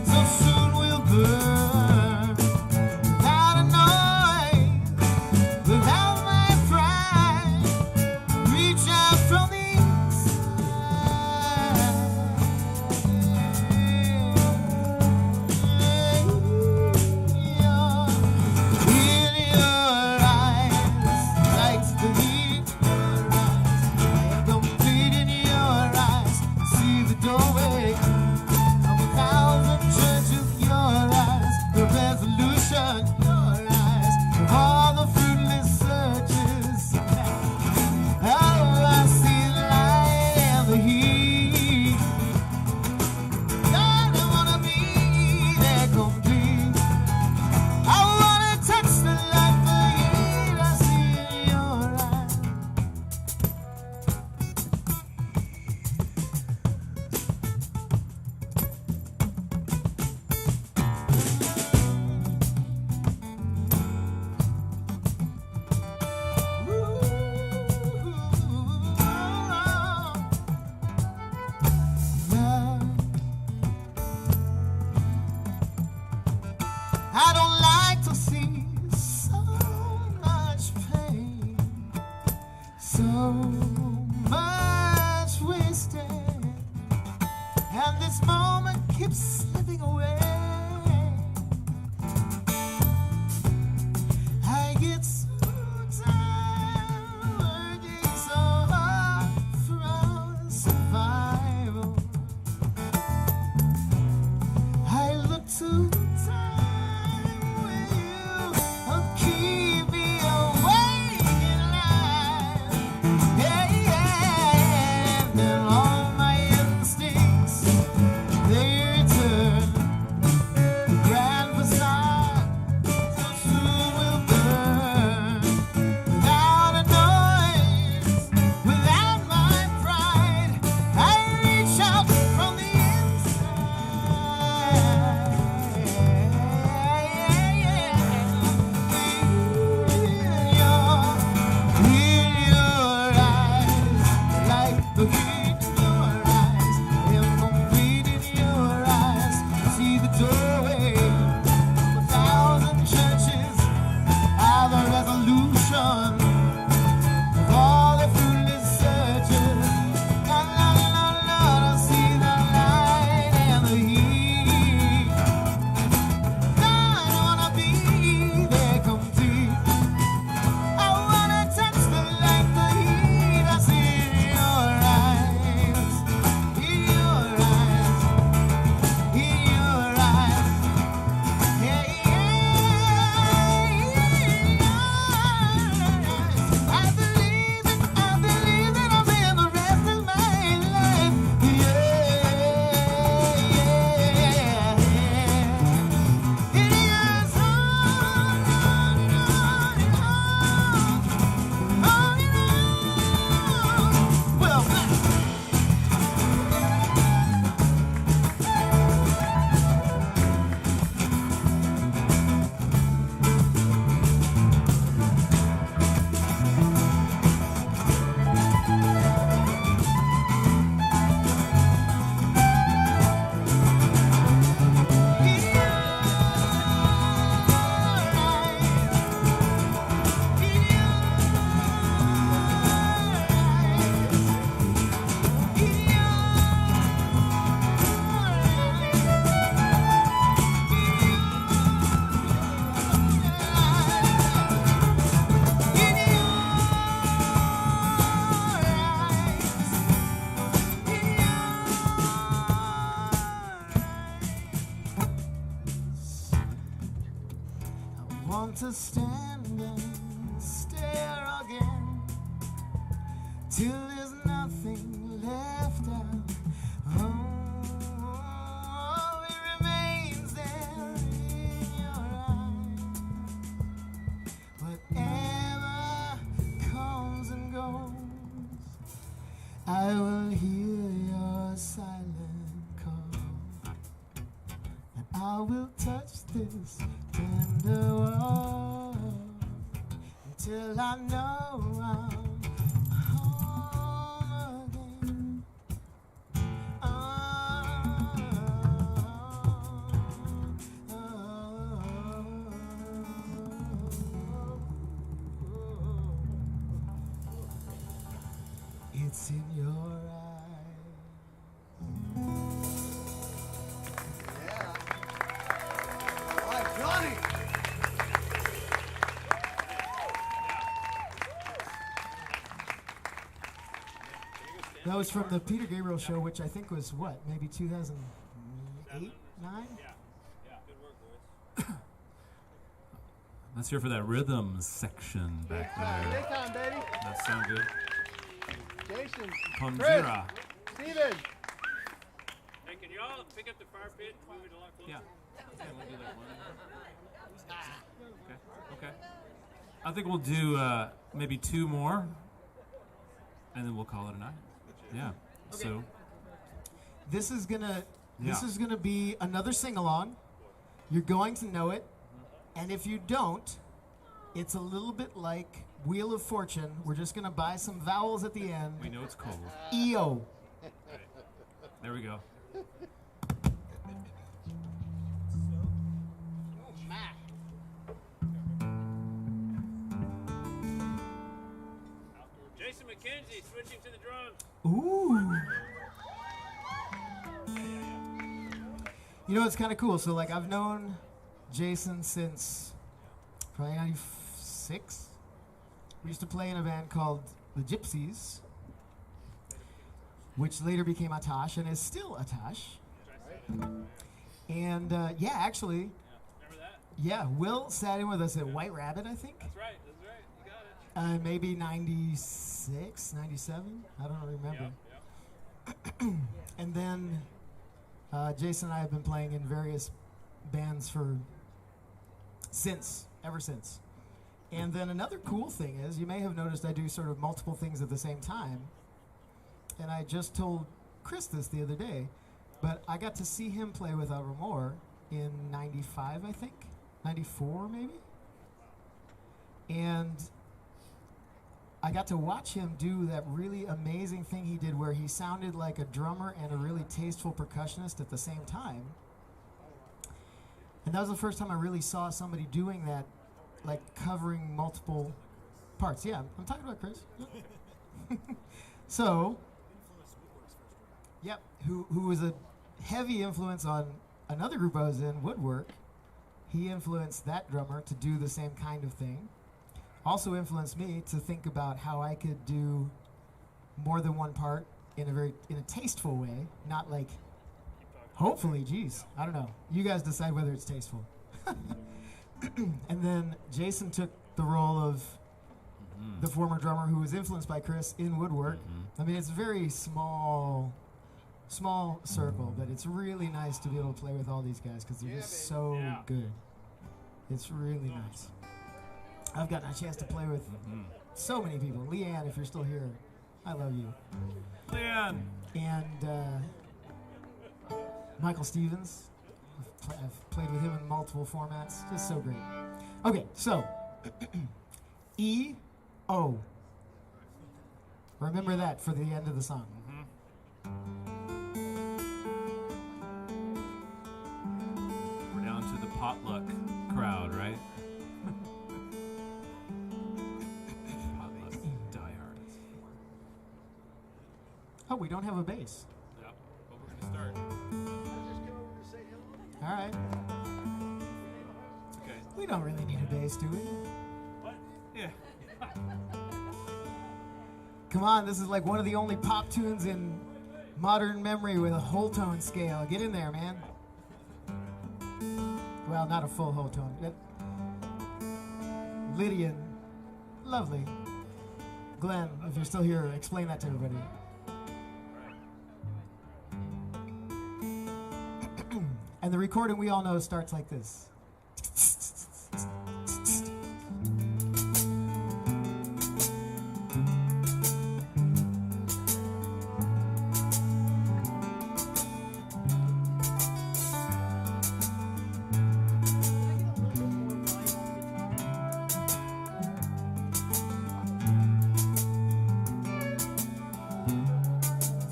so soon will burn. Without a noise, without my pride, reach out from the I don't like to see so much pain, so much wasted, and this moment keeps slipping away. I get so tired, working so hard for our survival. I look to the time when you keep me awake in life. Yeah, want to stand and stare again till there's nothing left out. Oh, it remains there in your eyes. Whatever comes and goes, I will hear your silent call, and I will touch this tender wall until I know I'm home again. It's in your eyes. Yeah. All right, Johnny. That was from the Peter Gabriel show, which I think was what, maybe 2008, 9? Good work, boys. Let's hear for that rhythm section back there. Daytime, baby. That sound good. Jason. Ponzira. Steven. Hey, can y'all pick up the fire pit and move it a lot closer? Yeah. We'll do that one. Okay. I think we'll do maybe 2 more, and then we'll call it a night. Yeah. Okay. So This is gonna Yeah. be another sing-along. You're going to know it, and if you don't, it's a little bit like Wheel of Fortune. We're just gonna buy some vowels at the end. we know it's cold. E-O. There we go. Jason Mckenzie switching to the drums. Ooh. You know, it's kind of cool. So, like, I've known Jason since probably 96. We used to play in a band called the Gypsies, which later became Attached and is still Attached. And, yeah, actually, Remember that? yeah, Will sat in with us at White Rabbit, I think. That's right. You got it. Maybe 96, 97. I don't remember. Yep. And then Jason and I have been playing in various bands ever since. And then another cool thing is, you may have noticed I do sort of multiple things at the same time. And I just told Chris this the other day, but I got to see him play with Moore in 95, I think. 94, maybe? And I got to watch him do that really amazing thing he did where he sounded like a drummer and a really tasteful percussionist at the same time. And that was the first time I really saw somebody doing that, like covering multiple parts. Yeah, I'm talking about Chris. So, yep, who was a heavy influence on another group I was in, Woodwork. He influenced that drummer to do the same kind of thing. Also influenced me to think about how I could do more than one part in a tasteful way, not like, hopefully, geez, I don't know. You guys decide whether it's tasteful. And then Jason took the role of the former drummer who was influenced by Chris in Woodwork. I mean, it's a very small circle, but it's really nice to be able to play with all these guys because they're just so good. It's really nice. I've gotten a chance to play with so many people. Leanne, if you're still here, I love you. Leanne! And Michael Stevens. I've played with him in multiple formats. Just so great. Okay, so E-O. Remember that for the end of the song. We're down to the potluck crowd, right? Potluck diehards. Oh, we don't have a bass. Yep, but we're gonna start. All right. Okay. We don't really need a bass, do we? What? Yeah. Come on, this is like one of the only pop tunes in modern memory with a whole tone scale. Get in there, man. Well, not a full whole tone. Lydian. Lovely. Glenn, if you're still here, explain that to everybody. And the recording we all know starts like this.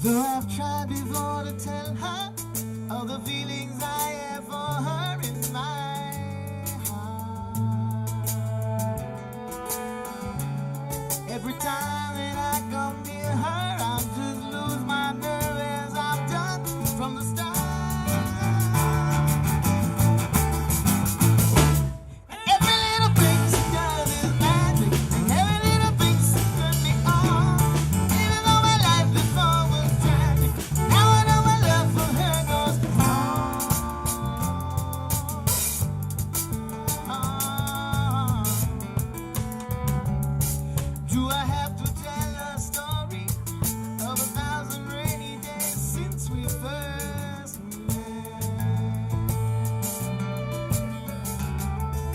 Though I've tried before to tell her all the feelings I have for her in my heart. Every time that I come near her, I just lose my nerve as I've done from the start. Every little thing she does is magic, and every little thing she turns me on. Even though my life before was tragic, now I know my love for her goes on. Do I have to tell a story of 1,000 rainy days since we first met?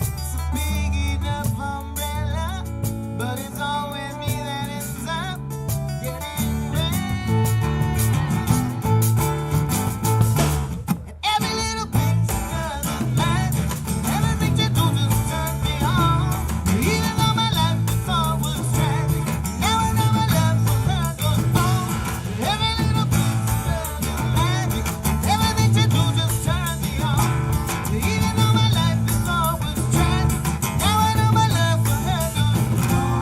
It's a big enough umbrella, but it's always me that ends up getting wet. And every little thing she does is magic. Everything she do just turns me on. Even though my life before was tragic, now I know my love for her goes on. Every little thing she does is magic. Everything she do just turns me on. Even though my life before was tragic, now I know my love for her goes on.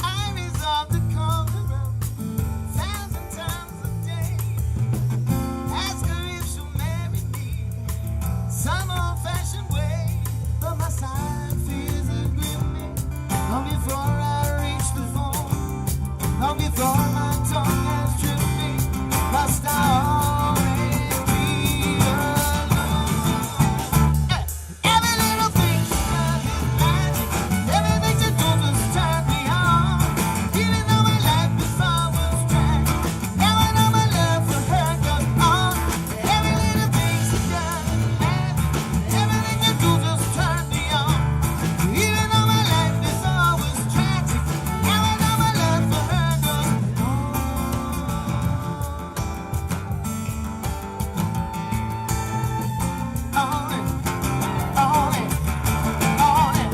I resolved to call her up 1,000 times a day. Ask her if she'll marry me some old-fashioned way. But my silent fears have gripped me long before I reach the phone. Long before my tongue has tripped me, must I already be alone? Every little thing she does is magic. Everything she do just turns me on. Even though my life before was tragic, now I know my love for her goes on. Every little thing she does is magic. Everything she do just turns me on. Even though my life before was tragic, now I know my love for her goes on. On it, on it, on it,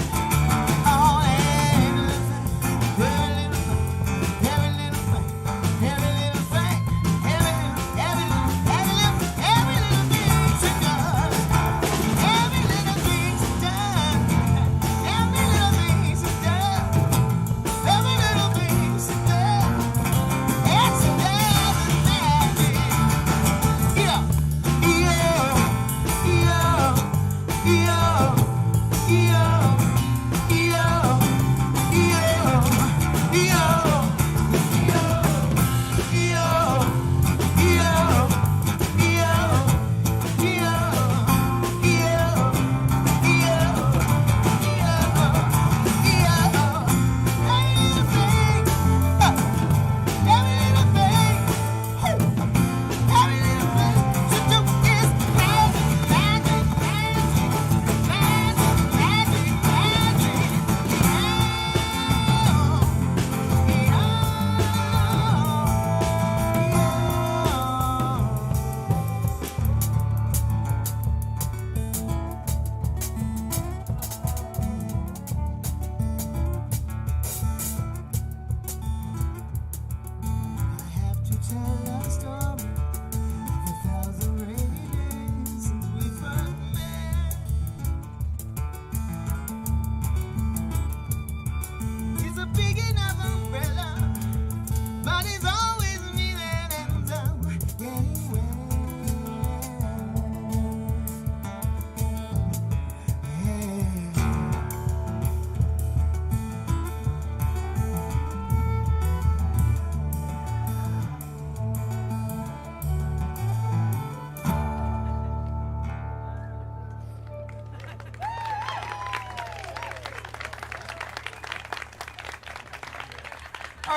on it. Every little thing, every little thing, every little thing, every little thing she does. Every little thing she does. Every little thing she does. Every little thing she does. And she does it magic. Yeah,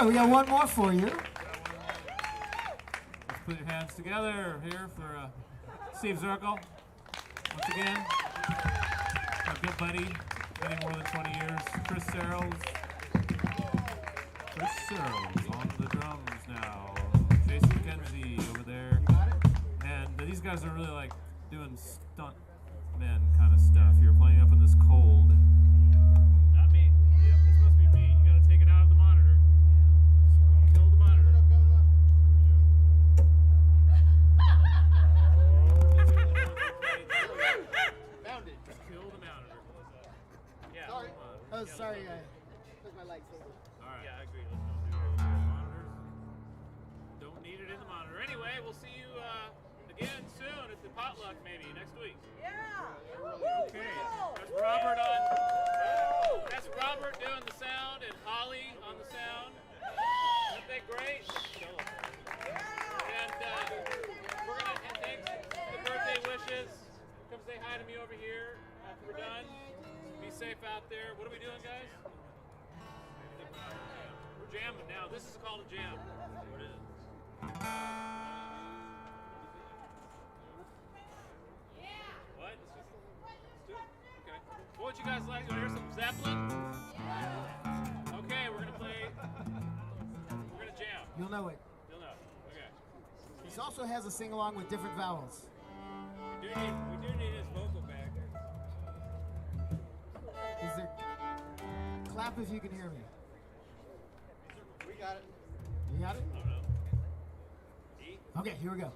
we got one more for you. Let's put your hands together here for Steve Zirkle. Once again, our good buddy, many more than 20 years, Chris Searles. Chris Searles on the drums now. Jason Mckenzie over there. And these guys are really like doing stunt man kind of stuff. You're playing up in this cold. Not me. Yep, this must be me. You gotta take it out of the monitor. Kill the monitor. Found it. Kill the monitor. Yeah. Sorry. Oh, sorry, guy. That's my legs. Alright. Yeah, I agree. Let's don't do it. Monitors. Don't need it in the monitor. Anyway, we'll see you again soon at the potluck maybe next week. Yeah. Okay. That's Robert on. That's Robert doing the sound and Holly on the sound. Aren't they great? And we're gonna thank the birthday wishes. Come say hi to me over here after we're done. Be safe out there. What are we doing, guys? We're jamming now. This is called a jam. What is it? What? Let's do it. Okay. What would you guys like? You want to hear some Zeppelin? Okay, we're gonna play. We're gonna jam. You'll know it. You'll know. Okay. This also has a sing-along with different vowels. We do need his vocal back. Is there... Clap if you can hear me. We got it. You got it? I don't know. E? Okay, here we go.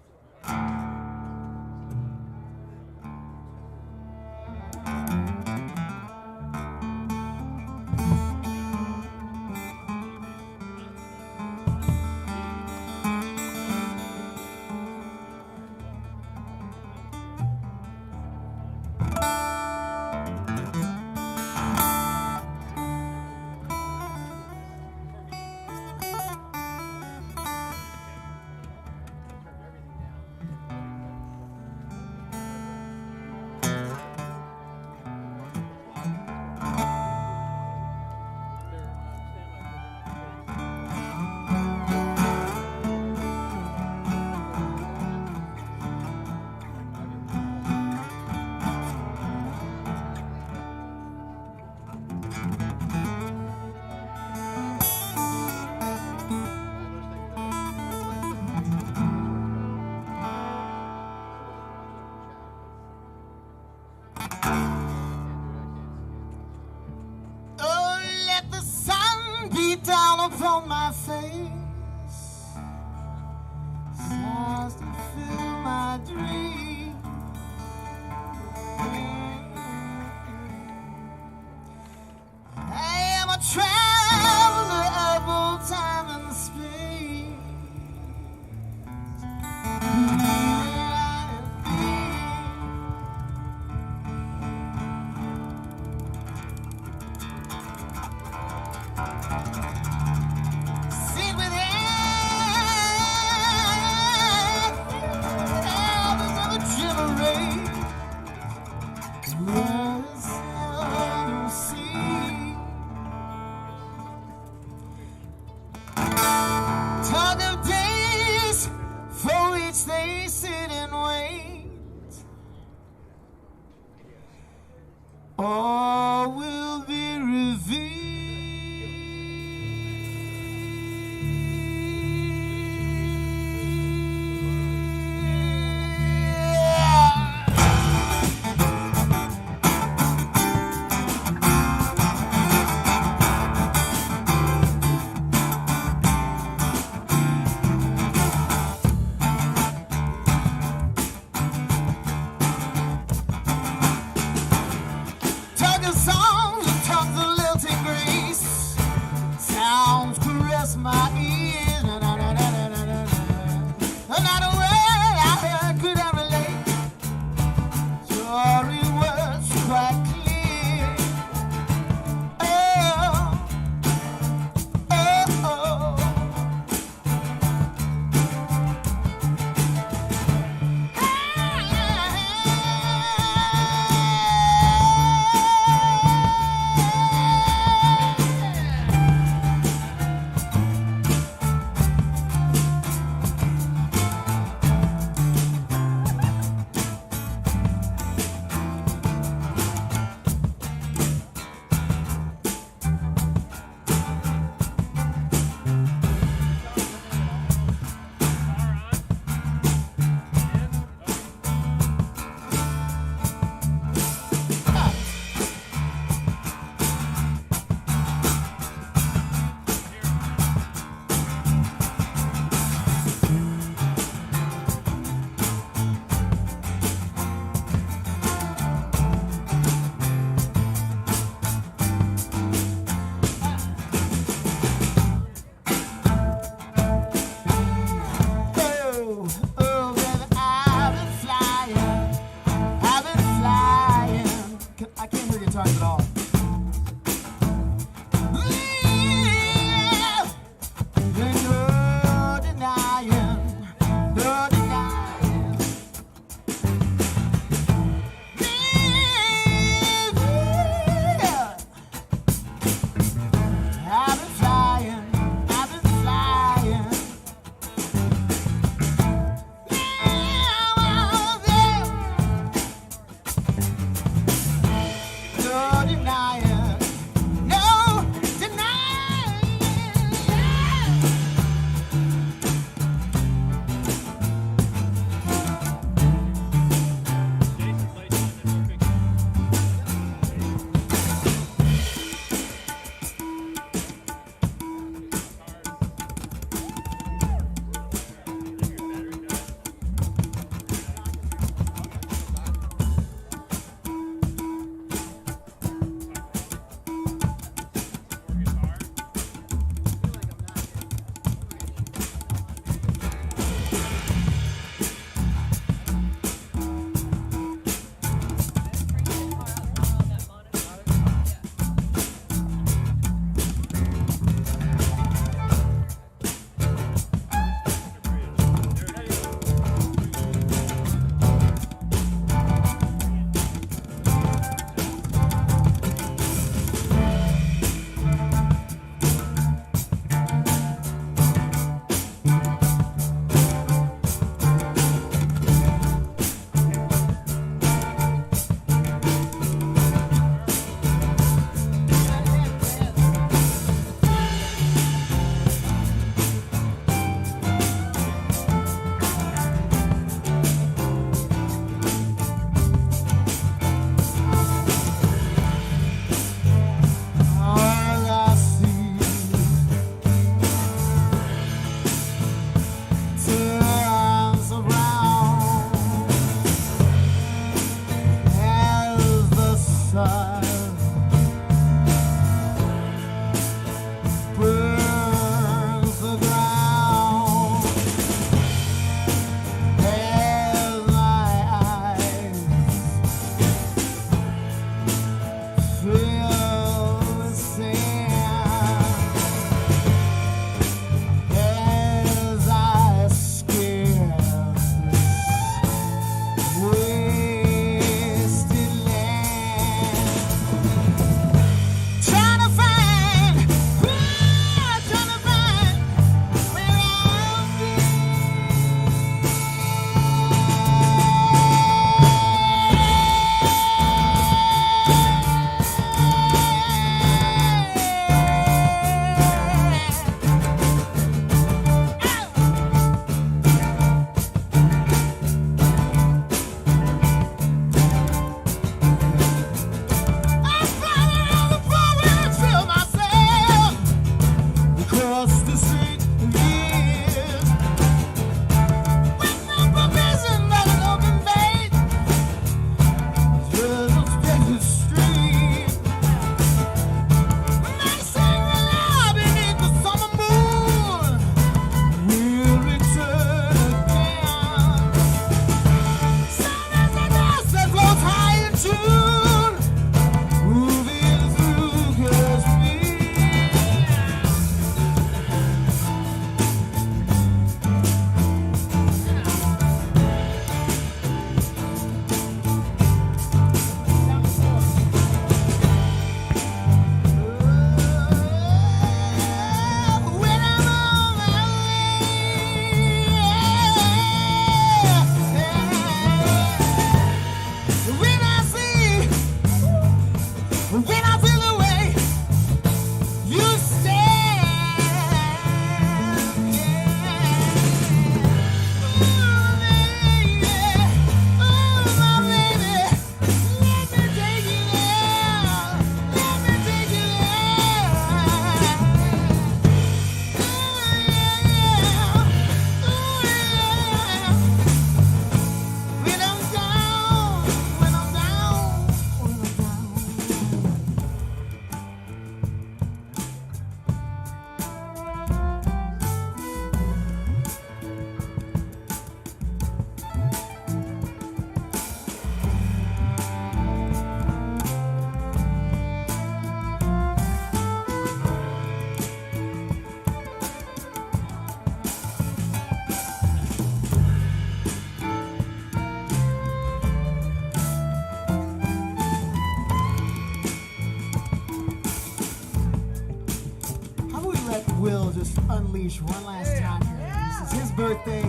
just unleash one last time here. This is his birthday.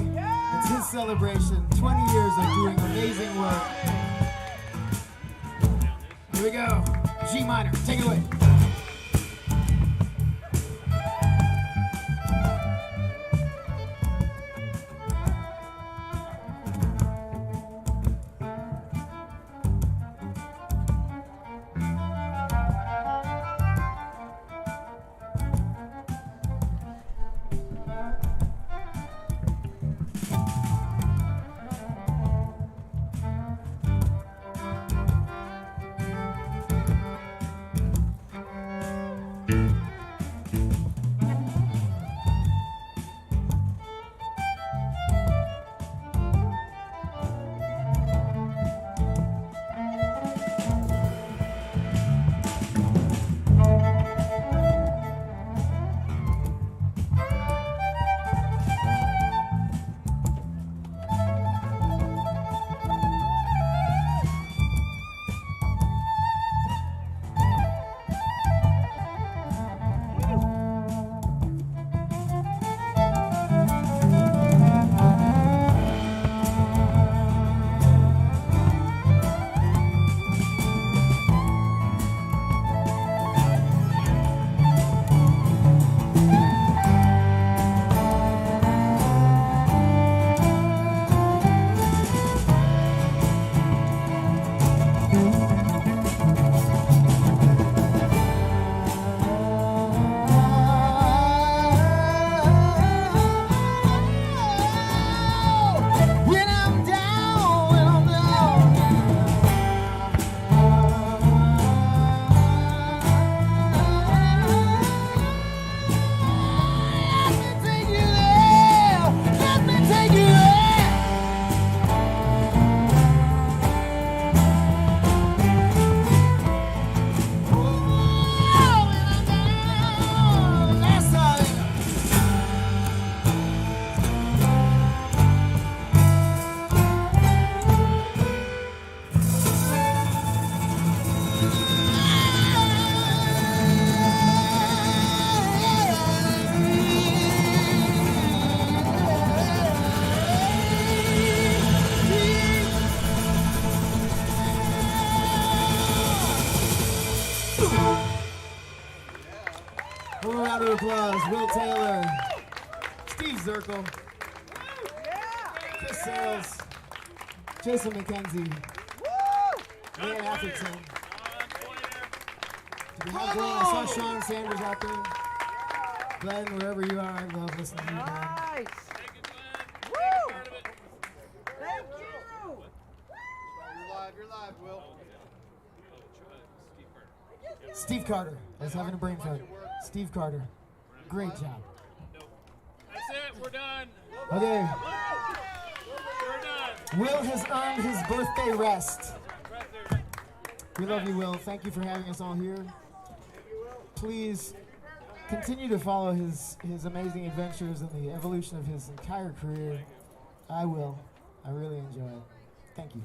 It's his celebration. 20 years of doing amazing work. Here we go. G minor. Take it away. Round of applause, Will Taylor, Steve Zirkle, Chris Sales, Jason Mckenzie, Leanne Atherton. Did we have Glenn? I saw Sean Sanders out there. Glenn, wherever you are, I love listening to you, man. Nice. Woo! Thank you. You're live, Will. Steve Carter is having a brain fart. Steve Carter, great job. That's it, we're done. Okay, We're done. Will has earned his birthday rest. We love you, Will. Thank you for having us all here. Please continue to follow his amazing adventures and the evolution of his entire career. I will. I really enjoy it. Thank you.